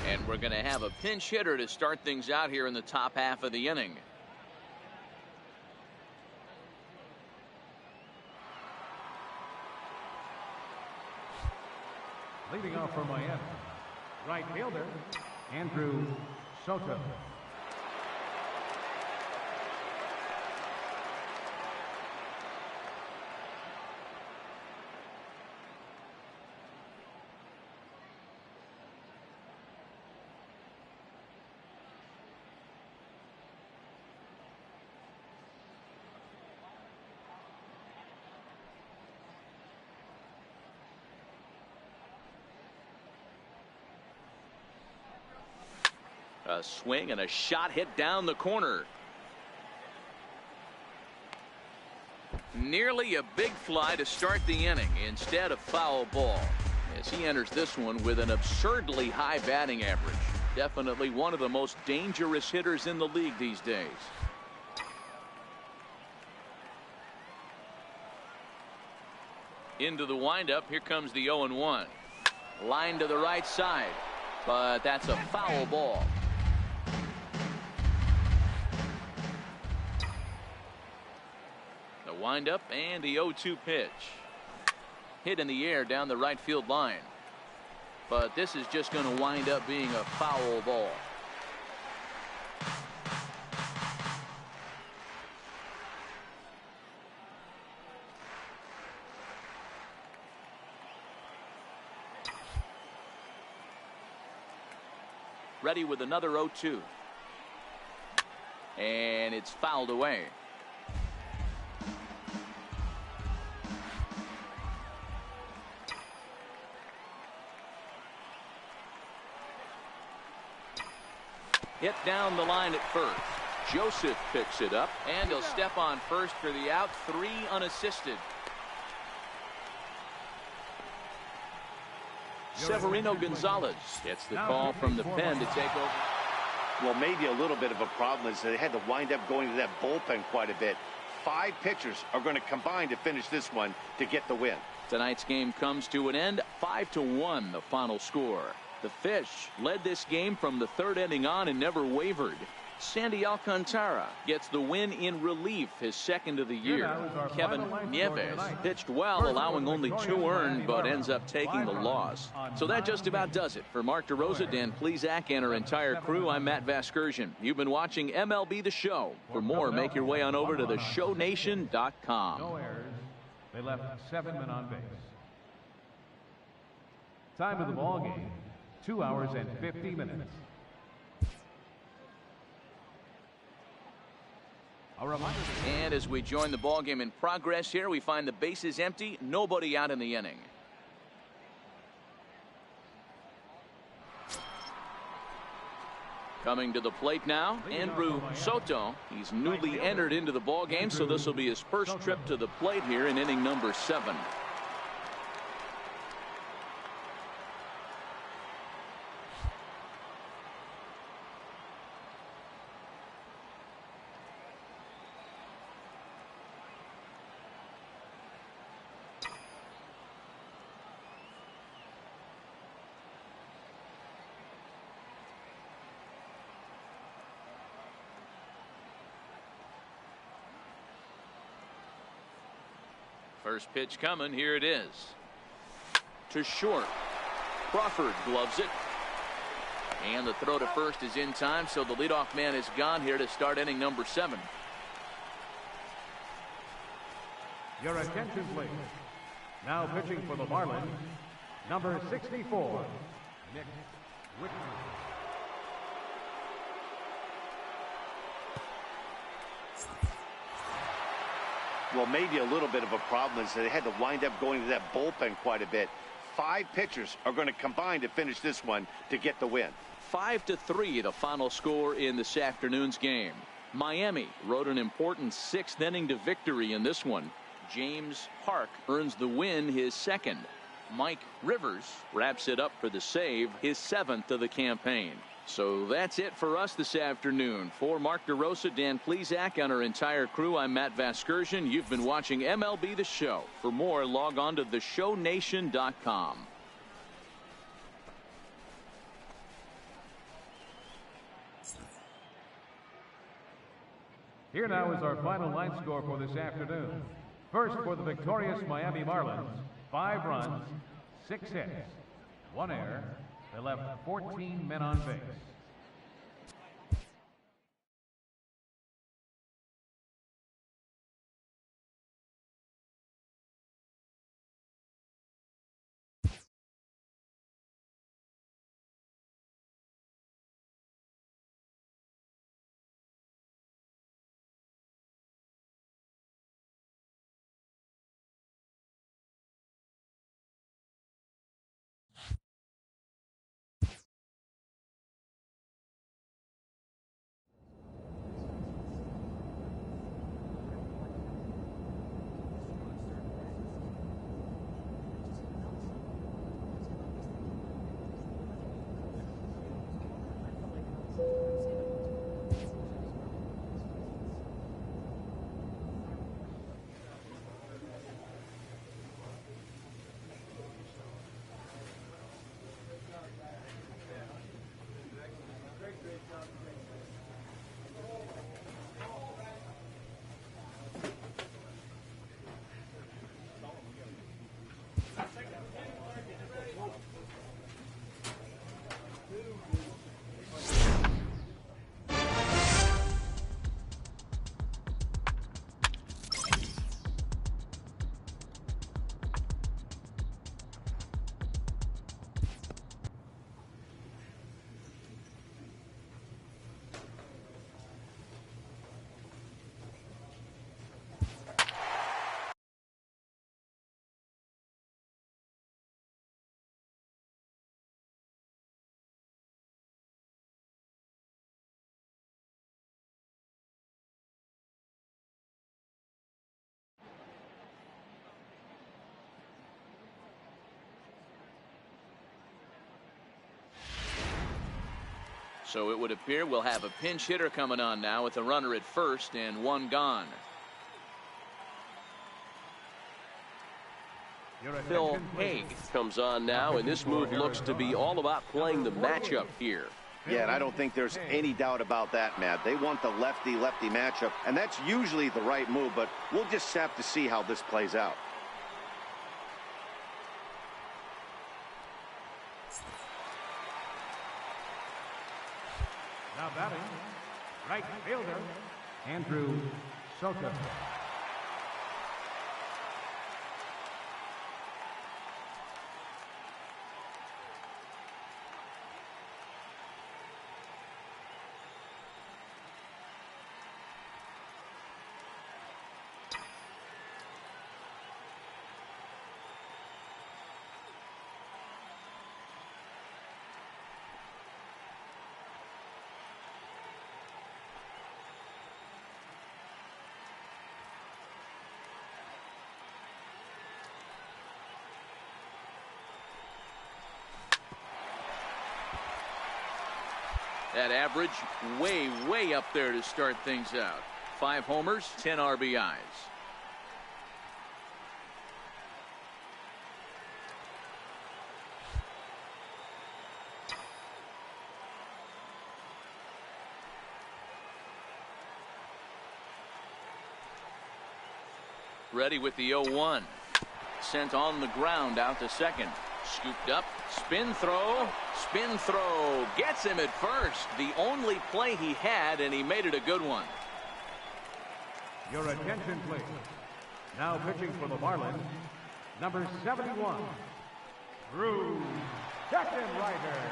And we're going to have a pinch hitter to start things out here in the top half of the inning. Leading off for Miami, right fielder, Andrew Soto. A swing and a shot hit down the corner. Nearly a big fly to start the inning. Instead, a foul ball as he enters this one with an absurdly high batting average. Definitely one of the most dangerous hitters in the league these days. Into the windup. Here comes the 0-1. Line to the right side, but that's a foul ball. Wind up and the 0-2 pitch. Hit in the air down the right field line. But this is just going to wind up being a foul ball. Ready with another 0-2. And it's fouled away. Hit down the line at first. Joseph picks it up, and he'll step on first for the out. 3 unassisted. Severino Gonzalez gets the call from the pen to take over. Well, maybe a little bit of a problem is they had to wind up going to that bullpen quite a bit. 5 pitchers are going to combine to finish this one to get the win. Tonight's game comes to an end. 5-1 the final score. The Fish led this game from the 3rd inning on and never wavered. Sandy Alcantara gets the win in relief, his 2nd of the year. Kevin Nieves pitched well, allowing only 2 earned, but ends up taking the loss. So that just about does it. For Mark DeRosa, Dan Plesac, and our entire crew, I'm Matt Vasgersian. You've been watching MLB The Show. For more, make your way on over to theshownation.com. No errors. They left 7 men on base. Time of the ball game, 2 hours and 50 minutes. A reminder. And as we join the ball game in progress here, we find the bases empty, nobody out in the inning. Coming to the plate now, Andrew Soto. He's newly entered into the ball game, so this will be his first trip to the plate here in inning number 7. First pitch coming. Here it is. To short. Crawford gloves it. And the throw to first is in time, so the leadoff man is gone here to start inning number 7. Your attention, please. Now pitching for the Marlins, number 64, Nick Whitney. Well, maybe a little bit of a problem is they had to wind up going to that bullpen quite a bit. 5 pitchers are going to combine to finish this one to get the win. 5-3 the final score in this afternoon's game. Miami rode an important 6th inning to victory in this one. James Park earns the win, his 2nd. Mike Rivers wraps it up for the save, his 7th of the campaign. So that's it for us this afternoon. For Mark DeRosa, Dan Plesac, and our entire crew, I'm Matt Vasgersian. You've been watching MLB The Show. For more, log on to theshownation.com. Here now is our final line score for this afternoon. First, for the victorious Miami Marlins, 5 runs, 6 hits, 1 error. They left 14 men on base. So it would appear we'll have a pinch hitter coming on now with a runner at first and one gone. Phil Haig comes on now, and this move looks to be all about playing the matchup here. Yeah, and I don't think there's any doubt about that, Matt. They want the lefty-lefty matchup, and that's usually the right move, but we'll just have to see how this plays out. Now batting, right fielder, Andrew Soto. That average way up there to start things out. 5 homers, 10 RBIs. Ready with the 0-1. Sent on the ground out to second. Scooped up, spin throw, gets him at first. The only play he had, and he made it a good one. Your attention, please. Now pitching for the Marlins, number 71, Drew Steckenrider.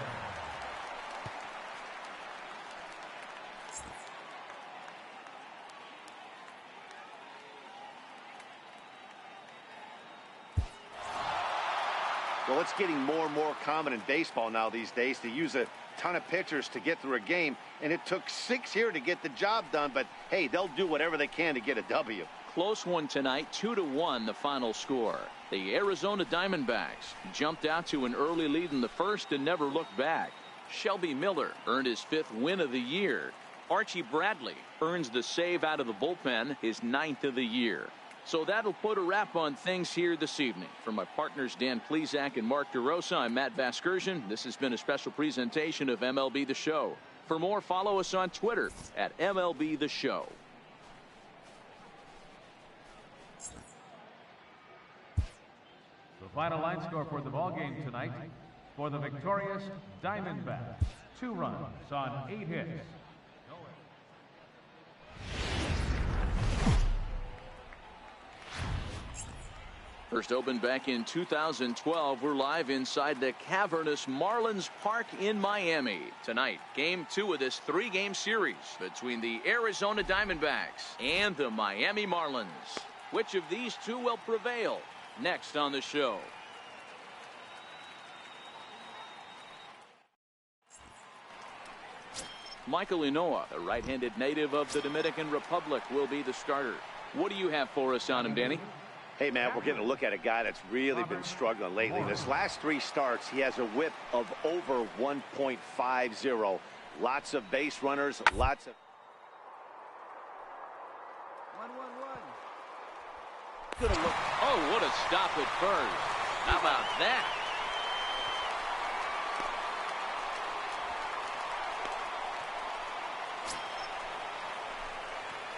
Well, it's getting more and more common in baseball now these days to use a ton of pitchers to get through a game, and it took 6 here to get the job done, but hey, they'll do whatever they can to get a W. Close one tonight, 2-1 the final score. The Arizona Diamondbacks jumped out to an early lead in the first and never looked back. Shelby Miller earned his 5th win of the year. Archie Bradley earns the save out of the bullpen, his 9th of the year. So that'll put a wrap on things here this evening. For my partners Dan Plesac and Mark DeRosa, I'm Matt Vasgersian. This has been a special presentation of MLB The Show. For more, follow us on Twitter at MLB The Show. The final line score for the ball game tonight for the victorious Diamondbacks. 2 runs on 8 hits. First opened back in 2012. We're live inside the cavernous Marlins Park in Miami. Tonight, game 2 of this 3-game series between the Arizona Diamondbacks and the Miami Marlins. Which of these two will prevail? Next on the show. Michael Inoa, a right-handed native of the Dominican Republic, will be the starter. What do you have for us on him, Danny? Hey, man, we're getting a look at a guy that's really been struggling lately. In his last 3 starts, he has a whip of over 1.50. Lots of base runners, lots of... 1-1-1. Good look. Oh, what a stop at first. How about that?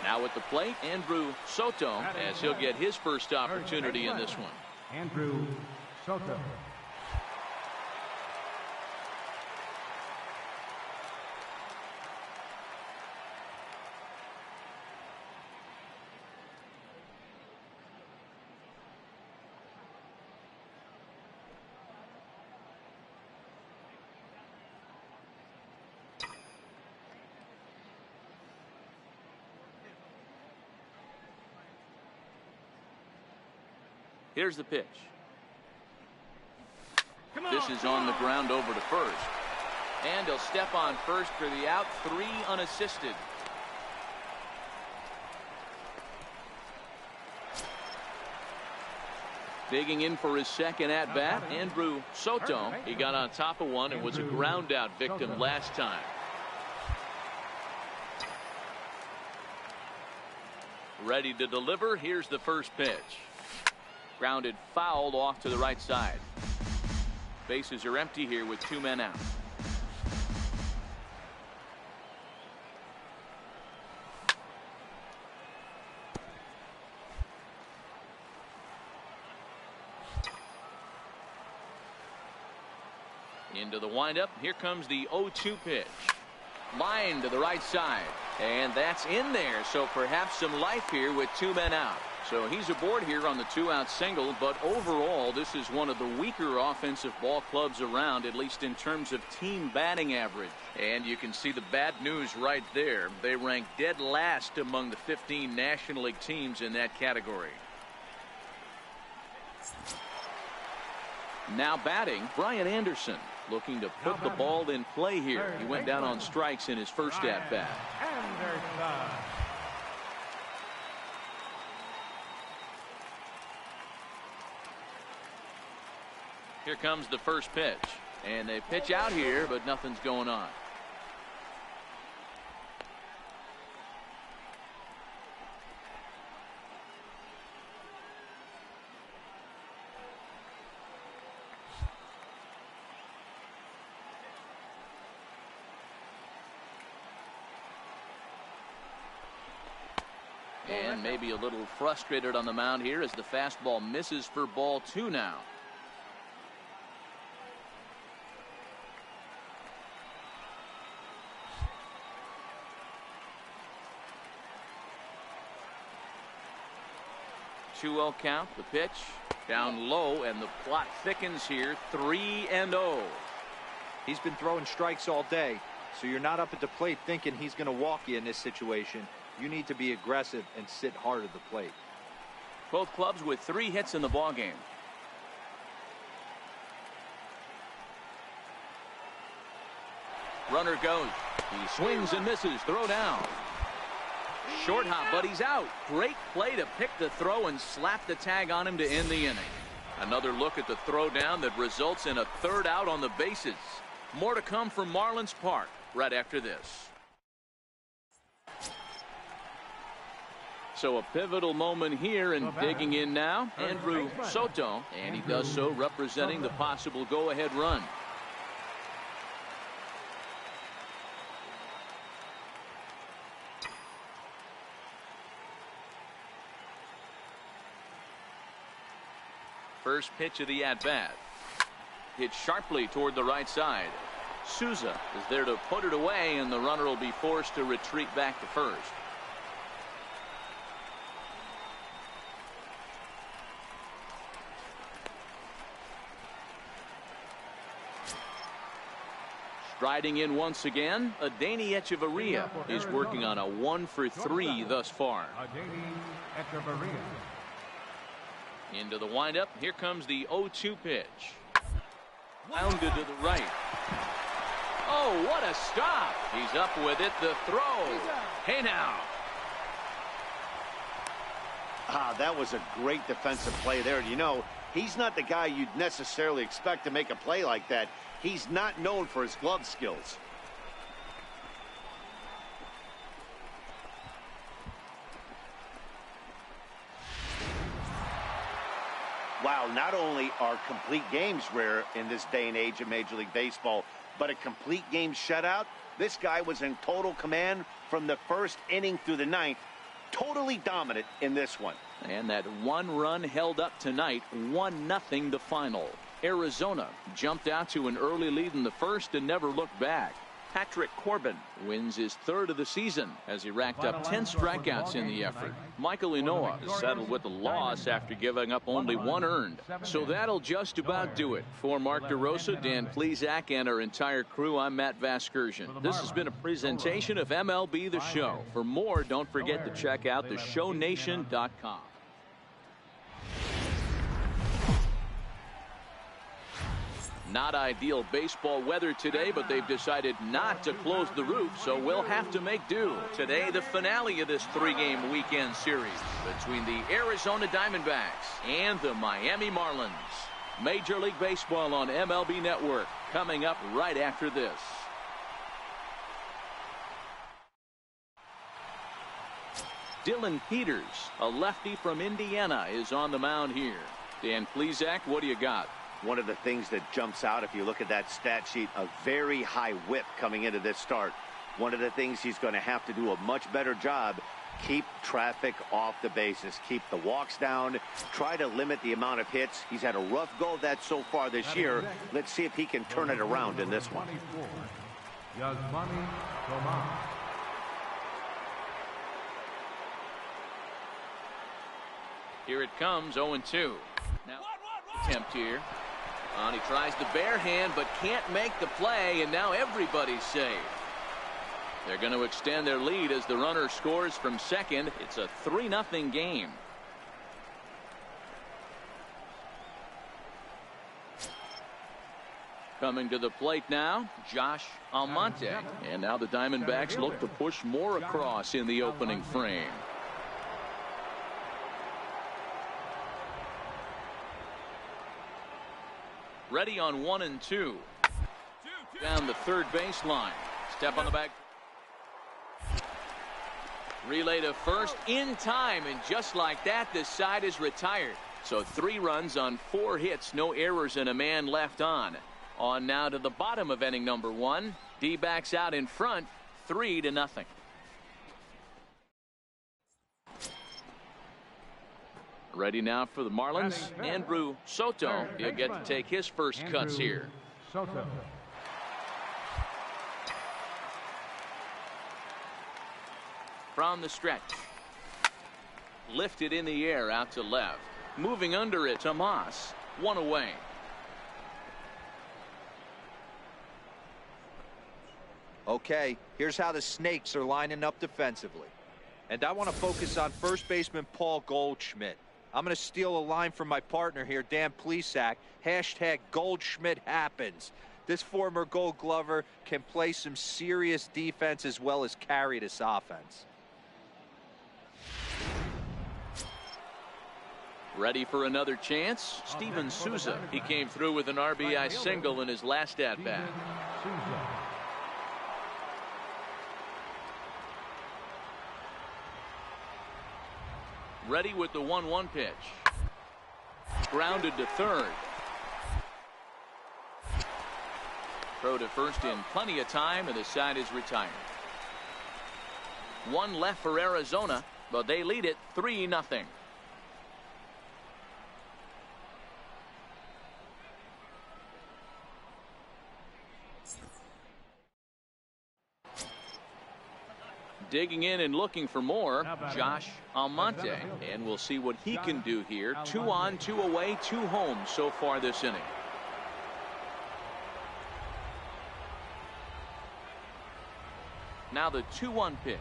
Now at the plate, Andrew Soto, as he'll get his first opportunity in this one. Andrew Soto. Here's the pitch. This is on the ground over to first. And he'll step on first for the out. 3 unassisted. Digging in for his second at-bat, Andrew Soto. He got on top of one and was a ground-out victim last time. Ready to deliver. Here's the first pitch. Grounded foul off to the right side. Bases are empty here with 2 men out. Into the windup. Here comes the 0-2 pitch. Line to the right side. And that's in there. So perhaps some life here with 2 men out. So he's aboard here on the 2-out single. But overall, this is one of the weaker offensive ball clubs around, at least in terms of team batting average. And you can see the bad news right there. They rank dead last among the 15 National League teams in that category. Now batting, Brian Anderson, looking to put the ball in play here. He went down on strikes in his first at-bat. Here comes the first pitch. And they pitch out here, but nothing's going on. And maybe a little frustrated on the mound here as the fastball misses for ball 2 now. Two-0 count. The pitch down low, and the plot thickens here. 3-0. He's been throwing strikes all day, so you're not up at the plate thinking he's going to walk you in this situation. You need to be aggressive and sit hard at the plate. Both clubs with 3 hits in the ballgame. Runner goes. He swings and misses. Throw down. Short hop, but he's out. Great play to pick the throw and slap the tag on him to end the inning. Another look at the throw down that results in a 3rd out on the bases. More to come from Marlins Park right after this. So a pivotal moment here, and digging in now, Andrew Soto, and he does so representing the possible go-ahead run. First pitch of the at-bat. Hit sharply toward the right side. Souza is there to put it away, and the runner will be forced to retreat back to first. Striding in once again, Adeiny Echeverria is working on a 1-for-3 thus far. Into the windup. Here comes the 0-2 pitch. Rounded to the right. Oh, what a stop. He's up with it. The throw. Hey now. That was a great defensive play there. You know, he's not the guy you'd necessarily expect to make a play like that. He's not known for his glove skills. Wow, not only are complete games rare in this day and age of Major League Baseball, but a complete game shutout. This guy was in total command from the first inning through the 9th. Totally dominant in this one. And that 1 run held up tonight. 1-0 the final. Arizona jumped out to an early lead in the first and never looked back. Patrick Corbin wins his 3rd of the season as he racked up 10 strikeouts in the effort. Michael Inoa settled with a loss after giving up only 1 earned. So that'll just about do it. For Mark DeRosa, Dan Plesac, and our entire crew, I'm Matt Vasgersian. This has been a presentation of MLB The Show. For more, don't forget to check out theshownation.com. Not ideal baseball weather today, but they've decided not to close the roof, so we'll have to make do. Today, the finale of this 3-game weekend series between the Arizona Diamondbacks and the Miami Marlins. Major League Baseball on MLB Network coming up right after this. Dylan Peters, a lefty from Indiana, is on the mound here. Dan Plesac, what do you got? One of the things that jumps out, if you look at that stat sheet, a very high whip coming into this start. One of the things he's going to have to do a much better job, keep traffic off the bases, keep the walks down, try to limit the amount of hits. He's had a rough go of that so far this year. Let's see if he can turn it around in this one. Here it comes, 0-2. Now, attempt here. He tries the bare hand, but can't make the play, and now everybody's safe. They're going to extend their lead as the runner scores from second. It's a 3-0 game. Coming to the plate now, Josh Almonte. And now the Diamondbacks look to push more across in the opening frame. Ready on 1 and 2. Down the third baseline. Step on the back. Relay to first in time, and just like that, this side is retired. So 3 runs on 4 hits, no errors, and a man left on. On now to the bottom of inning number 1. D-backs out in front, 3-0. Ready now for the Marlins. Andrew Soto. He'll get to take his first cuts here. Soto. From the stretch. Lifted in the air out to left. Moving under it, Tomas. 1 away. Okay, here's how the Snakes are lining up defensively. And I want to focus on first baseman Paul Goldschmidt. I'm going to steal a line from my partner here, Dan Plesac. Hashtag Goldschmidt happens. This former Gold Glover can play some serious defense as well as carry this offense. Ready for another chance? Steven Souza. He came through with an RBI single in his last at-bat. Ready with the 1-1 pitch. Grounded to third. Throw to first in plenty of time, and the side is retired. 1 left for Arizona, but they lead it 3-0. Digging in and looking for more, Josh Almonte. And we'll see what he can do here. 2 on, 2 away, 2 home so far this inning. Now the 2-1 pitch.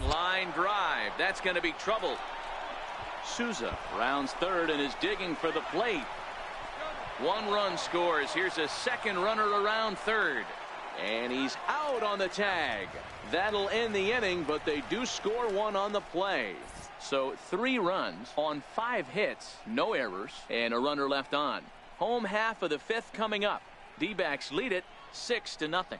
Line drive. That's going to be trouble. Souza rounds third and is digging for the plate. 1 run scores. Here's a second runner around third. And he's out on the tag. That'll end the inning, but they do score 1 on the play. So 3 runs on 5 hits, no errors, and a runner left on. Home half of the 5th coming up. D-backs lead it 6-0.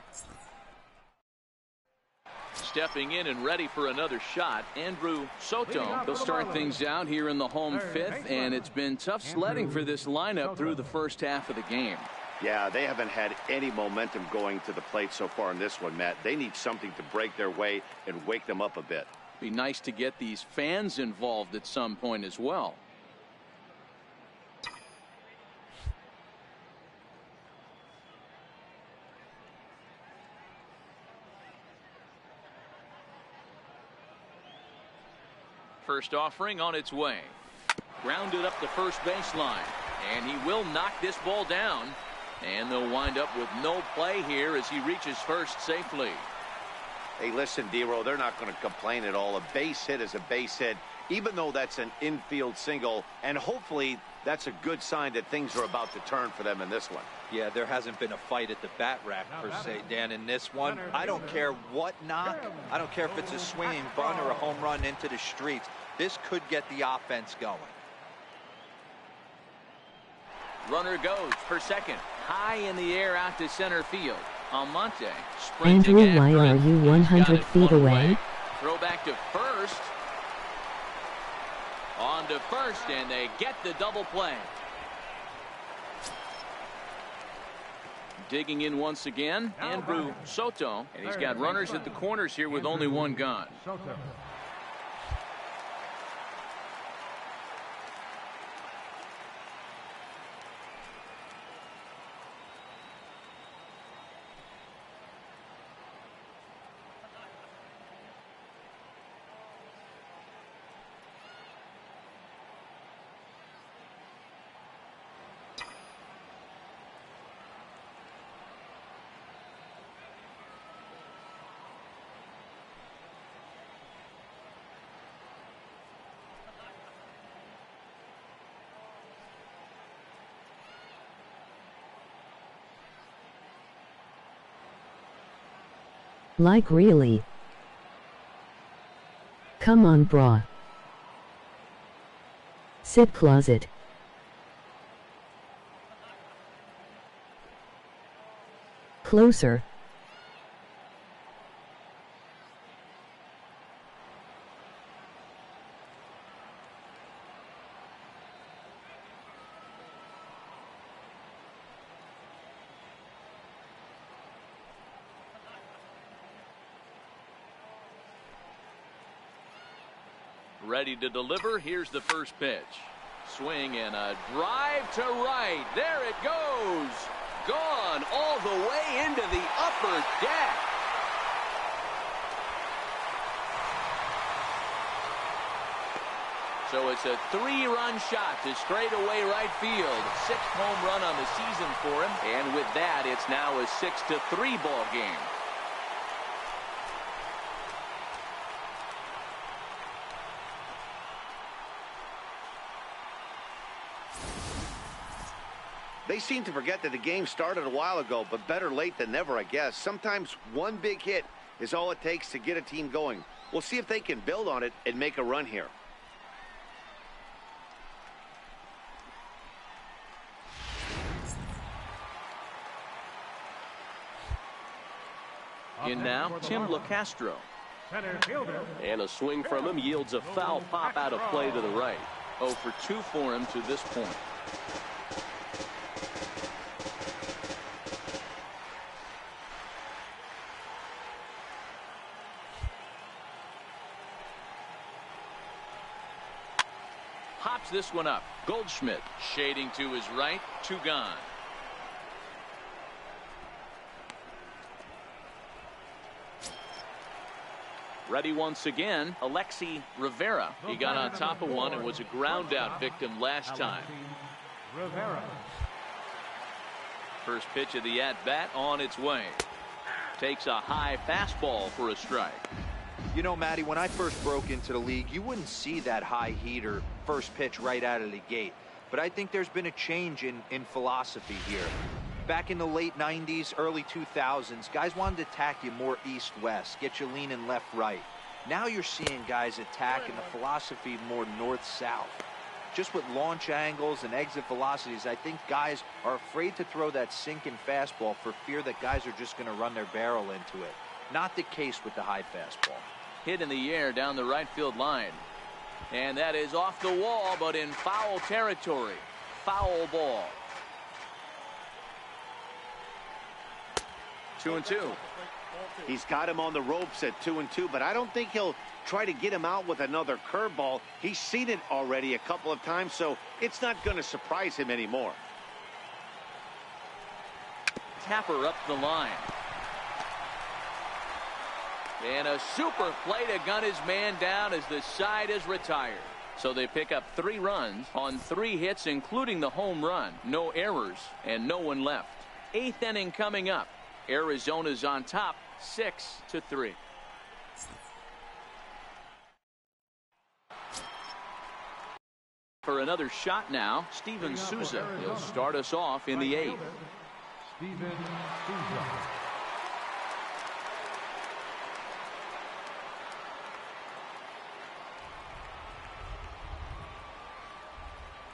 Stepping in and ready for another shot, Andrew Soto. They'll start things out here in the home 5th, and it's been tough sledding for this lineup through the first half of the game. Yeah, they haven't had any momentum going to the plate so far in this one, Matt. They need something to break their way and wake them up a bit. Be nice to get these fans involved at some point as well. First offering on its way. Grounded up the first baseline, and he will knock this ball down. And they'll wind up with no play here as he reaches first safely. Hey, listen, Dero, they're not going to complain at all. A base hit is a base hit, even though that's an infield single. And hopefully that's a good sign that things are about to turn for them in this one. Yeah, there hasn't been a fight at the bat rack, per se, Dan, in this one. I don't care what knock. I don't care if it's a swinging bunt or a home run into the streets. This could get the offense going. Runner goes for second. High in the air out to center field. Almonte Andrew, why are you 100 feet away? throw back to first. On to first, and they get the double play. Digging in once again, Andrew Soto, and he's got runners at the corners here with only one gone. Like really? Come on, brah. Sit closet. Closer. Ready to deliver. Here's the first pitch. Swing and a drive to right. There it goes. Gone all the way into the upper deck. So it's a 3-run shot to straightaway right field. 6th home run on the season for him. And with that, it's now a 6-3 ball game. They seem to forget that the game started a while ago, but better late than never, I guess. Sometimes one big hit is all it takes to get a team going. We'll see if they can build on it and make a run here. In now, Tim LeCastro. And a swing from him yields a foul pop out of play to the right. 0 for 2 for him to this point. Hops this one up. Goldschmidt shading to his right. 2 gone. Ready once again, Alexi Rivera. He got on top of one and was a ground out victim last time. First pitch of the at-bat on its way. Takes a high fastball for a strike. You know, Matty, when I first broke into the league, you wouldn't see that high heater first pitch right out of the gate. But I think there's been a change in philosophy here. Back in the late 90s, early 2000s, guys wanted to attack you more east-west, get you leaning left-right. Now you're seeing guys attack in the philosophy more north-south. Just with launch angles and exit velocities, I think guys are afraid to throw that sinking fastball for fear that guys are just going to run their barrel into it. Not the case with the high fastball. Hit in the air down the right field line. And that is off the wall, but in foul territory. Foul ball. 2-2. He's got him on the ropes at 2-2, but I don't think he'll try to get him out with another curveball. He's seen it already a couple of times, so it's not going to surprise him anymore. Tapper up the line. And a super play to gun his man down as the side is retired. So they pick up 3 runs on 3 hits, including the home run. No errors and no one left. 8th inning coming up. Arizona's on top, 6-3. For another shot now, Steven Souza. He'll start us off in the 8th. Steven Souza.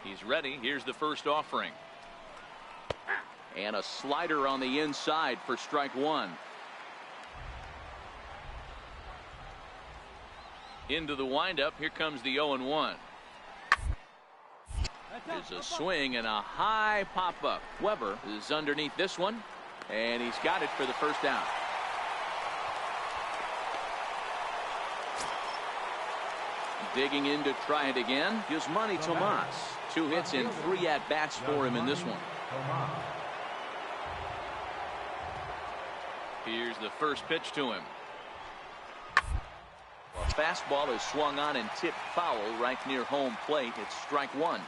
He's ready. Here's the first offering. And a slider on the inside for strike 1. Into the windup. Here comes the 0-1. There's a swing and a high pop-up. Weber is underneath this one, and he's got it for the first out. Digging in to try it again. Yusmani Tomas. 2 hits and 3 at-bats for him in this one. Here's the first pitch to him. A fastball is swung on and tipped foul right near home plate. It's strike 1.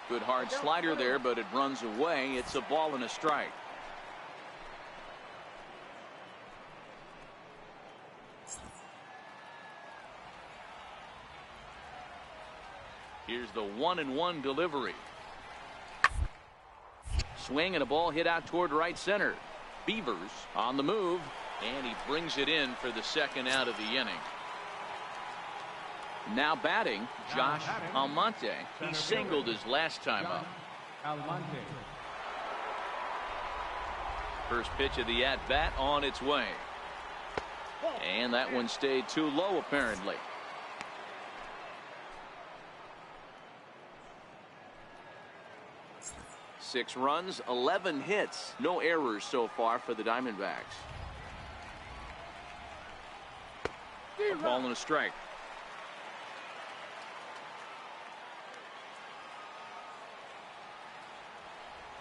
Good hard slider there, but it runs away. It's a ball and a strike. Here's the 1-1 delivery. Swing and a ball hit out toward right center. Beavers on the move, and he brings it in for the second out of the inning. Now batting, Josh Almonte. He singled his last time up. First pitch of the at-bat on its way. And that one stayed too low, apparently. Six runs, 11 hits. No errors so far for the Diamondbacks. A ball and a strike.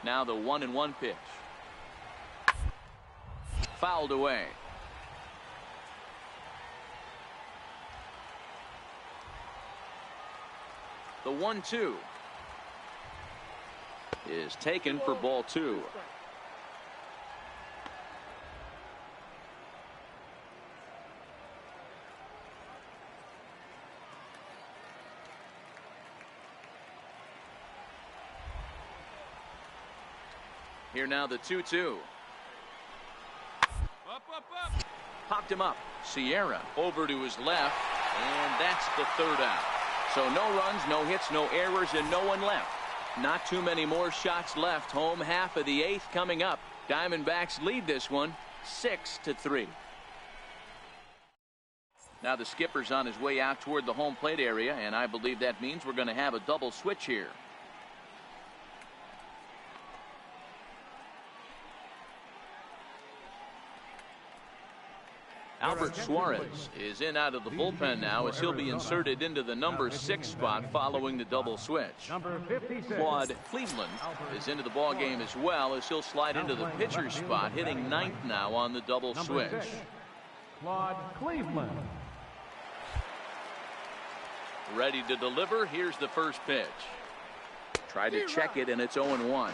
Now the 1-1 pitch. Fouled away. The 1-2 is taken for ball 2. Here now the 2-2. Up. Popped him up. Sierra over to his left, and that's the third out. So no runs, no hits, no errors, and no one left. Not too many more shots left. Home half of the 8th coming up. Diamondbacks lead this one 6-3. Now the skipper's on his way out toward the home plate area, and I believe that means we're going to have a double switch here. Albert Suarez is in out of the bullpen now as he'll be inserted into the number 6 spot following the double switch. Claude Cleveland is into the ball game as well as he'll slide into the pitcher's spot, hitting 9th now on the double switch. Claude Cleveland. Ready to deliver. Here's the first pitch. Try to check it, and it's 0-1.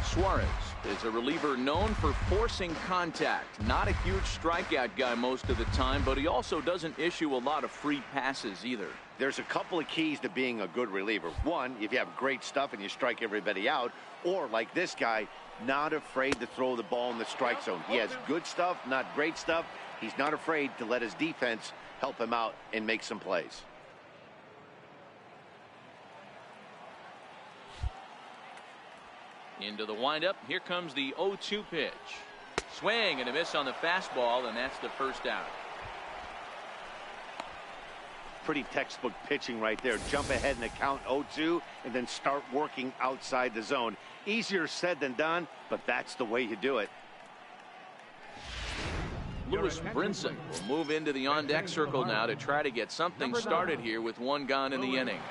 Suarez is a reliever known for forcing contact. Not a huge strikeout guy most of the time, but he also doesn't issue a lot of free passes either. There's a couple of keys to being a good reliever. One, if you have great stuff and you strike everybody out, or like this guy, not afraid to throw the ball in the strike zone. He has good stuff, not great stuff. He's not afraid to let his defense help him out and make some plays. Into the windup. Here comes the 0-2 pitch. Swing and a miss on the fastball, and that's the first out. Pretty textbook pitching right there. Jump ahead and count 0-2 and then start working outside the zone. Easier said than done, but that's the way you do it. Lewis Brinson will move into the on-deck circle now to try to get something started here with one gone in the inning.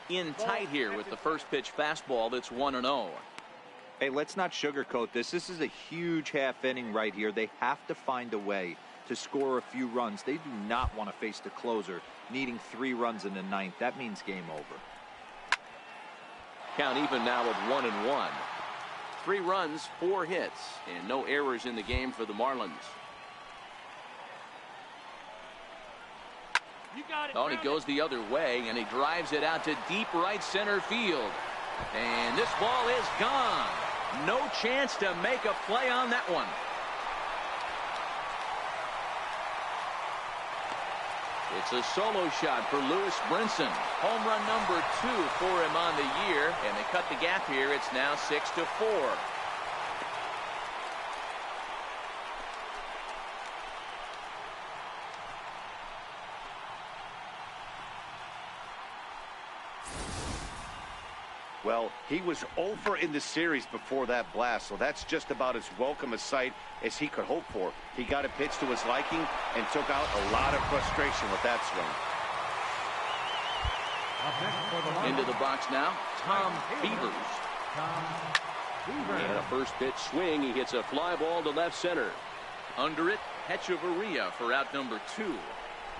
In tight here with the first pitch fastball. That's 1-0. Hey, let's not sugarcoat this. This is a huge half inning right here. They have to find a way to score a few runs. They do not want to face the closer needing 3 runs in the 9th. That means game over. Count even now at 1-1. 3 runs, 4 hits, and no errors in the game for the Marlins. Oh, and he goes the other way, and he drives it out to deep right center field. And this ball is gone. No chance to make a play on that one. It's a solo shot for Lewis Brinson. Home run number 2 for him on the year, and they cut the gap here. It's now 6-4. Well, he was over in the series before that blast, so that's just about as welcome a sight as he could hope for. He got a pitch to his liking and took out a lot of frustration with that swing. Into the box now, Tom Beavers. And a first pitch swing. He hits a fly ball to left center. Under it, Hechavarria for out number 2.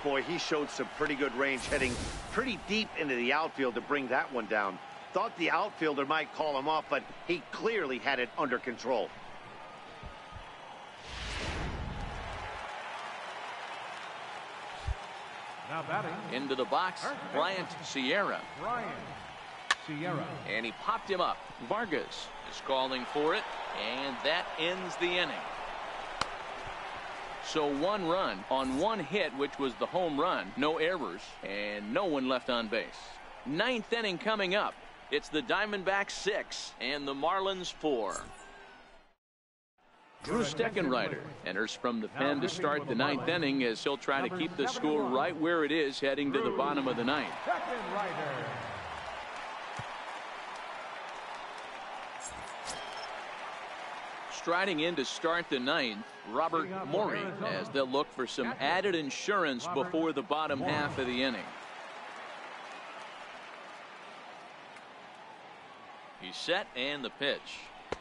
Boy, he showed some pretty good range, heading pretty deep into the outfield to bring that one down. Thought the outfielder might call him off, but he clearly had it under control. Now batting. Into the box, Bryant Sierra. And he popped him up. Vargas is calling for it, and that ends the inning. So 1 run on 1 hit, which was the home run. No errors, and no one left on base. 9th inning coming up. It's the Diamondbacks 6 and the Marlins 4. Drew Steckenrider enters from the pen to start the 9th inning as he'll try to keep the score right where it is heading to the bottom of the 9th. Striding in to start the 9th, Robert Morey, as they'll look for some added insurance before the bottom half of the inning. He's set, and the pitch.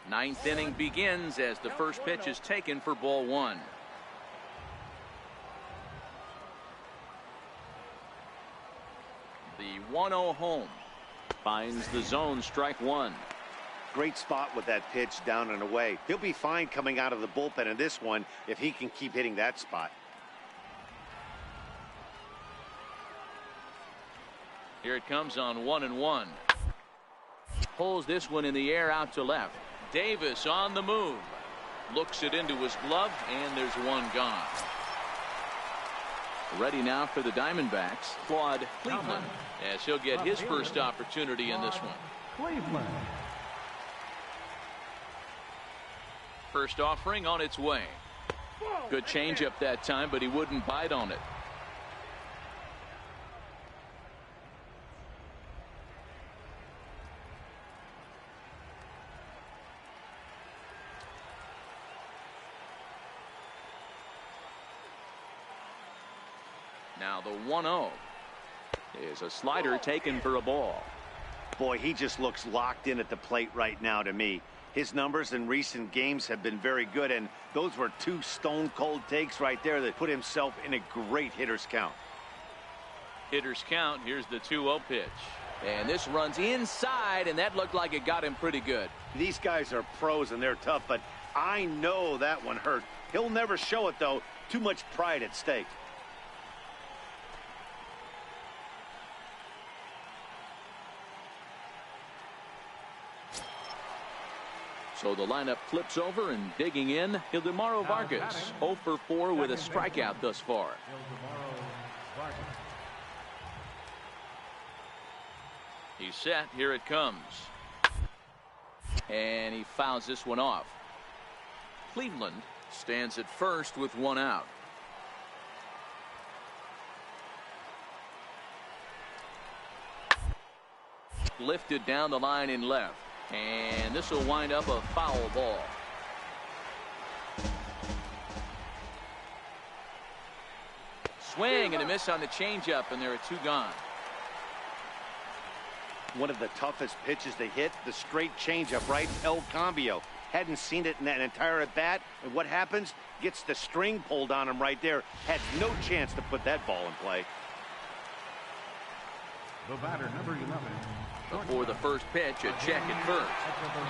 9th inning begins as the first pitch is taken for ball 1. The 1-0 home finds the zone, strike 1. Great spot with that pitch down and away. He'll be fine coming out of the bullpen in this one if he can keep hitting that spot. Here it comes on 1-1. Pulls this one in the air out to left. Davis on the move. Looks it into his glove, and there's one gone. Ready now for the Diamondbacks, Claude Cleveland, as he'll get his first opportunity in this one. First offering on its way. Good changeup that time, but he wouldn't bite on it. Now the 1-0 is a slider taken for a ball. Boy, he just looks locked in at the plate right now to me. His numbers in recent games have been very good, and those were 2 stone-cold takes right there that put himself in a great hitter's count. Hitter's count. Here's the 2-0 pitch. And this runs inside, and that looked like it got him pretty good. These guys are pros, and they're tough, but I know that one hurt. He'll never show it, though. Too much pride at stake. So the lineup flips over, and digging in, Ildemaro Vargas, 0 for 4 with a strikeout thus far. He's set. Here it comes. And he fouls this one off. Cleveland stands at first with 1 out. Lifted down the line in left. And this will wind up a foul ball. Swing and a miss on the changeup, and there are 2 gone. One of the toughest pitches to hit, the straight changeup, right? El Cambio. Hadn't seen it in that entire at bat, and what happens? Gets the string pulled on him right there. Had no chance to put that ball in play. The batter, number 11. Before the first pitch, a check at first.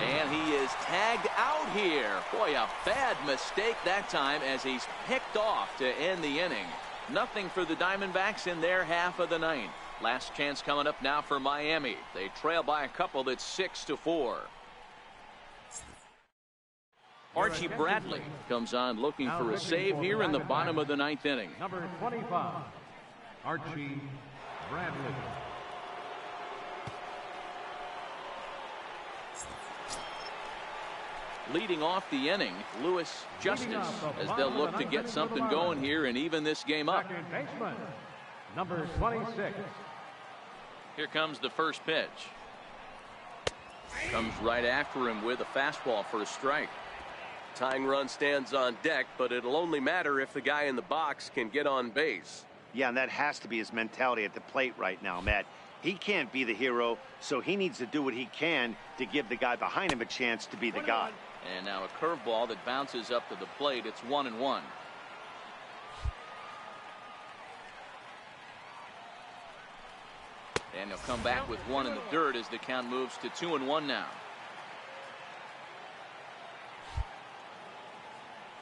And he is tagged out here. Boy, a bad mistake that time as he's picked off to end the inning. Nothing for the Diamondbacks in their half of the 9th. Last chance coming up now for Miami. They trail by a couple. That's 6-4. Archie Bradley comes on looking for a save here in the bottom of the 9th inning. Number 25. Archie Bradley. Leading off the inning, Lewis Justice, as they'll look to get something going here and even this game up. Second baseman, number 26. Here comes the first pitch. Comes right after him with a fastball for a strike. Tying run stands on deck, but it'll only matter if the guy in the box can get on base. Yeah, and that has to be his mentality at the plate right now, Matt. He can't be the hero, so he needs to do what he can to give the guy behind him a chance to be the guy. And now a curveball that bounces up to the plate. It's 1-1. And he'll come back with one in the dirt as the count moves to 2-1 now.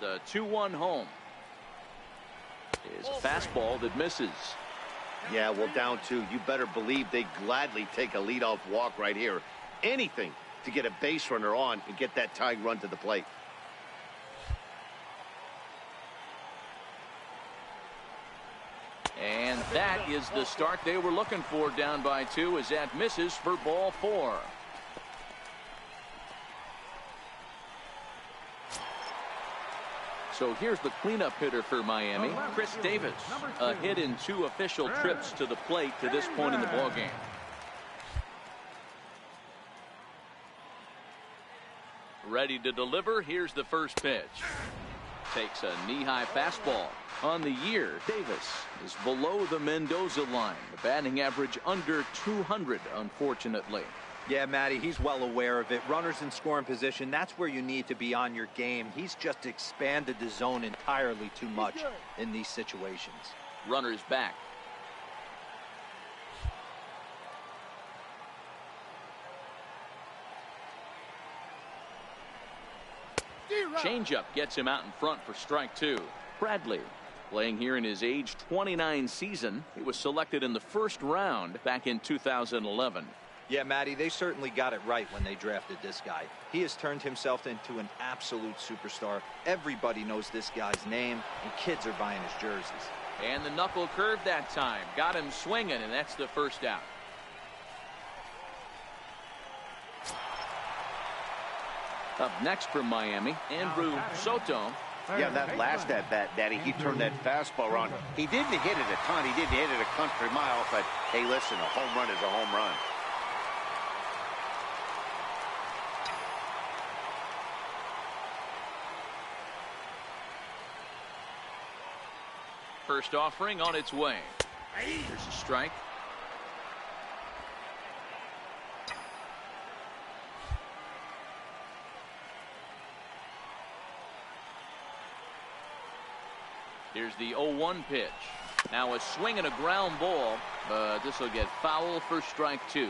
The 2-1 home is a fastball that misses. Yeah, well, down 2. You better believe they gladly take a leadoff walk right here. Anything to get a base runner on and get that tying run to the plate. And that is the start they were looking for, down by 2, as that misses for ball 4. So here's the cleanup hitter for Miami, Chris Davis. A hit in 2 official trips to the plate to this point in the ballgame. Ready to deliver. Here's the first pitch. Takes a knee-high fastball. On the year, Davis is below the Mendoza line. The batting average under 200, unfortunately. Yeah, Matty, he's well aware of it. Runners in scoring position, that's where you need to be on your game. He's just expanded the zone entirely too much in these situations. Runners back. Changeup gets him out in front for strike 2. Bradley, playing here in his age 29 season. He was selected in the first round back in 2011. Yeah, Matty, they certainly got it right when they drafted this guy. He has turned himself into an absolute superstar. Everybody knows this guy's name, and kids are buying his jerseys. And the knuckle curve that time. Got him swinging, and that's the first out. Up next from Miami, Andrew Soto. Yeah, that last at-bat, Daddy, he turned that fastball around. He didn't hit it a ton. He didn't hit it a country mile, but, hey, listen, a home run is a home run. First offering on its way. Here's a strike. Here's the 0-1 pitch. Now a swing and a ground ball, but this will get foul for strike 2.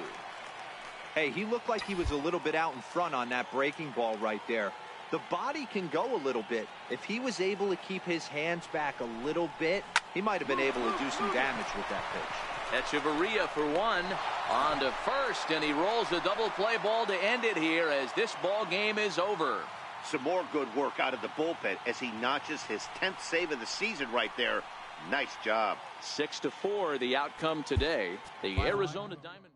Hey, he looked like he was a little bit out in front on that breaking ball right there. The body can go a little bit. If he was able to keep his hands back a little bit, he might have been able to do some damage with that pitch. Echeverria for one. On to first, and he rolls the double play ball to end it here as this ball game is over. Some more good work out of the bullpen as he notches his 10th save of the season right there. Nice job. 6-4 the outcome today. The Arizona Diamondbacks.